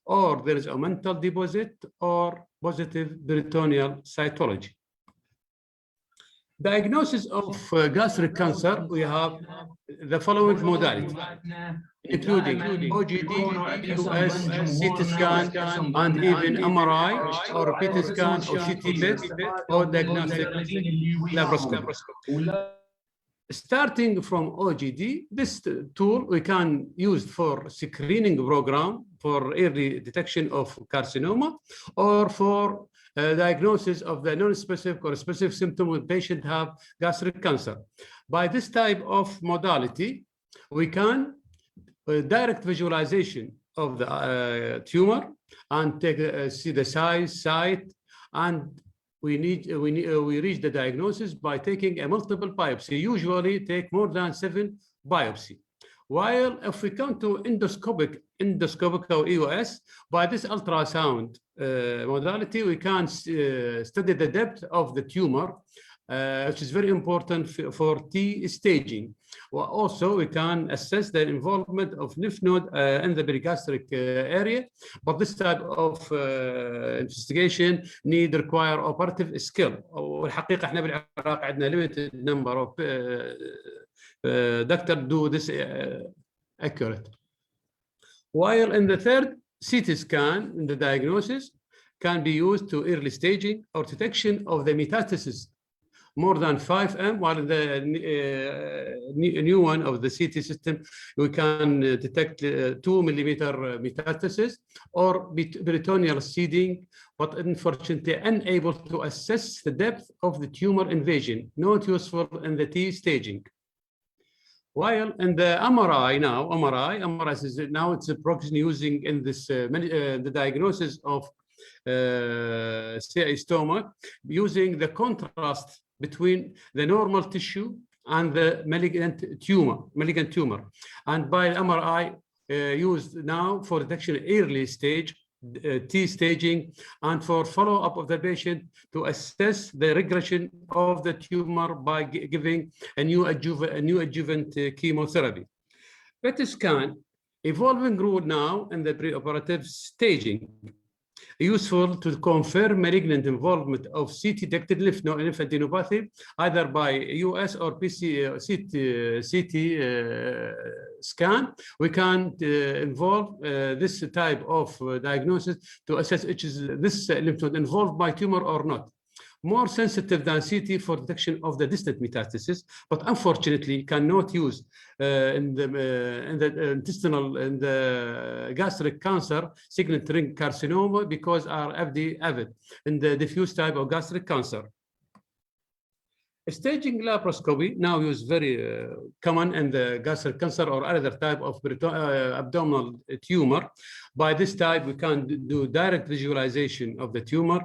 or there is a mental deposit or positive peritoneal cytology. Diagnosis of gastric cancer, we have the following modality, including OGD, US, CT scan, and even MRI, or PT scan, or CT PET, or diagnostic laparoscopy. Starting from OGD, this tool we can use for screening program for early detection of carcinoma or for diagnosis of the non-specific or specific symptom when patient have gastric cancer. By this type of modality, we can direct visualization of the tumor and take see the size, site, and we reach the diagnosis by taking a multiple biopsy. Usually take more than 7 biopsy. While if we come to endoscopic or EOS, by this ultrasound modality, we can study the depth of the tumor, which is very important for T staging. Well, also, we can assess the involvement of lymph node in the perigastric area, but this type of investigation require operative skill. والحقيقة احنا بالعراق عندنا limited number of doctors do this accurate. While in the third, CT scan in the diagnosis can be used to early staging or detection of the metastasis more than 5M, while in the new one of the CT system, we can detect 2 millimeter metastasis or peritoneal seeding, but unfortunately unable to assess the depth of the tumor invasion, not useful in the T staging. While in the MRI now, MRI is now it's a proxy using in this the diagnosis of CA stomach using the contrast between the normal tissue and the malignant tumor. And by MRI used now for detection early stage, T staging, and for follow-up of the patient to assess the regression of the tumor by giving a new adjuvant chemotherapy. PET scan, evolving rule now in the preoperative staging, useful to confirm malignant involvement of CT-detected lymph adenopathy, either by US or CT scan. We can involve this type of diagnosis to assess which is this lymph node involved by tumor or not. More sensitive than CT for detection of the distant metastasis, but unfortunately cannot use in the intestinal and the gastric cancer signet ring carcinoma because are avid in the diffuse type of gastric cancer. Staging laparoscopy now used very common in the gastric cancer or other type of abdominal tumor. By this type, we can do direct visualization of the tumor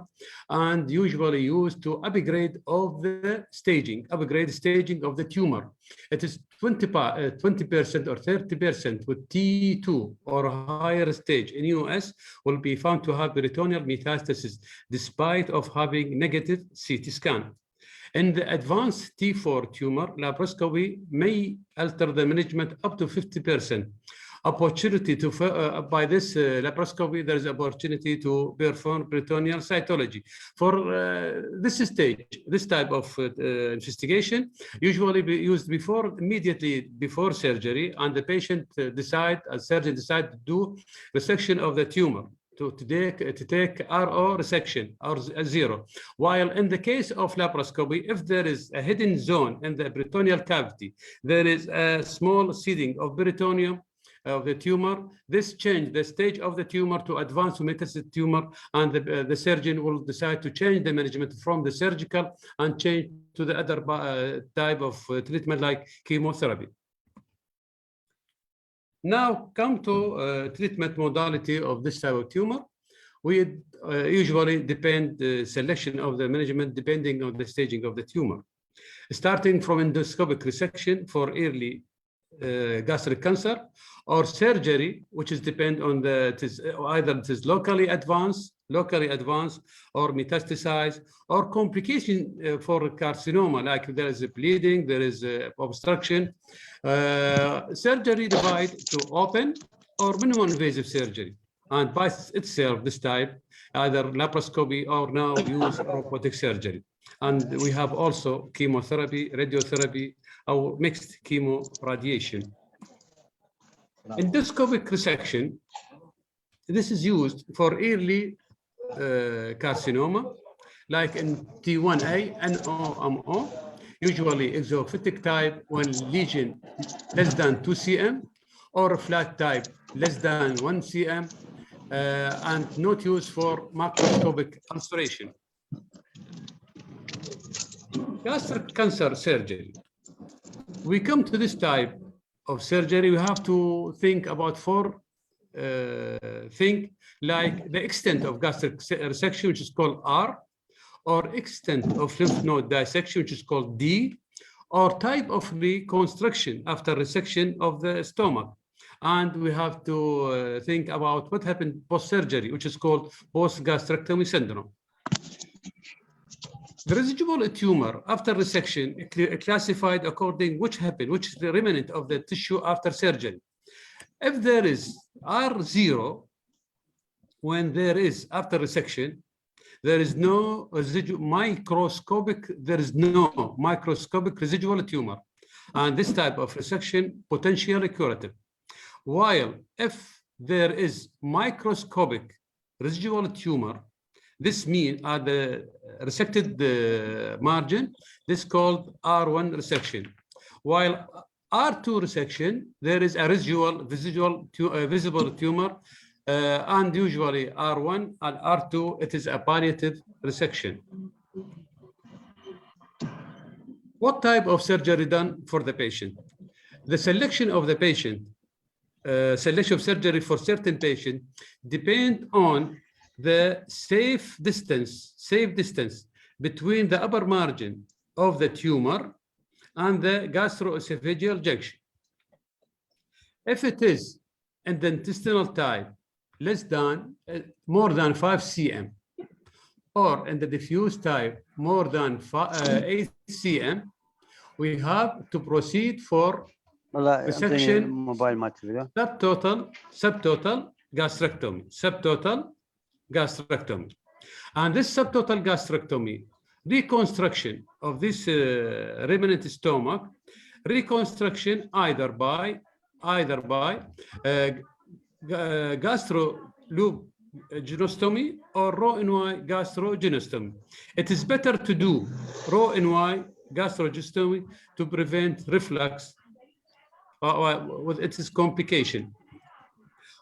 and usually used to upgrade of the staging, of the tumor. It is 20% or 30% with T2 or higher stage in US will be found to have peritoneal metastasis despite of having negative CT scan. In the advanced T4 tumor, laparoscopy may alter the management up to 50%. Opportunity to, by this laparoscopy, there is opportunity to perform peritoneal cytology. For this stage, this type of investigation usually be used immediately before surgery, and the patient surgeon decide to do resection of the tumor. To take RO resection or 0. While in the case of laparoscopy, if there is a hidden zone in the peritoneal cavity, there is a small seeding of peritoneum of the tumor, this change the stage of the tumor to advanced metastatic tumor, and the surgeon will decide to change the management from the surgical and change to the other type of treatment like chemotherapy. Now come to treatment modality of this type of tumor. We usually depend the selection of the management depending on the staging of the tumor. Starting from endoscopic resection for early gastric cancer, or surgery, which is depend on either it is locally advanced or metastasized, or complication for carcinoma, like there is a bleeding, there is a obstruction. Surgery divide to open or minimum invasive surgery, and by itself this type either laparoscopy or now use robotic surgery. And we have also chemotherapy, radiotherapy, or mixed chemo radiation. Endoscopic resection, this is used for early carcinoma, like in T1A, NOMO, usually exophytic type when lesion less than 2 cm, or flat type less than 1 cm, and not used for macroscopic ulceration. Gastric cancer surgery. We come to this type of surgery, we have to think about four things, like the extent of gastric resection, which is called R, or extent of lymph node dissection, which is called D, or type of reconstruction after resection of the stomach. And we have to think about what happened post-surgery, which is called post-gastrectomy syndrome. The residual tumor after resection classified according which happened, which is the remnant of the tissue after surgery. If there is R0, when there is after resection, there is no residual microscopic residual tumor. And this type of resection potentially curative. While if there is microscopic residual tumor, this means at the resected margin, this is called R1 resection. While R2 resection, there is a visible tumor, and usually R1 and R2, it is a palliative resection. What type of surgery done for the patient? The selection of the patient, selection of surgery for certain patient depend on the safe distance between the upper margin of the tumor and the gastroesophageal junction. If it is in the intestinal type more than 5 cm, or in the diffuse type more than 8 cm, we have to proceed for resection subtotal gastrectomy. And this subtotal gastrectomy, reconstruction of this remnant stomach, reconstruction either by gastrolumpectomy or Roux-en-Y gastrogenostomy. It is better to do Roux-en-Y gastrogenostomy to prevent reflux with its complication.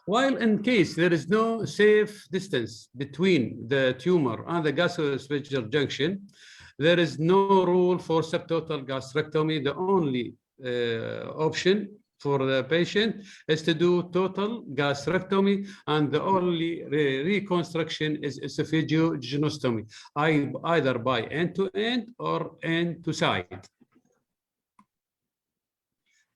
While in case there is no safe distance between the tumor and the gastroesophageal junction, there is no rule for subtotal gastrectomy. The only option for the patient is to do total gastrectomy, and the only reconstruction is esophagogenostomy, either by end-to-end or end-to-side.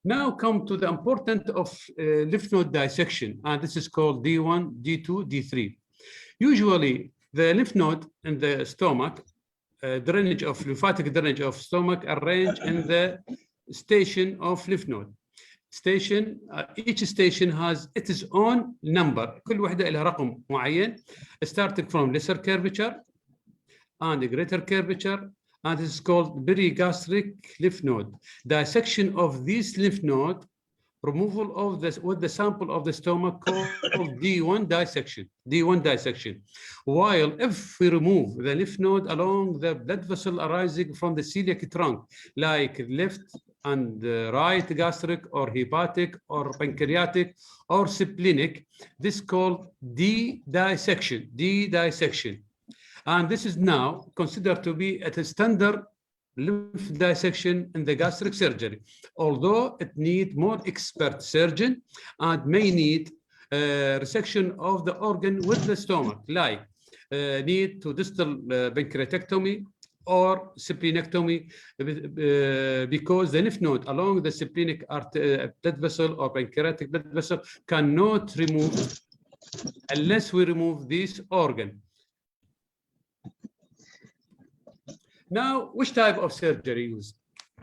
Now come to the importance of lymph node dissection, and this is called D1, D2, D3. Usually, the lymph node in the stomach, lymphatic drainage of stomach arranged in the station of lymph node. Each station has its own number. كل وحدة لها رقم معين, starting from lesser curvature and greater curvature, and this is called perigastric lymph node. Dissection of this lymph node, removal of this with the sample of the stomach, called D1 dissection. D1 dissection. While if we remove the lymph node along the blood vessel arising from the celiac trunk, like left and right gastric or hepatic or pancreatic or splenic, this is called D-dissection. D-dissection. And this is now considered to be at a standard lymph dissection in the gastric surgery, although it needs more expert surgeon and may need resection of the organ with the stomach, like need to distal pancreatectomy or splenectomy, because the lymph node along the splenic blood vessel or pancreatic blood vessel cannot remove unless we remove this organ. Now, which type of surgery used?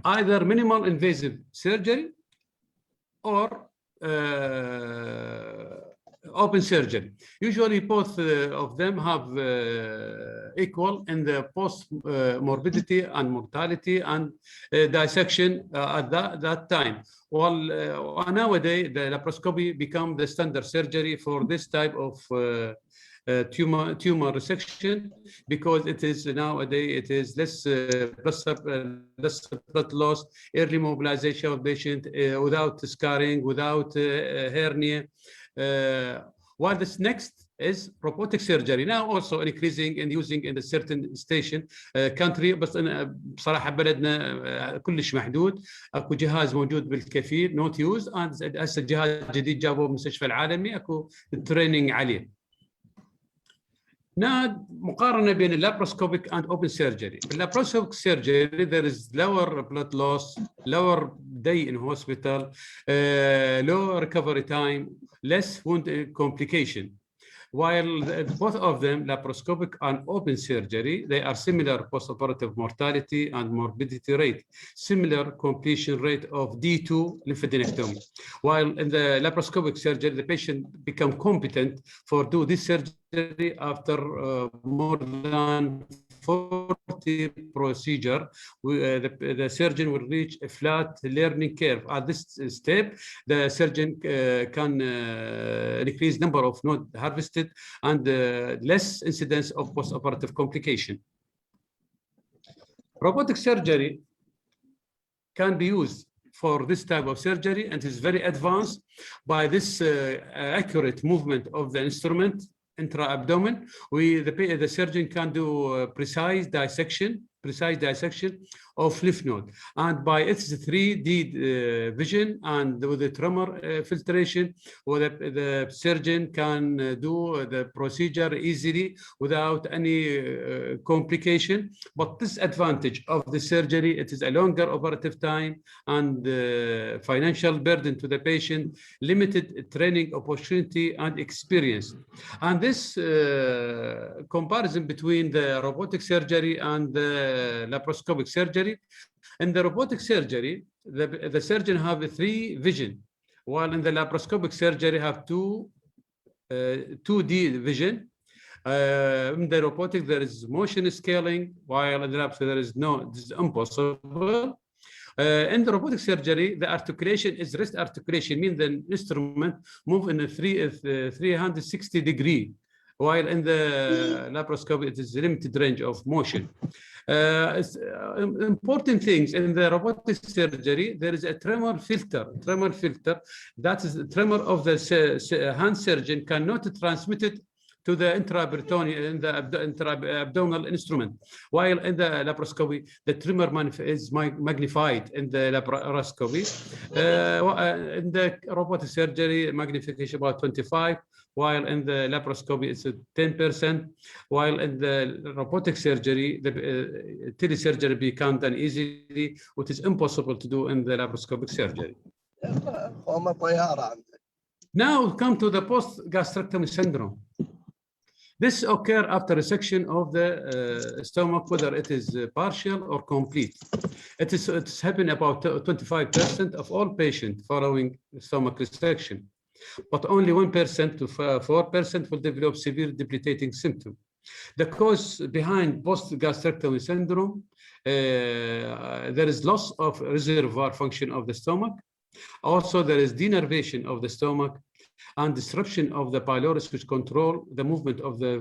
Either minimal invasive surgery or open surgery. Usually both of them have equal in the post-morbidity and mortality and dissection at that time. Well, nowadays, the laparoscopy become the standard surgery for this type of tumor resection, because it is nowadays it is less blood loss, early mobilization of patient without scarring, without hernia. While this next is robotic surgery, now also increasing and using in a certain station country. بس أنا بصراحة بلدنا كلش محدود، اكو جهاز موجود بالكفيل not used، هسه جهاز جديد جابوه من المستشفى العالمي اكو تريننج عليه. Now, مقارنة بين laparoscopic and open surgery. In laparoscopic surgery, there is lower blood loss, lower day in hospital, lower recovery time, less wound complication. While both of them, laparoscopic and open surgery, they are similar postoperative mortality and morbidity rate, similar completion rate of D2 lymphadenectomy. While in the laparoscopic surgery, the patient become competent for do this surgery after more than 40 procedure. The surgeon will reach a flat learning curve. At this step, the surgeon can increase number of node harvested and less incidence of postoperative complication. Robotic surgery can be used for this type of surgery and is very advanced by this accurate movement of the instrument intra-abdomen. The surgeon can do precise dissection of lymph node, and by its 3D vision and with the tremor filtration, the surgeon can do the procedure easily without any complication. But this advantage of the surgery, it is a longer operative time and financial burden to the patient, limited training opportunity and experience. And this comparison between the robotic surgery and the laparoscopic surgery. In the robotic surgery, the surgeon have a 3 vision, while in the laparoscopic surgery have 2D vision. In the robotic, there is motion scaling, while in the laparoscopic, there is no, this is impossible. In the robotic surgery, the articulation is wrist articulation, means the instrument move in a 360 degree, while in the laparoscopy, it is a limited range of motion. Important things in the robotic surgery, there is a tremor filter. Tremor filter, that is the tremor of the hand surgeon cannot transmit it to the intra-abdominal instrument. While in the laparoscopy, the tremor is magnified in the laparoscopy. In the robotic surgery, magnification about 25. While in the laparoscopy, it's 10%. While in the robotic surgery, the telesurgery becomes done easily, which is impossible to do in the laparoscopic surgery. Now come to the post-gastrectomy syndrome. This occurs after resection of the stomach, whether it is partial or complete. It's happening about 25% of all patients following stomach resection. But only 1% to 4% will develop severe debilitating symptom. The cause behind post-gastrectomy syndrome, there is loss of reservoir function of the stomach. Also, there is denervation of the stomach and disruption of the pylorus, which control the movement of the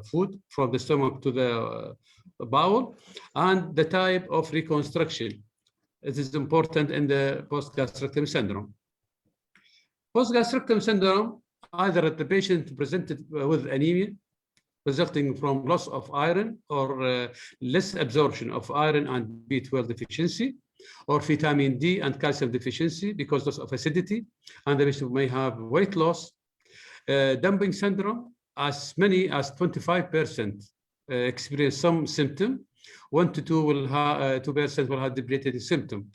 food from the stomach to the bowel, and the type of reconstruction. It is important in the post-gastrectomy syndrome. Post-gastrectomy syndrome, either the patient presented with anemia resulting from loss of iron or less absorption of iron and B12 deficiency, or vitamin D and calcium deficiency because loss of acidity, and the patient may have weight loss. Dumping syndrome, as many as 25% experience some symptom. 1 to 2% will have debilitating symptom.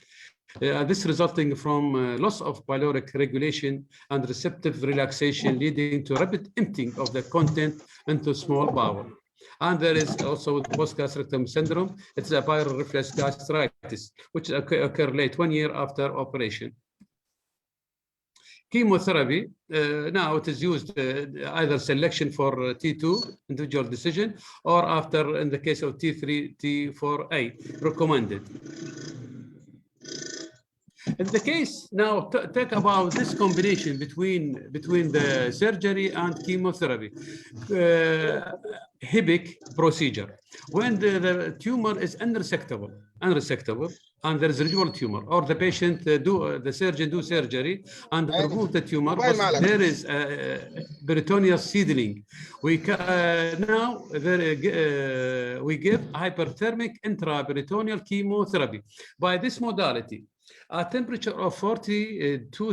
This resulting from loss of pyloric regulation and receptive relaxation, leading to rapid emptying of the content into small bowel. And there is also post-gastrectomy syndrome. It's a viral reflex gastritis, which occur late 1 year after operation. Chemotherapy, now it is used either selection for T2, individual decision, or after, in the case of T3, T4A, recommended. In the case now, talk about this combination between the surgery and chemotherapy. HIPIC procedure, when the tumor is unresectable, and there is residual tumor, or the patient the surgeon do surgery and remove the tumor, but there is peritoneal seedling. We now we give hyperthermic intraperitoneal chemotherapy by this modality. A temperature of 42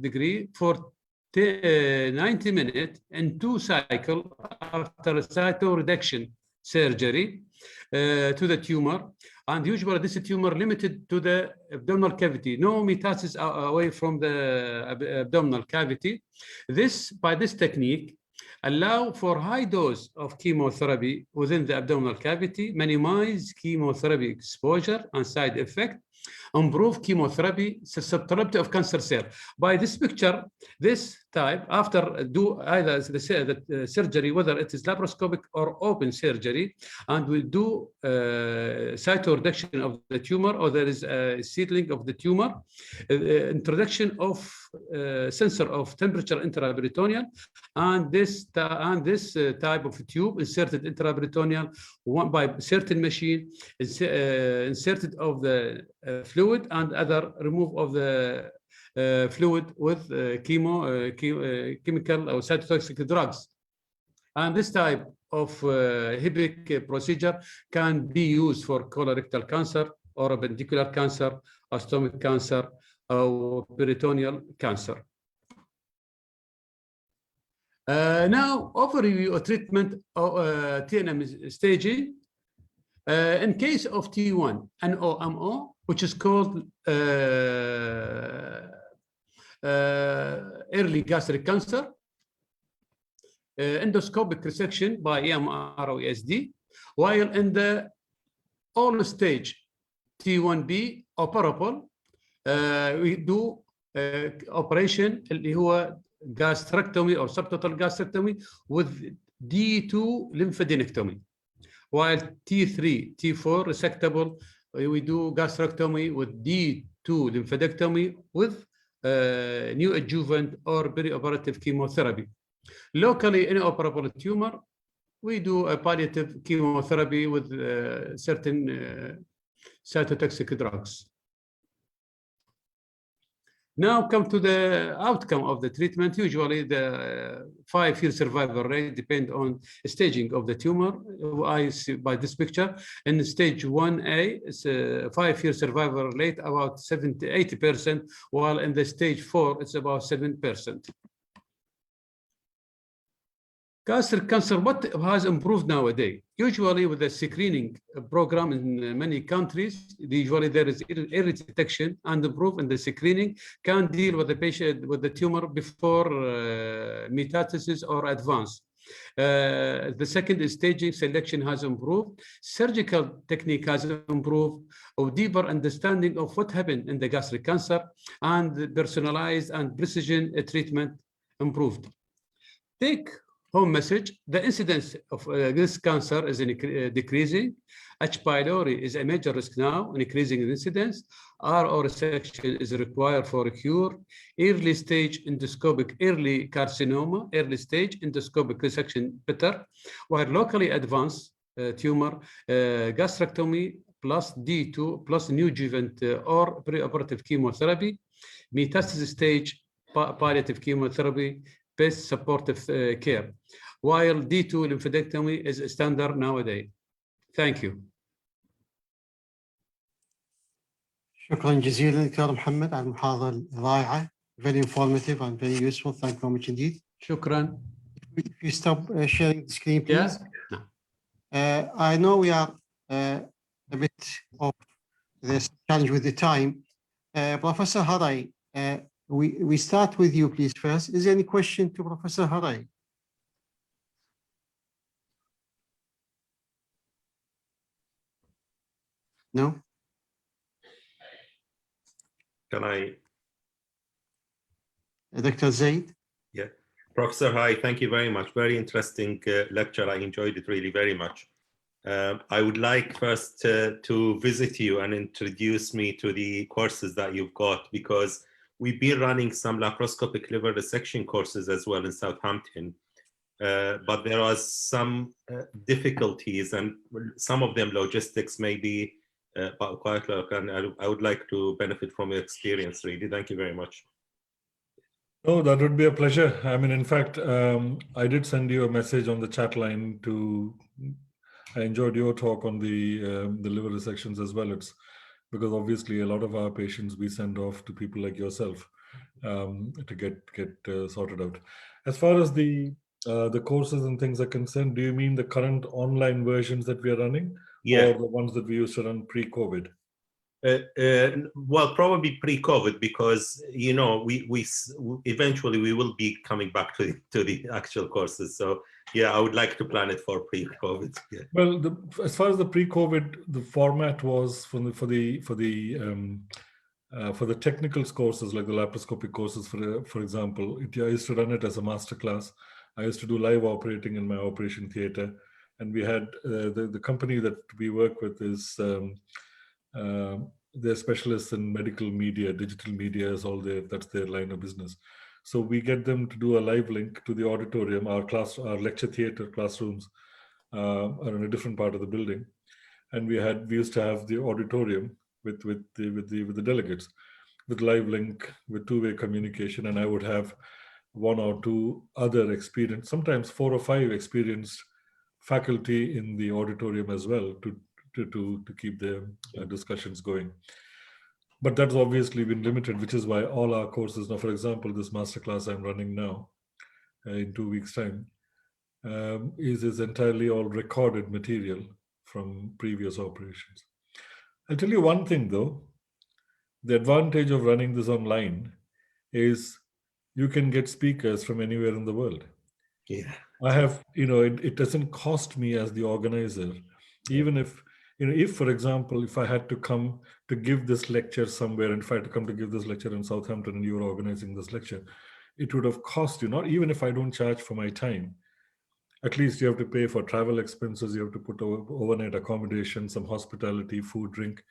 degrees for 90 minutes and 2 cycles after cytoreduction surgery to the tumor. And usually this tumor limited to the abdominal cavity, no metastasis away from the abdominal cavity. By this technique, allow for high dose of chemotherapy within the abdominal cavity, minimize chemotherapy exposure and side effect, improve chemotherapy susceptibility of cancer cell. By this picture, this type, after do either the surgery, whether it is laparoscopic or open surgery, and we do cytoreduction of the tumor, or there is a seedling of the tumor, introduction of sensor of temperature intraperitoneal, and this type of tube inserted intraperitoneal by certain machine, inserted of the fluid, and other remove of the fluid with chemical or cytotoxic drugs. And this type of HIPIC procedure can be used for colorectal cancer or appendicular cancer or stomach cancer or peritoneal cancer. Now, overview of treatment of TNM staging. In case of T1 and OMO, which is called early gastric cancer, endoscopic resection by EMR or ESD, while in the all stage T1B operable, we do operation اللي هو gastrectomy or subtotal gastrectomy with D2 lymphadenectomy, while T3, T4 resectable, we do gastrectomy with D2 lymphadenectomy with new adjuvant or perioperative chemotherapy. Locally inoperable tumor, we do a palliative chemotherapy with certain cytotoxic drugs. Now come to the outcome of the treatment. Usually the 5-year survival rate depends on staging of the tumor. I see by this picture, in stage 1A, it's a 5-year survival rate about 70–80%, while in the stage 4, it's about 7%. Gastric cancer, what has improved nowadays? Usually with the screening program in many countries, usually there is early detection and improve in the screening can deal with the patient with the tumor before metastasis or advance. The second staging selection has improved. Surgical technique has improved, of deeper understanding of what happened in the gastric cancer, and personalized and precision treatment improved. Take home message: the incidence of this cancer is decreasing. H. pylori is a major risk now, increasing in incidence. RO resection is required for a cure. Early stage endoscopic early carcinoma, early stage endoscopic resection better. While locally advanced tumor, gastrectomy plus D2 plus new adjuvant or preoperative chemotherapy. Metastasis stage, palliative chemotherapy, best supportive care, while D2 lymphadenectomy is standard nowadays. Thank you. شكرا جزيلا دكتور محمد على المحاضرة الرائعة. Very informative and very useful. Thank you very much indeed. شكرا. If you stop sharing the screen, please. Yeah. I know we are a bit of this challenge with the time. Professor Haray, we start with you, please, first. Is there any question to Professor Haray? No? Can I? Dr. Zaid? Yeah. Professor, hi, thank you very much. Very interesting lecture. I enjoyed it really very much. I would like first to visit you and introduce me to the courses that you've got, because we've been running some laparoscopic liver resection courses as well in Southampton, but there are some difficulties, and some of them logistics may be quite low, and I would like to benefit from your experience, really. Thank you very much. Oh, that would be a pleasure. I mean, in fact, I did send you a message on the chat line I enjoyed your talk on the liver resections as well. It's because obviously a lot of our patients we send off to people like yourself get sorted out. As far as the courses and things are concerned, do you mean the current online versions that we are running, or the ones that we used to run pre-COVID? Well, probably pre-COVID, because we eventually we will be coming back to the actual courses. So yeah, I would like to plan it for pre-COVID. Yeah. Well, as far as the pre-COVID, the format was for the technical courses, like the laparoscopic courses, for example, I used to run it as a masterclass. I used to do live operating in my operation theater, and we had the company that we work with is they're specialists in medical media, digital media is that's their line of business. So we get them to do a live link to the auditorium. Our lecture theater classrooms are in a different part of the building, and we used to have the auditorium with the delegates, with live link, with two-way communication, and I would have one or two other experienced, sometimes 4 or 5 experienced faculty in the auditorium as well to keep the discussions going. But that's obviously been limited, which is why all our courses now, for example, this masterclass I'm running now in 2 weeks' time is entirely all recorded material from previous operations. I'll tell you one thing though, the advantage of running this online is you can get speakers from anywhere in the world. Yeah. I have, it doesn't cost me as the organizer, even if, if, for example, if I had to come to give this lecture somewhere, and if I had to come to give this lecture in Southampton and you were organizing this lecture, it would have cost you, not even if I don't charge for my time, at least you have to pay for travel expenses, you have to put overnight accommodation, some hospitality, food, drink.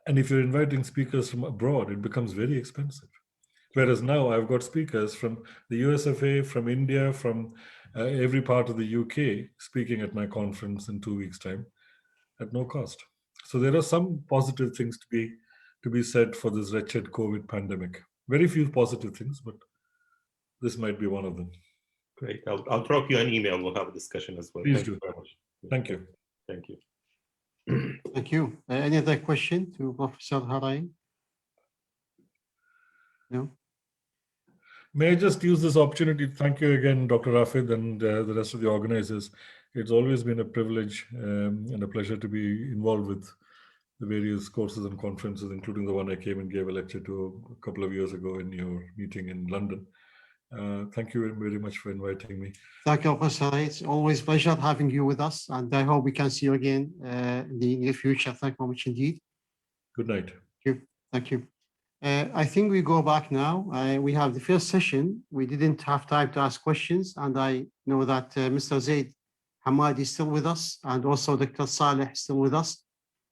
And if you're inviting speakers from abroad, it becomes very expensive. Whereas now I've got speakers from the USFA, from India, from every part of the UK speaking at my conference in 2 weeks' time at no cost. So there are some positive things to be said for this wretched COVID pandemic. Very few positive things, but this might be one of them. Great. I'll drop you an email. We'll have a discussion as well. Please Thank do. you very much. Thank you. Thank you. Thank you. Any other question to Professor Harai? No? May I just use this opportunity to thank you again, Dr. Rafid, and the rest of the organizers. It's always been a privilege and a pleasure to be involved with the various courses and conferences, including the one I came and gave a lecture to a couple of years ago in your meeting in London. Thank you very much for inviting me. Thank you, Professor. It's always a pleasure having you with us, and I hope we can see you again in the near future. Thank you very much indeed. Good night. Thank you. Thank you. I think we go back now. We have the first session. We didn't have time to ask questions, and I know that Mr. Zaid Hamad is still with us, and also Dr. Saleh is still with us.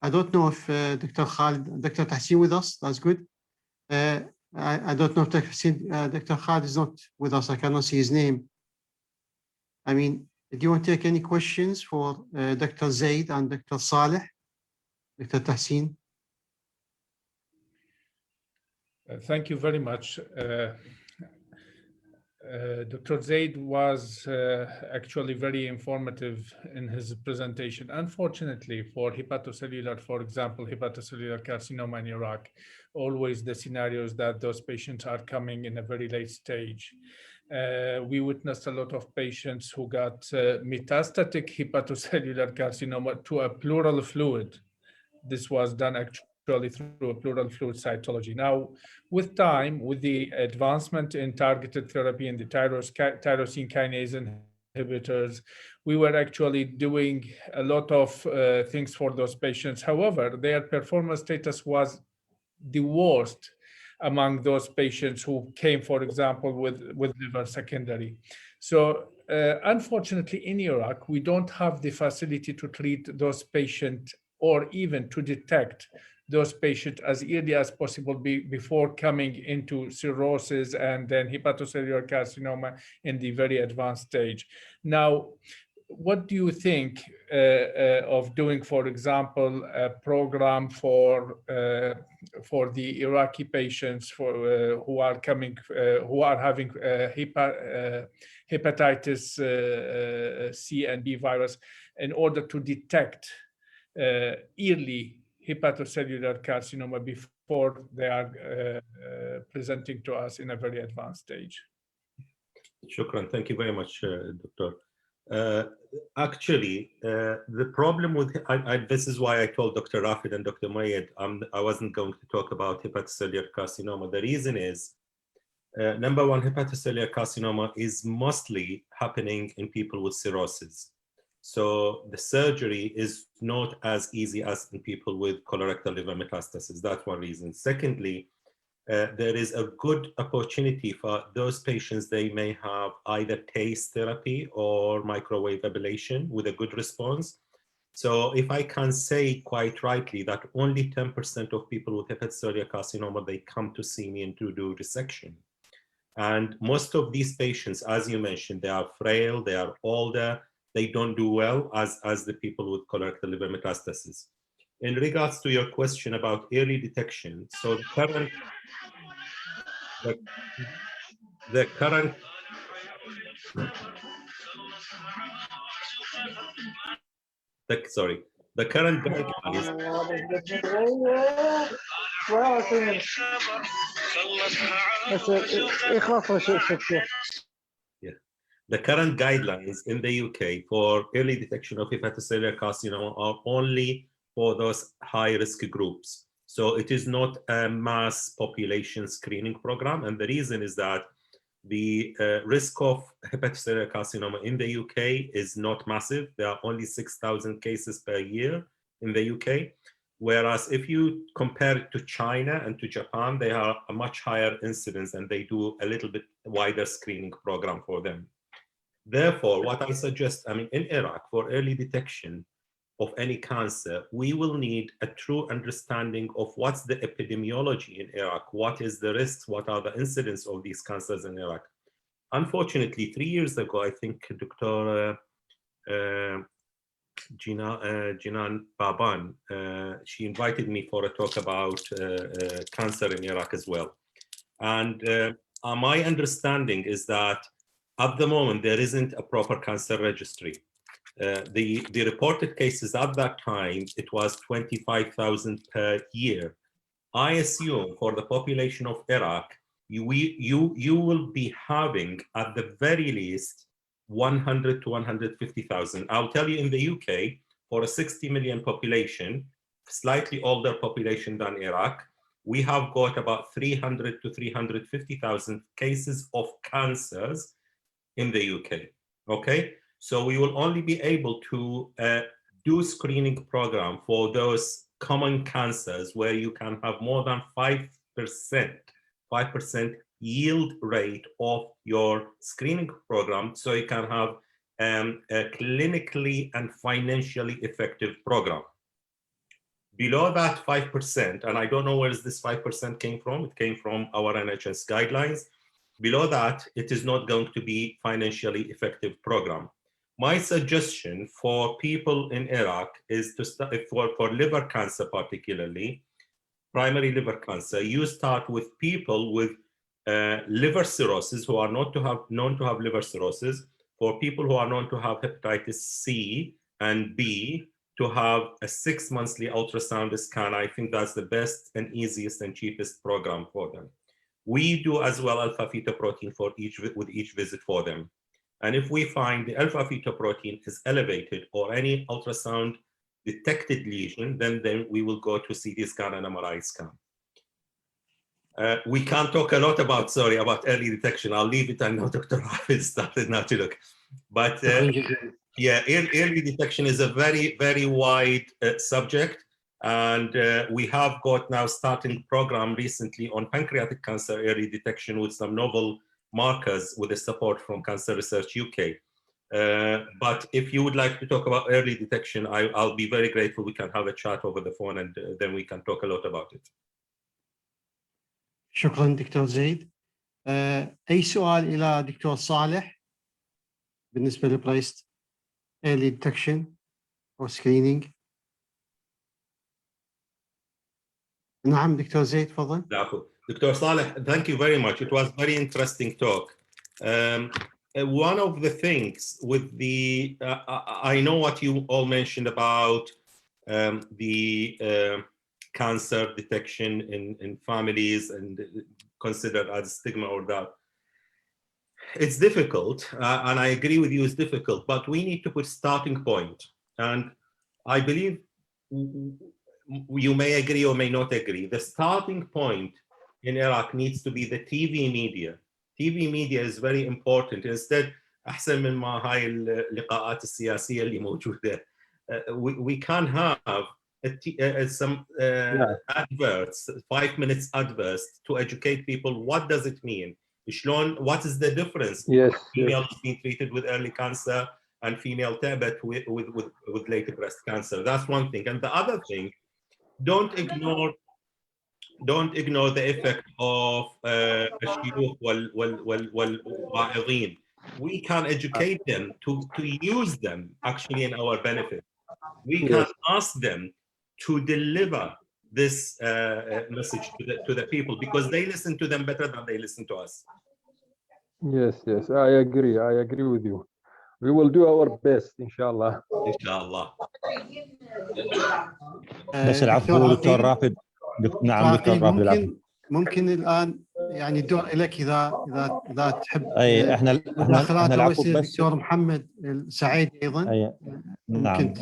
I don't know if Dr. Tahsin with us. That's good. I don't know if Dr. Khalid is not with us. I cannot see his name. I mean, do you want to take any questions for Dr. Zaid and Dr. Saleh? Dr. Tahsin? Thank you very much. Dr. Zaid was actually very informative in his presentation. Unfortunately, for hepatocellular, for example, hepatocellular carcinoma in Iraq, always the scenarios that those patients are coming in a very late stage. We witnessed a lot of patients who got metastatic hepatocellular carcinoma to a pleural fluid. This was done actually through a pleural fluid cytology. Now, with time, with the advancement in targeted therapy and the tyrosine kinase inhibitors, we were actually doing a lot of things for those patients. However, their performance status was the worst among those patients who came, for example, with liver secondary. So unfortunately, in Iraq, we don't have the facility to treat those patients or even to detect those patients as early as possible before coming into cirrhosis and then hepatocellular carcinoma in the very advanced stage. Now, what do you think of doing, for example, a program for the Iraqi patients who are having hepatitis C and B virus in order to detect early hepatocellular carcinoma before they are presenting to us in a very advanced stage. Shukran. Thank you very much, Doctor. Actually, the problem with this is why I told Dr. Rafid and Dr. Mayed I wasn't going to talk about hepatocellular carcinoma. The reason is, number one, hepatocellular carcinoma is mostly happening in people with cirrhosis. So the surgery is not as easy as in people with colorectal liver metastasis. That's one reason. Secondly, there is a good opportunity for those patients. They may have either TACE therapy or microwave ablation with a good response. So if I can say quite rightly that only 10% of people with hepatocellular carcinoma, they come to see me and to do resection. And most of these patients, as you mentioned, they are frail, they are older, they don't do well as the people with colorectal liver metastasis. In regards to your question about early detection, so the current The current guidelines in the UK for early detection of hepatocellular carcinoma are only for those high-risk groups. So it is not a mass population screening program. And the reason is that the risk of hepatocellular carcinoma in the UK is not massive. There are only 6,000 cases per year in the UK. Whereas if you compare it to China and to Japan, they have a much higher incidence and they do a little bit wider screening program for them. Therefore, what I suggest, in Iraq, for early detection of any cancer, we will need a true understanding of what's the epidemiology in Iraq, what is the risks, what are the incidence of these cancers in Iraq. Unfortunately, 3 years ago, I think Dr. Jinan Baban, she invited me for a talk about cancer in Iraq as well. And my understanding is that at the moment, there isn't a proper cancer registry. The reported cases at that time, it was 25,000 per year. I assume for the population of Iraq, you will be having at the very least 100 to 150,000. I'll tell you, in the UK, for a 60 million population, slightly older population than Iraq, we have got about 300 to 350,000 cases of cancers in the UK, okay? So we will only be able to do screening program for those common cancers where you can have more than 5% yield rate of your screening program, so you can have a clinically and financially effective program. Below that 5%, and I don't know where this 5% came from, it came from our NHS guidelines. Below that, it is not going to be financially effective program. My suggestion for people in Iraq is to start, for liver cancer particularly, primary liver cancer, you start with people with liver cirrhosis who are known to have liver cirrhosis, for people who are known to have hepatitis C and B, to have a 6-monthly ultrasound scan. I think that's the best and easiest and cheapest program for them. We do as well alpha-fetoprotein with each visit for them. And if we find the alpha-fetoprotein is elevated or any ultrasound detected lesion, then we will go to CT scan and MRI scan. We can't talk a lot about early detection. I'll leave it, and now Dr. Rafid started now to look. But yeah, early detection is a very, very wide subject. And we have got now starting program recently on pancreatic cancer early detection with some novel markers with the support from Cancer Research UK. But if you would like to talk about early detection, I'll be very grateful. We can have a chat over the phone and then we can talk a lot about it. شكرا دكتور زيد. أي سؤال إلى دكتور صالح بالنسبة لبريست early detection or screening؟ نعم دكتور زيد تفضل. Dr. Saleh, thank you very much. It was very interesting talk. One of the things with the, I know what you all mentioned about the cancer detection in families and considered as stigma or that. It's difficult, and I agree with you, it's difficult, but we need to put starting point. And I believe you may agree or may not agree. The starting point in Iraq needs to be the TV media. TV media is very important. Instead, أحسن من ما هاي اللقاءات السياسية اللي موجودة. We can have some adverts, 5 minutes adverts to educate people. What does it mean? What is the difference? Yes, female being treated with early cancer and female TABET with later breast cancer. That's one thing. And the other thing, don't ignore the effect of الشيوخ والواعظين. We can educate them to use them actually in our benefit. We can ask them to deliver this message to the people, because they listen to them better than they listen to us. Yes, I agree with you. We will do our best inshallah. Inshallah. بس العفو دكتور رافد. نعم دكتور رافد. ممكن الان يعني الدور لك اذا تحب. اي احنا العفو الدكتور محمد السعيد ايضا. اي نعم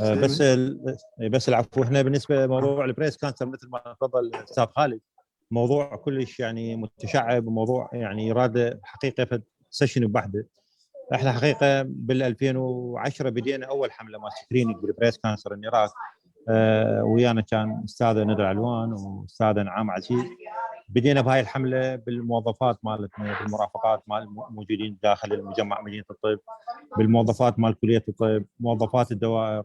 بس العفو. احنا بالنسبه لموضوع البريست كانسر مثل ما تفضل الاستاذ خالد، موضوع كلش يعني متشعب، وموضوع يعني يراد حقيقه في سيشن بوحده. احنا حقيقه بال 2010 بدينا اول حمله مال سكريننج بالبريست كانسر العراق. ويانا كان استاذه ندى علوان واستاذه نعام عزيز. بدينا بهاي الحمله بالموظفات مالتنا، بالمرافقات مال الموجودين داخل المجمع مدينه الطب، بالموظفات مال كليه الطب، موظفات الدوائر،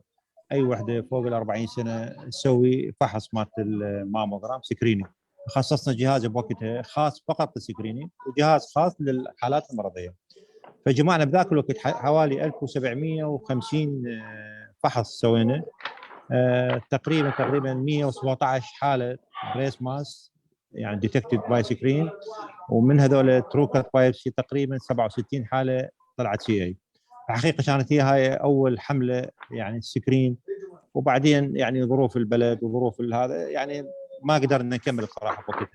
اي وحده فوق ال 40 سنه تسوي فحص مال الماموغرام سكريننج. خصصنا جهاز بوقتها خاص فقط للسكريننج، وجهاز خاص للحالات المرضيه. فجمعنا بذاك الوقت حوالي 1750 فحص سوينا. تقريبا 117 حاله بريس ماس يعني ديتكتد باي سكرين، ومن هذول تروكت بايبسي تقريبا 67 حاله طلعت سي اي. الحقيقه كانت هاي اول حمله يعني سكرين، وبعدين يعني ظروف البلد وظروف هذا يعني ما قدرنا نكمل الصراحه وقتها.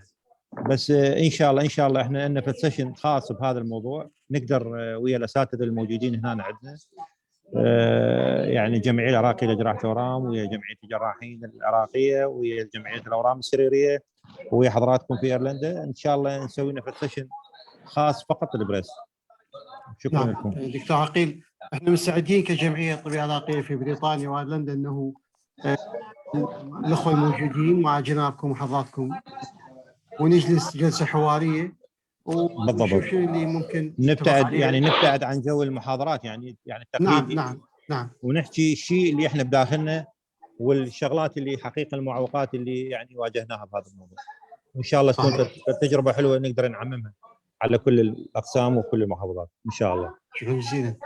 بس ان شاء الله احنا عندنا في سيشن خاص بهذا الموضوع، نقدر ويا الاساتذه الموجودين هنا عندنا يعني الجمعيه العراقيه لجراحه الاورام، ويا جمعيه الجراحين العراقيه، ويا جمعيه الاورام السريريه، ويا حضراتكم في ايرلندا. ان شاء الله نسوي لنا سيشن خاص فقط للبريست. شكرا لكم. دكتور عقيل، احنا مستعدين كجمعيه طبيه عراقيه في بريطانيا وايرلندا انه الاخوه الموجودين مع جنابكم وحضراتكم ونجلس جلسه حواريه ونشوف شو اللي ممكن نبتعد عن جو المحاضرات يعني التقليدي. نعم ونحكي الشيء اللي احنا بداخلنا، والشغلات اللي حقيقه المعوقات اللي يعني واجهناها بهذا الموضوع. وان شاء الله تكون تجربه حلوه نقدر نعممها على كل الاقسام وكل المحافظات ان شاء الله. شكرا جزيلا.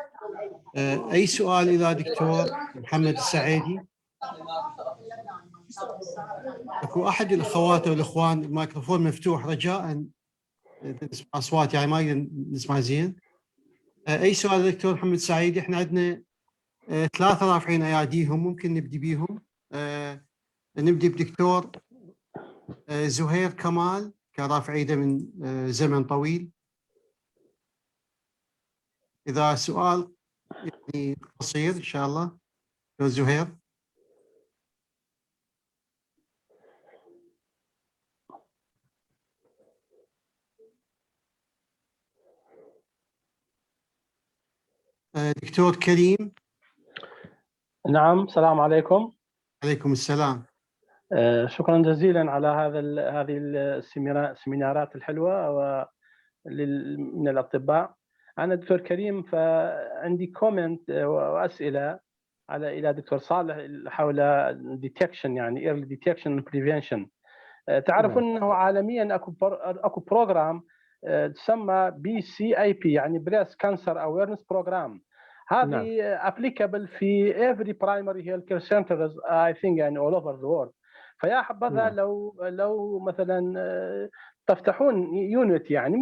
اي سؤال الى دكتور محمد السعيدي؟ اكو احد الاخوات والاخوان الميكروفون مفتوح، رجاء نسمع اصوات يعني ما نسمع زين. اي سؤال دكتور محمد السعيدي؟ احنا عندنا 3 رافعين اياديهم، ممكن نبدي بيهم. نبدي بدكتور زهير كمال، كان رافع ايده من زمن طويل. اذا سؤال يعني قصير ان شاء الله دكتور زهير. دكتور كريم. نعم، السلام عليكم. عليكم السلام. شكرا جزيلا على هذه السيمينارات الحلوة من الأطباء. أنا دكتور كريم، فعندي كومنت وأسئلة إلى دكتور صالح حول ديتكشن، يعني early detection and prevention. تعرفون أنه عالميا أكو بروجرام تسمى BCIP، يعني Breast Cancer Awareness Program. هذه applicable في every primary healthcare centers I think يعني all over the world. فيا حبذا لو مثلا تفتحون يونت يعني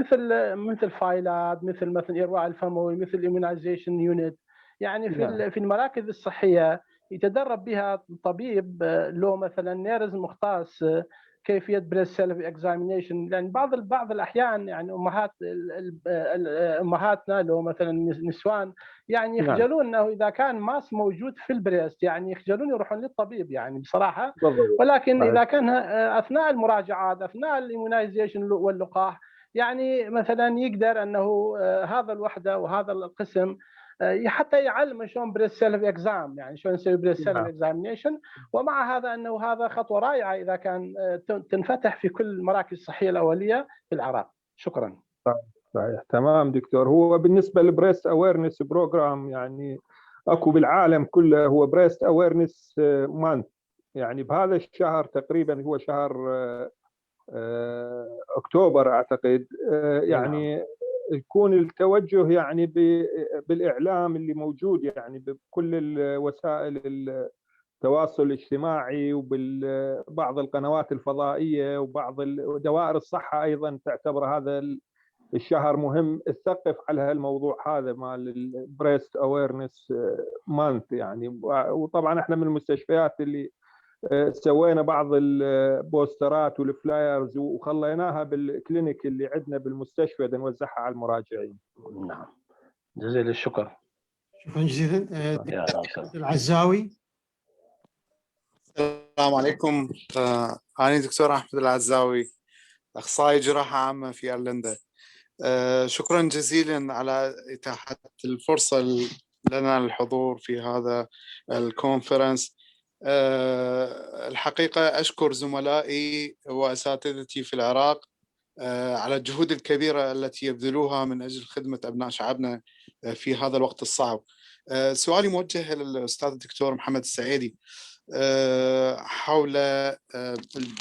مثل فايلات، مثل إرواع الفموي، مثل immunization unit، يعني في المراكز الصحية يتدرب بها الطبيب له مثلا نيرز مختص كيفيه بريست سيلف اكزامينيشن، لان بعض الاحيان يعني امهاتنا لو مثلا نسوان يعني يخجلون انه اذا كان ماس موجود في البريست يعني يخجلون يروحون للطبيب يعني بصراحه. ولكن اذا كان اثناء المراجعات اثناء الامونايزيشن واللقاح يعني مثلا يقدر انه هذا الوحده وهذا القسم حتى يعلم شلون بريست سيلف اكزام، يعني شلون نسوي بريست سيلف اكزامينيشن. ومع هذا انه هذا خطوه رائعه اذا كان تنفتح في كل المراكز الصحيه الاوليه في العراق. شكرا. صحيح تمام دكتور. هو بالنسبه للبريست اويرنس بروجرام يعني اكو بالعالم كله هو بريست اويرنس مانث، يعني بهذا الشهر تقريبا هو شهر اكتوبر اعتقد يعني يكون التوجه يعني بالاعلام اللي موجود يعني بكل الوسائل التواصل الاجتماعي وبعض القنوات الفضائيه وبعض دوائر الصحه ايضا تعتبر هذا الشهر مهم، تثقف على الموضوع هذا مال البريست اويرنس مانث يعني. وطبعا احنا من المستشفيات اللي سوينا بعض البوسترات والفلايرز وخليناها بالكلينيك اللي عندنا بالمستشفى نوزعها على المراجعين. نعم جزيل الشكر. شكرا جزيلا. دكتور العزاوي. السلام عليكم. أنا دكتور أحمد العزاوي، أخصائي جراحة عامة في أيرلندا. شكرا جزيلا على إتاحة الفرصة لنا للحضور في هذا الكونفرنس. الحقيقة أشكر زملائي وأساتذتي في العراق على الجهود الكبيرة التي يبذلوها من أجل خدمة أبناء شعبنا في هذا الوقت الصعب. سؤالي موجه للأستاذ الدكتور محمد السعيدي حول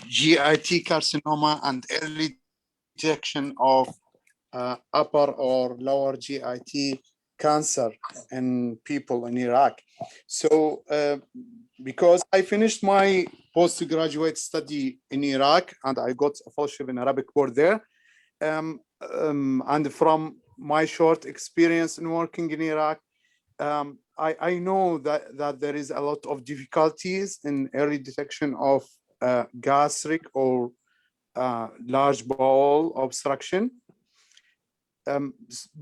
GIT carcinoma and early detection of upper or lower GIT cancer in people in Iraq. So because I finished my postgraduate study in Iraq and I got a fellowship in Arabic board there, and from my short experience in working in Iraq, I know that there is a lot of difficulties in early detection of gastric or large bowel obstruction.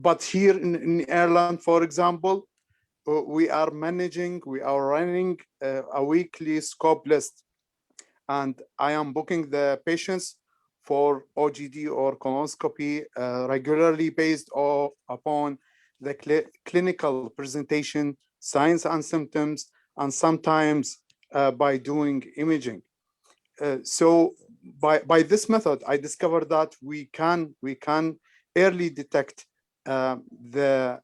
But here in Ireland, for example, we are running a weekly scope list, and I am booking the patients for OGD or colonoscopy regularly based upon the clinical presentation, signs and symptoms, and sometimes by doing imaging. So by this method, I discovered that we can early detect the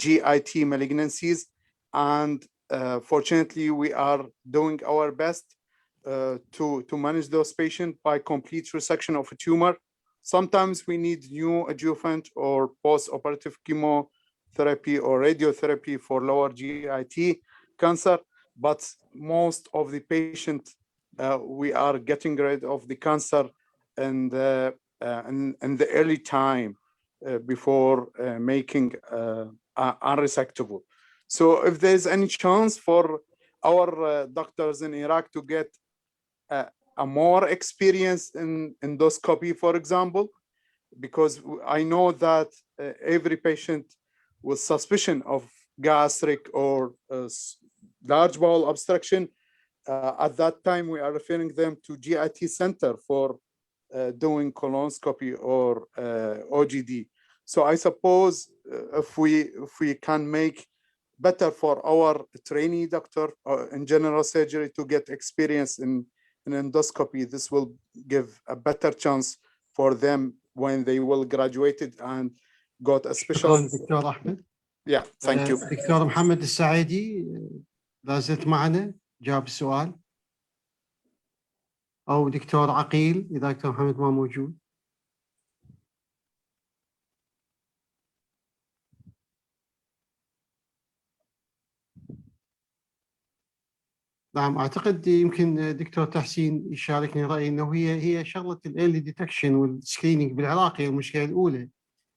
GIT malignancies, and fortunately we are doing our best to manage those patients by complete resection of a tumor. Sometimes we need new adjuvant or post-operative chemotherapy or radiotherapy for lower GIT cancer, but most of the patients we are getting rid of the cancer in the early time before making unresectable. So if there's any chance for our doctors in Iraq to get a more experience in endoscopy, for example, because I know that every patient with suspicion of gastric or large bowel obstruction, at that time we are referring them to GIT center for doing colonoscopy or OGD. So I suppose if we can make better for our trainee doctor in general surgery to get experience in endoscopy, this will give a better chance for them when they will graduated and got a special. دكتور أحمد. Yeah, thank you. دكتور محمد السعيدي لا زلت معنا جاب السؤال، أو دكتور عقيل إذا دكتور محمد ما موجود. نعم أعتقد يمكن دكتور تحسين يشاركني رأي أنه هي شغلة الإيرلي ديتكشن والسكرينينج بالعراق هي المشكلة الأولى.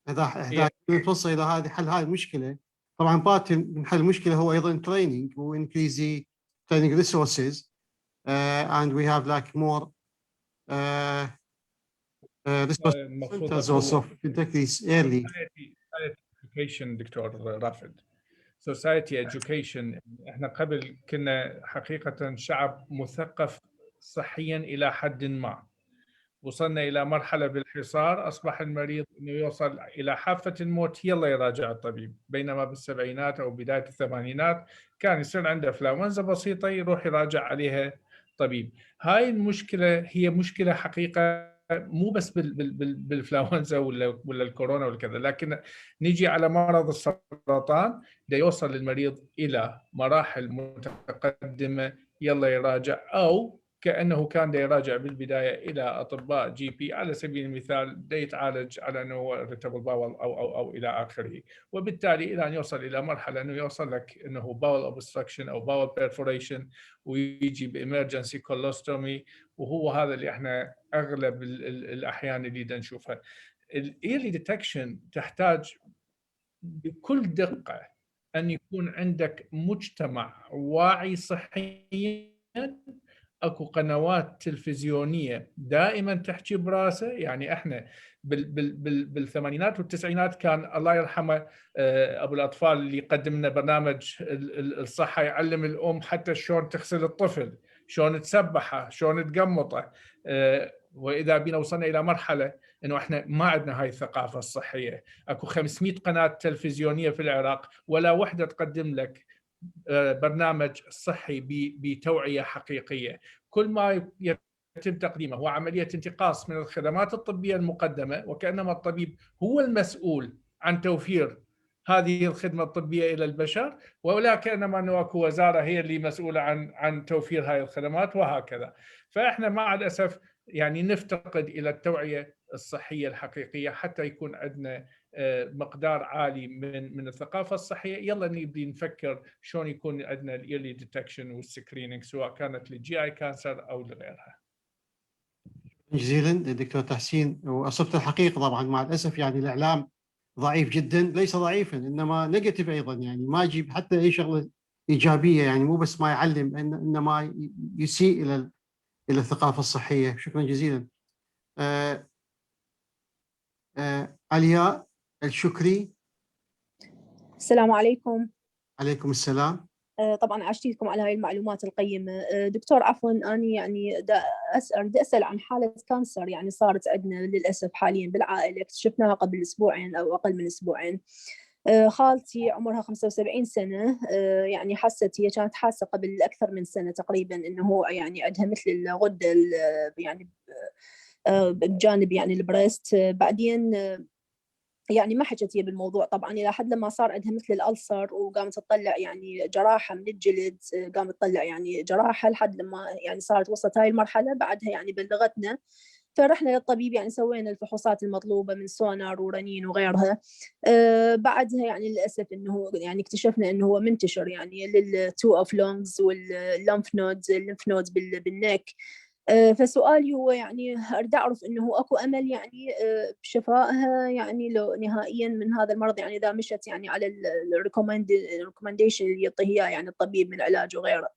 إذا فرصة إلى حل هذه المشكلة طبعا بارت من حل المشكله هو ايضا training و increase training resources and we have like more resources also to decrease early. Education دكتور رافد. Society education احنا قبل كنا حقيقة شعب مثقف صحيا إلى حد ما. وصلنا إلى مرحلة بالحصار أصبح المريض إنه يوصل إلى حافة الموت يلا يراجع الطبيب، بينما بالسبعينات أو بداية الثمانينات كان يصير عنده إنفلونزا بسيطة يروح يراجع عليها طبيب. هاي المشكلة هي مشكلة حقيقة مو بس بالإنفلونزا ولا الكورونا ولا كذا، لكن نيجي على مرض السرطان ده يوصل المريض إلى مراحل متقدمة يلا يراجع، أو كأنه كان يراجع بالبداية إلى أطباء جي بي على سبيل المثال يتعالج على أنه irritable bowel أو إلى آخره، وبالتالي إلى أن يوصل إلى مرحلة أنه يوصل لك أنه bowel obstruction أو bowel perforation ويجي بإمرجنسي كولوستومي، وهو هذا اللي احنا أغلب الأحيان اللي نشوفها. الإيرلي ديتكشن تحتاج بكل دقة أن يكون عندك مجتمع واعي صحيا، اكو قنوات تلفزيونيه دائما تحكي براسه. يعني احنا بالثمانينات والتسعينات كان الله يرحمه ابو الاطفال اللي يقدم لنا برنامج الصحه يعلم الام حتى شلون تغسل الطفل، شلون تسبحه، شلون تقمطه. واذا بينا وصلنا الى مرحله انه احنا ما عندنا هاي الثقافه الصحيه. اكو 500 قناه تلفزيونيه في العراق ولا وحده تقدم لك برنامج صحي بتوعية حقيقية. كل ما يتم تقديمه هو عملية انتقاص من الخدمات الطبية المقدمة، وكأنما الطبيب هو المسؤول عن توفير هذه الخدمة الطبية إلى البشر، ولا كأنما أنه أكو وزارة هي اللي مسؤولة عن توفير هذه الخدمات وهكذا. فإحنا مع الأسف يعني نفتقد إلى التوعية الصحية الحقيقية حتى يكون عندنا مقدار عالي من الثقافة الصحية. يلا نبدي نفكر شلون يكون عندنا الإيرلي ديتكشن والسكرينينج سواء كانت للجي اي كانسر أو لغيرها. جزيلا دكتور تحسين، وأصبت الحقيقة طبعا مع الأسف يعني الإعلام ضعيف جدا، ليس ضعيفا إنما نيجاتيف أيضا، يعني ما يجيب حتى أي شغلة إيجابية، يعني مو بس ما يعلم إنما يسيء إلى الثقافة الصحية. شكرا جزيلا. علياء الشكري. السلام عليكم. عليكم السلام. طبعا عشتيكم على هاي المعلومات القيمة. دكتور عفوا أنا يعني بدي أسأل عن حالة كانسر يعني صارت عندنا للأسف حاليا بالعائلة، اكتشفناها قبل أسبوعين أو أقل من أسبوعين. خالتي عمرها 75 سنة، يعني هي كانت حاسة قبل أكثر من سنة تقريبا إنه يعني عندها مثل الغدة يعني بجانب يعني البريست. بعدين يعني ما حكت هي بالموضوع طبعا الى حد لما صار عندها مثل الالسر، وقامت تطلع يعني جراحه من الجلد، قامت تطلع يعني جراحه لحد لما يعني صارت وصلت هاي المرحله. بعدها يعني بلغتنا، فرحنا للطبيب يعني سوينا الفحوصات المطلوبه من سونار ورنين وغيرها. بعدها يعني للاسف انه يعني اكتشفنا انه هو منتشر يعني للتو اوف لونجز واللمف نودز بالنك. فسؤالي هو يعني أريد أعرف إنه أكو أمل يعني بشفائها يعني لو نهائيا من هذا المرض، يعني إذا مشت يعني على الريكومنديشن اللي يعطيه إياه يعني الطبيب من علاج وغيره،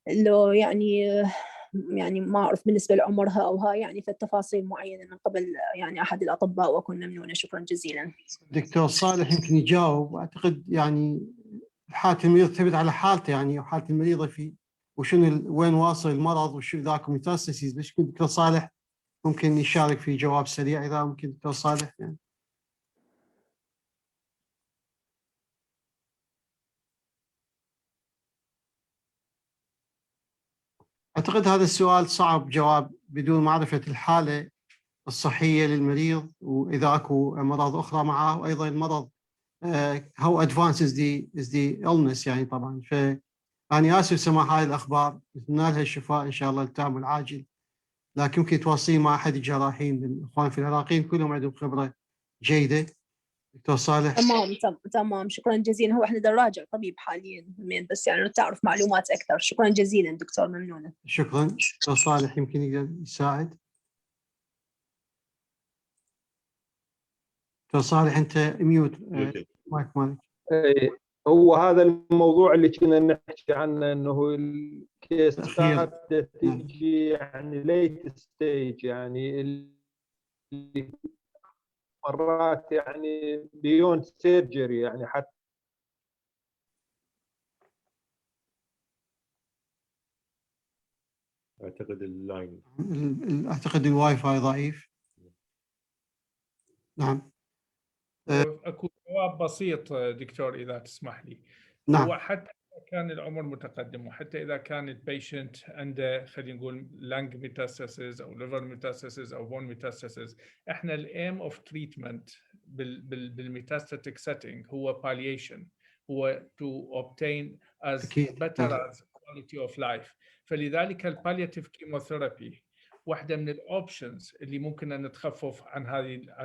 لو يعني ما أعرف بالنسبة لعمرها أو هاي يعني في التفاصيل معينة من قبل يعني أحد الأطباء وأكون ممنونة. شكرا جزيلا. دكتور صالح يمكن يجاوب، أعتقد يعني حالة المريض تثبت على حالته، يعني حالة المريضة في وشنو وين واصل المرض وشو ذاك ميتاستاسيس. بس دكتور صالح ممكن يشارك في جواب سريع اذا ممكن. دكتور صالح يعني. اعتقد هذا السؤال صعب جواب بدون معرفة الحالة الصحية للمريض، واذا اكو امراض اخرى معه، وايضا المرض how advanced is the illness يعني. طبعا فأنا آسف سماح هاي الأخبار، نتمنى لها الشفاء إن شاء الله التام والعاجل، لكن يمكن تواصلين مع أحد الجراحين الإخوان في العراقيين كلهم عندهم خبرة جيدة. دكتور صالح. تمام شكرا جزيلا. هو احنا نراجع طبيب حاليا بس يعني تعرف معلومات أكثر. شكرا جزيلا دكتور، ممنونة. شكرا. دكتور صالح يمكن يقدر يساعد. دكتور صالح أنت ميوت مايك مالك. هو هذا الموضوع اللي كنا نحكي عنه، انه الكيسات تيجي يعني ليت ستيج، يعني اللي مرات يعني بيوند سيرجري، يعني حتى اعتقد اللاين، اعتقد الواي فاي ضعيف. نعم. اكو جواب بسيط دكتور اذا تسمح لي. نعم. هو حتى إذا كان العمر متقدم، وحتى اذا كان البيشنت عنده خلينا نقول لانج ميتاستاسيس او ليفر ميتاستاسيس او بون ميتاستاسيس، احنا الايم اوف تريتمنت بالميتاستاتيك سيتنج هو باليشن، هو to obtain as better as quality of life. فلذلك البالياتيف كيموثيرابي واحدة من الاوبشنز اللي ممكن ان نتخفف عن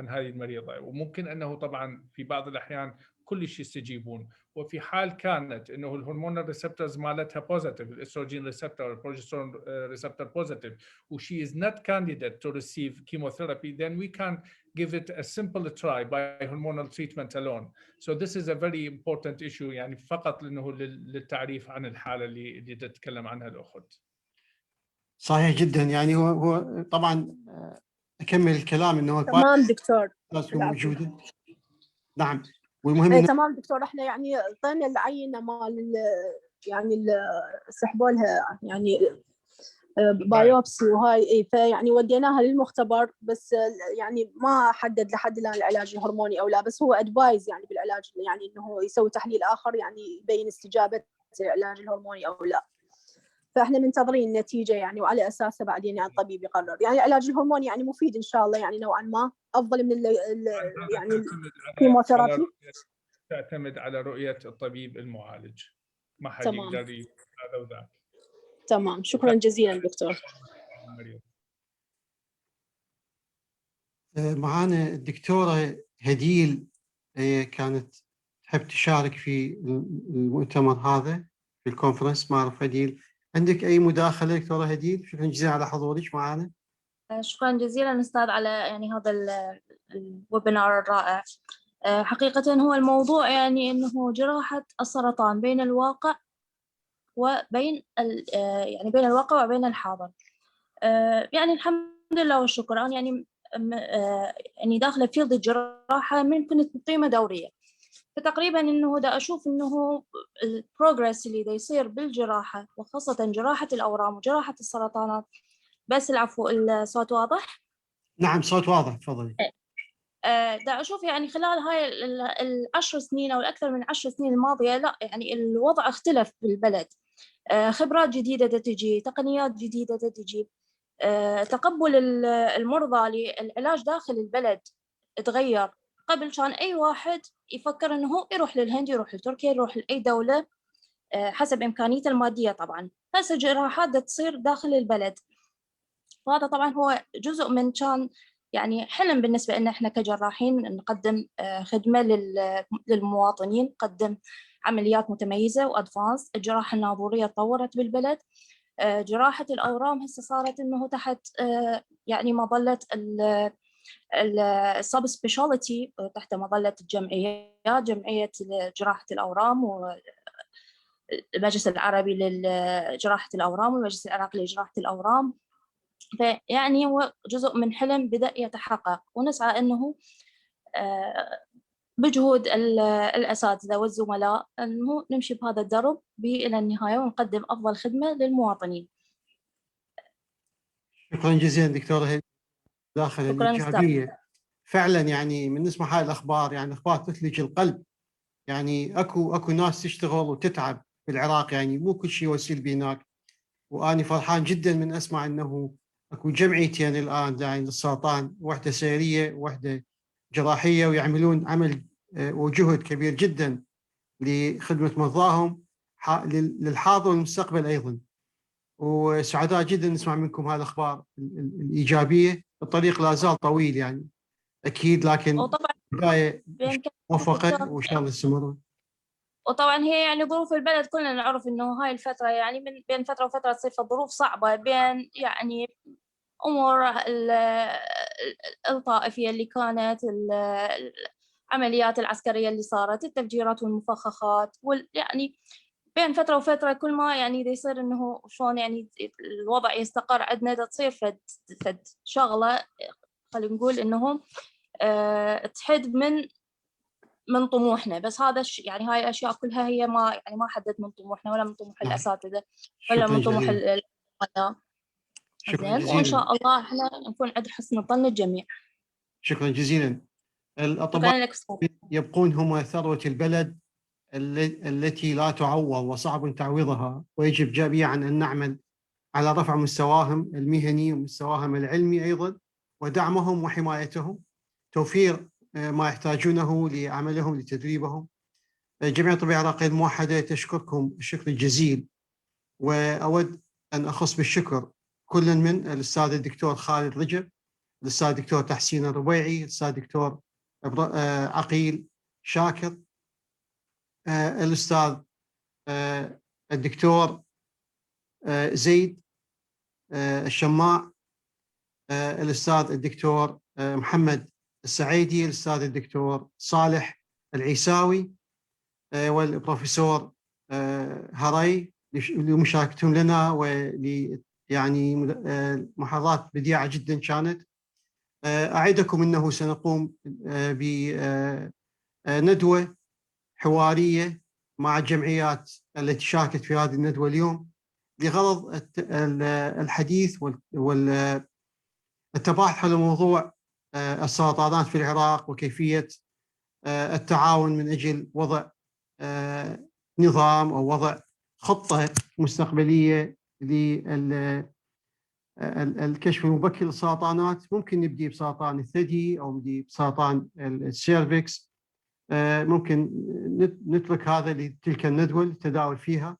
هذه المريضة، وممكن انه طبعا في بعض الاحيان كلش يستجيبون. وفي حال كانت انه الهرمونال ريسبتورز مالتها بوزيتيف، الاستروجين ريسبتور، البروجسترون ريسبتور بوزيتيف، وشي is not candidate to receive chemotherapy, then we can give it a simple try by hormonal treatment alone. So this is a very important issue، يعني فقط انه للتعريف عن الحالة اللي تتكلم عنها الاخت. صحيح جدا. يعني هو طبعا اكمل الكلام انه تمام دكتور موجوده. نعم. والمهم تمام دكتور، احنا يعني اعطينا العينه مال يعني سحبوا لها يعني بايوبسي وهاي، فيعني وديناها للمختبر، بس يعني ما حدد لحد الان العلاج الهرموني او لا، بس هو ادفايز يعني بالعلاج، يعني انه يسوي تحليل اخر يعني يبين استجابه العلاج الهرموني او لا. فاحنا منتظرين النتيجه يعني، وعلى اساسها بعدين يعني الطبيب يقرر. يعني العلاج الهرموني يعني مفيد ان شاء الله، يعني نوعا ما افضل من يعني الكيموثيرابي. تعتمد على رؤيه الطبيب المعالج، ما حد يقدر هذا وذاك. تمام، شكرا جزيلا دكتور. معانا الدكتوره هديل، كانت تحب تشارك في المؤتمر هذا في الكونفرنس. ما اعرف هديل عندك اي مداخله دكتوره هديل؟ شكرا جزيلا على حضورك معنا. شكرا جزيلا استاذ على يعني هذا الويبينار الرائع. حقيقة هو الموضوع يعني انه جراحة السرطان بين الواقع وبين يعني بين الواقع وبين الحاضر. يعني الحمد لله والشكر، انا يعني داخله فيلد الجراحة من كنت بقيمة دورية، فتقريبا انه دا اشوف انه البروجرس اللي دا يصير بالجراحة، وخاصة جراحة الاورام وجراحة السرطانات. بس العفو، الصوت واضح؟ نعم صوت واضح، تفضلي. دا أشوف يعني خلال هاي العشر سنين أو الأكثر من 10 سنين الماضية، لا يعني الوضع اختلف بالبلد. خبرات جديدة دا تجي، تقنيات جديدة دا تجي، تقبل المرضى للعلاج داخل البلد تغير. قبل كان أي واحد يفكر إنه هو يروح للهند، يروح لتركيا، يروح لأي دولة حسب إمكانيته المادية طبعاً. هسه جراحات دا تصير داخل البلد، وهذا طبعاً هو جزء من كان يعني حلم بالنسبة لنا إحنا كجراحين، نقدم خدمة للمواطنين، نقدم عمليات متميزة وأدفانس. الجراحة الناظورية تطورت بالبلد، جراحة الأورام هسه صارت إنه تحت يعني مظلة السب سبيشاليتي، تحت مظلة الجمعيات، جمعية جراحة الأورام والمجلس العربي لجراحة الأورام والمجلس العراقي لجراحة الأورام. فيعني هو جزء من حلم بدأ يتحقق، ونسعى أنه بجهود الأساتذة والزملاء أنه نمشي بهذا الدرب إلى النهاية ونقدم أفضل خدمة للمواطنين. شكرا جزيلا دكتورة داخل الإيجابية. فعلا يعني من نسمع هاي الأخبار، يعني أخبار تثلج القلب. يعني أكو ناس تشتغل وتتعب في العراق، يعني مو كل شيء وسيل بهناك. وأنا فرحان جدا من أسمع أنه أكو جمعيتين الآن يعني للسرطان، واحدة سيرية وواحدة جراحية، ويعملون عمل وجهد كبير جدا لخدمة مرضاهم للحاضر والمستقبل أيضا. وسعداء جدا نسمع منكم هذه الأخبار الإيجابية. الطريق لا زال طويل يعني أكيد، لكن بداية موفقة وإن شاء الله تستمرون. وطبعا هي يعني ظروف البلد كلنا نعرف انه هاي الفترة يعني من بين فترة وفترة تصير ظروف صعبة، بين يعني امور الطائفية اللي كانت العمليات العسكرية اللي صارت، التفجيرات والمفخخات، يعني بين فترة وفترة كل ما يعني يصير إنه شلون يعني الوضع يستقر عندنا تصير فد شغلة خلينا نقول إنه تحد من طموحنا. بس هذا يعني هاي الأشياء كلها هي ما حدد من طموحنا ولا من طموح الأساتذة ولا من طموح زين. وإن شاء الله إحنا نكون عند حسن ظن الجميع. شكرا جزيلا. الأطباء يبقون هم ثروة البلد التي لا تعوض وصعب تعويضها، ويجب جميعا أن نعمل على رفع مستواهم المهني ومستواهم العلمي أيضا، ودعمهم وحمايتهم، توفير ما يحتاجونه لعملهم لتدريبهم. جمعية الطب العراقية الموحدة تشكركم الشكر الجزيل، وأود أن أخص بالشكر كل من الأستاذ الدكتور خالد رجب، الأستاذ الدكتور تحسين الربيعي، الأستاذ الدكتور عقيل شاكر، الأستاذ الدكتور زيد الشماع، الأستاذ الدكتور محمد السعيدي، الأستاذ الدكتور صالح العيساوي، والبروفيسور هري لمشاركتهم لنا، ولي يعني محاضرات بديعة جدا كانت. أعدكم أنه سنقوم بندوة حوارية مع الجمعيات التي شاركت في هذه الندوة اليوم لغرض الحديث والتباحث حول موضوع السرطانات في العراق، وكيفية التعاون من أجل وضع نظام أو وضع خطة مستقبلية للكشف المبكر للسرطانات. ممكن نبدي بسرطان الثدي أو نبدي بسرطان السيرفكس، ممكن نترك هذا لتلك الندوة للتداول فيها.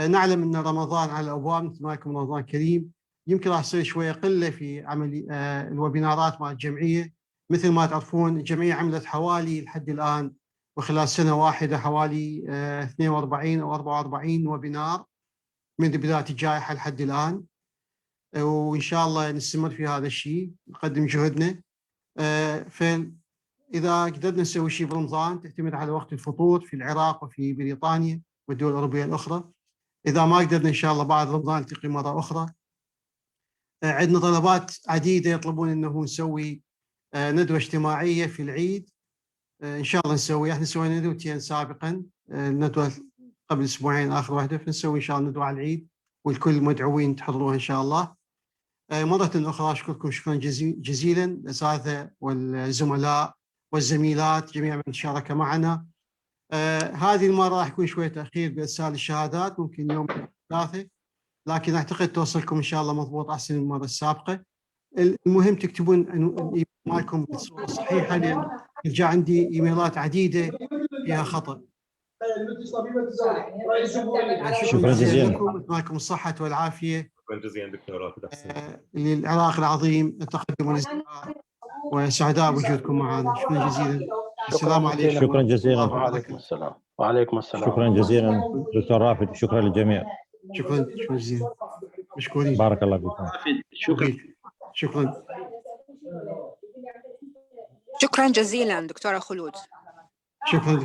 نعلم أن رمضان على الأبواب، مثل ما يكون رمضان كريم، يمكن راح يصير شوية قلة في عمل الويبينارات مع الجمعية. مثل ما تعرفون الجمعية عملت حوالي لحد الآن وخلال سنة واحدة حوالي 42 أو 44 ويبينار من بداية الجائحة لحد الآن، وإن شاء الله نستمر في هذا الشيء، نقدم جهدنا. فإذا قدرنا نسوي شيء برمضان تعتمد على وقت الفطور في العراق وفي بريطانيا والدول الأوروبية الأخرى. إذا ما قدرنا إن شاء الله بعد رمضان نلتقي مرة أخرى. عندنا طلبات عديدة يطلبون أنه نسوي ندوة اجتماعية في العيد، إن شاء الله نسوي. احنا سوينا ندوتين سابقا، الندوة قبل أسبوعين آخر واحدة، فنسوي إن شاء الله ندوة على العيد والكل مدعوين تحضروها إن شاء الله. مرة أخرى أشكركم شكرا جزيلا الأساتذة والزملاء والزميلات جميع من شارك معنا. هذه المرة راح يكون شوية تأخير بإرسال الشهادات، ممكن يوم الثلاثاء، لكن أعتقد توصلكم إن شاء الله مضبوط أحسن من المرة السابقة. المهم تكتبون الإيميل مالكم بالصورة الصحيحة، لأن جاء عندي إيميلات عديدة فيها خطأ. شكرا جزيلا لكم، أتمنى الصحة والعافية. شكرا جزيلا دكتور رافد. للعراق العظيم التقدم والازدهار، وسعداء بوجودكم معنا. شكرا جزيلا. السلام عليكم. شكرا جزيلا. وعليكم السلام. وعليكم السلام. شكرا جزيلا دكتور رافد، شكرا للجميع. شكرا جزيلا، مشكورين. بارك الله فيكم. شكرا. شكرا جزيلا دكتورة خلود. شكرا.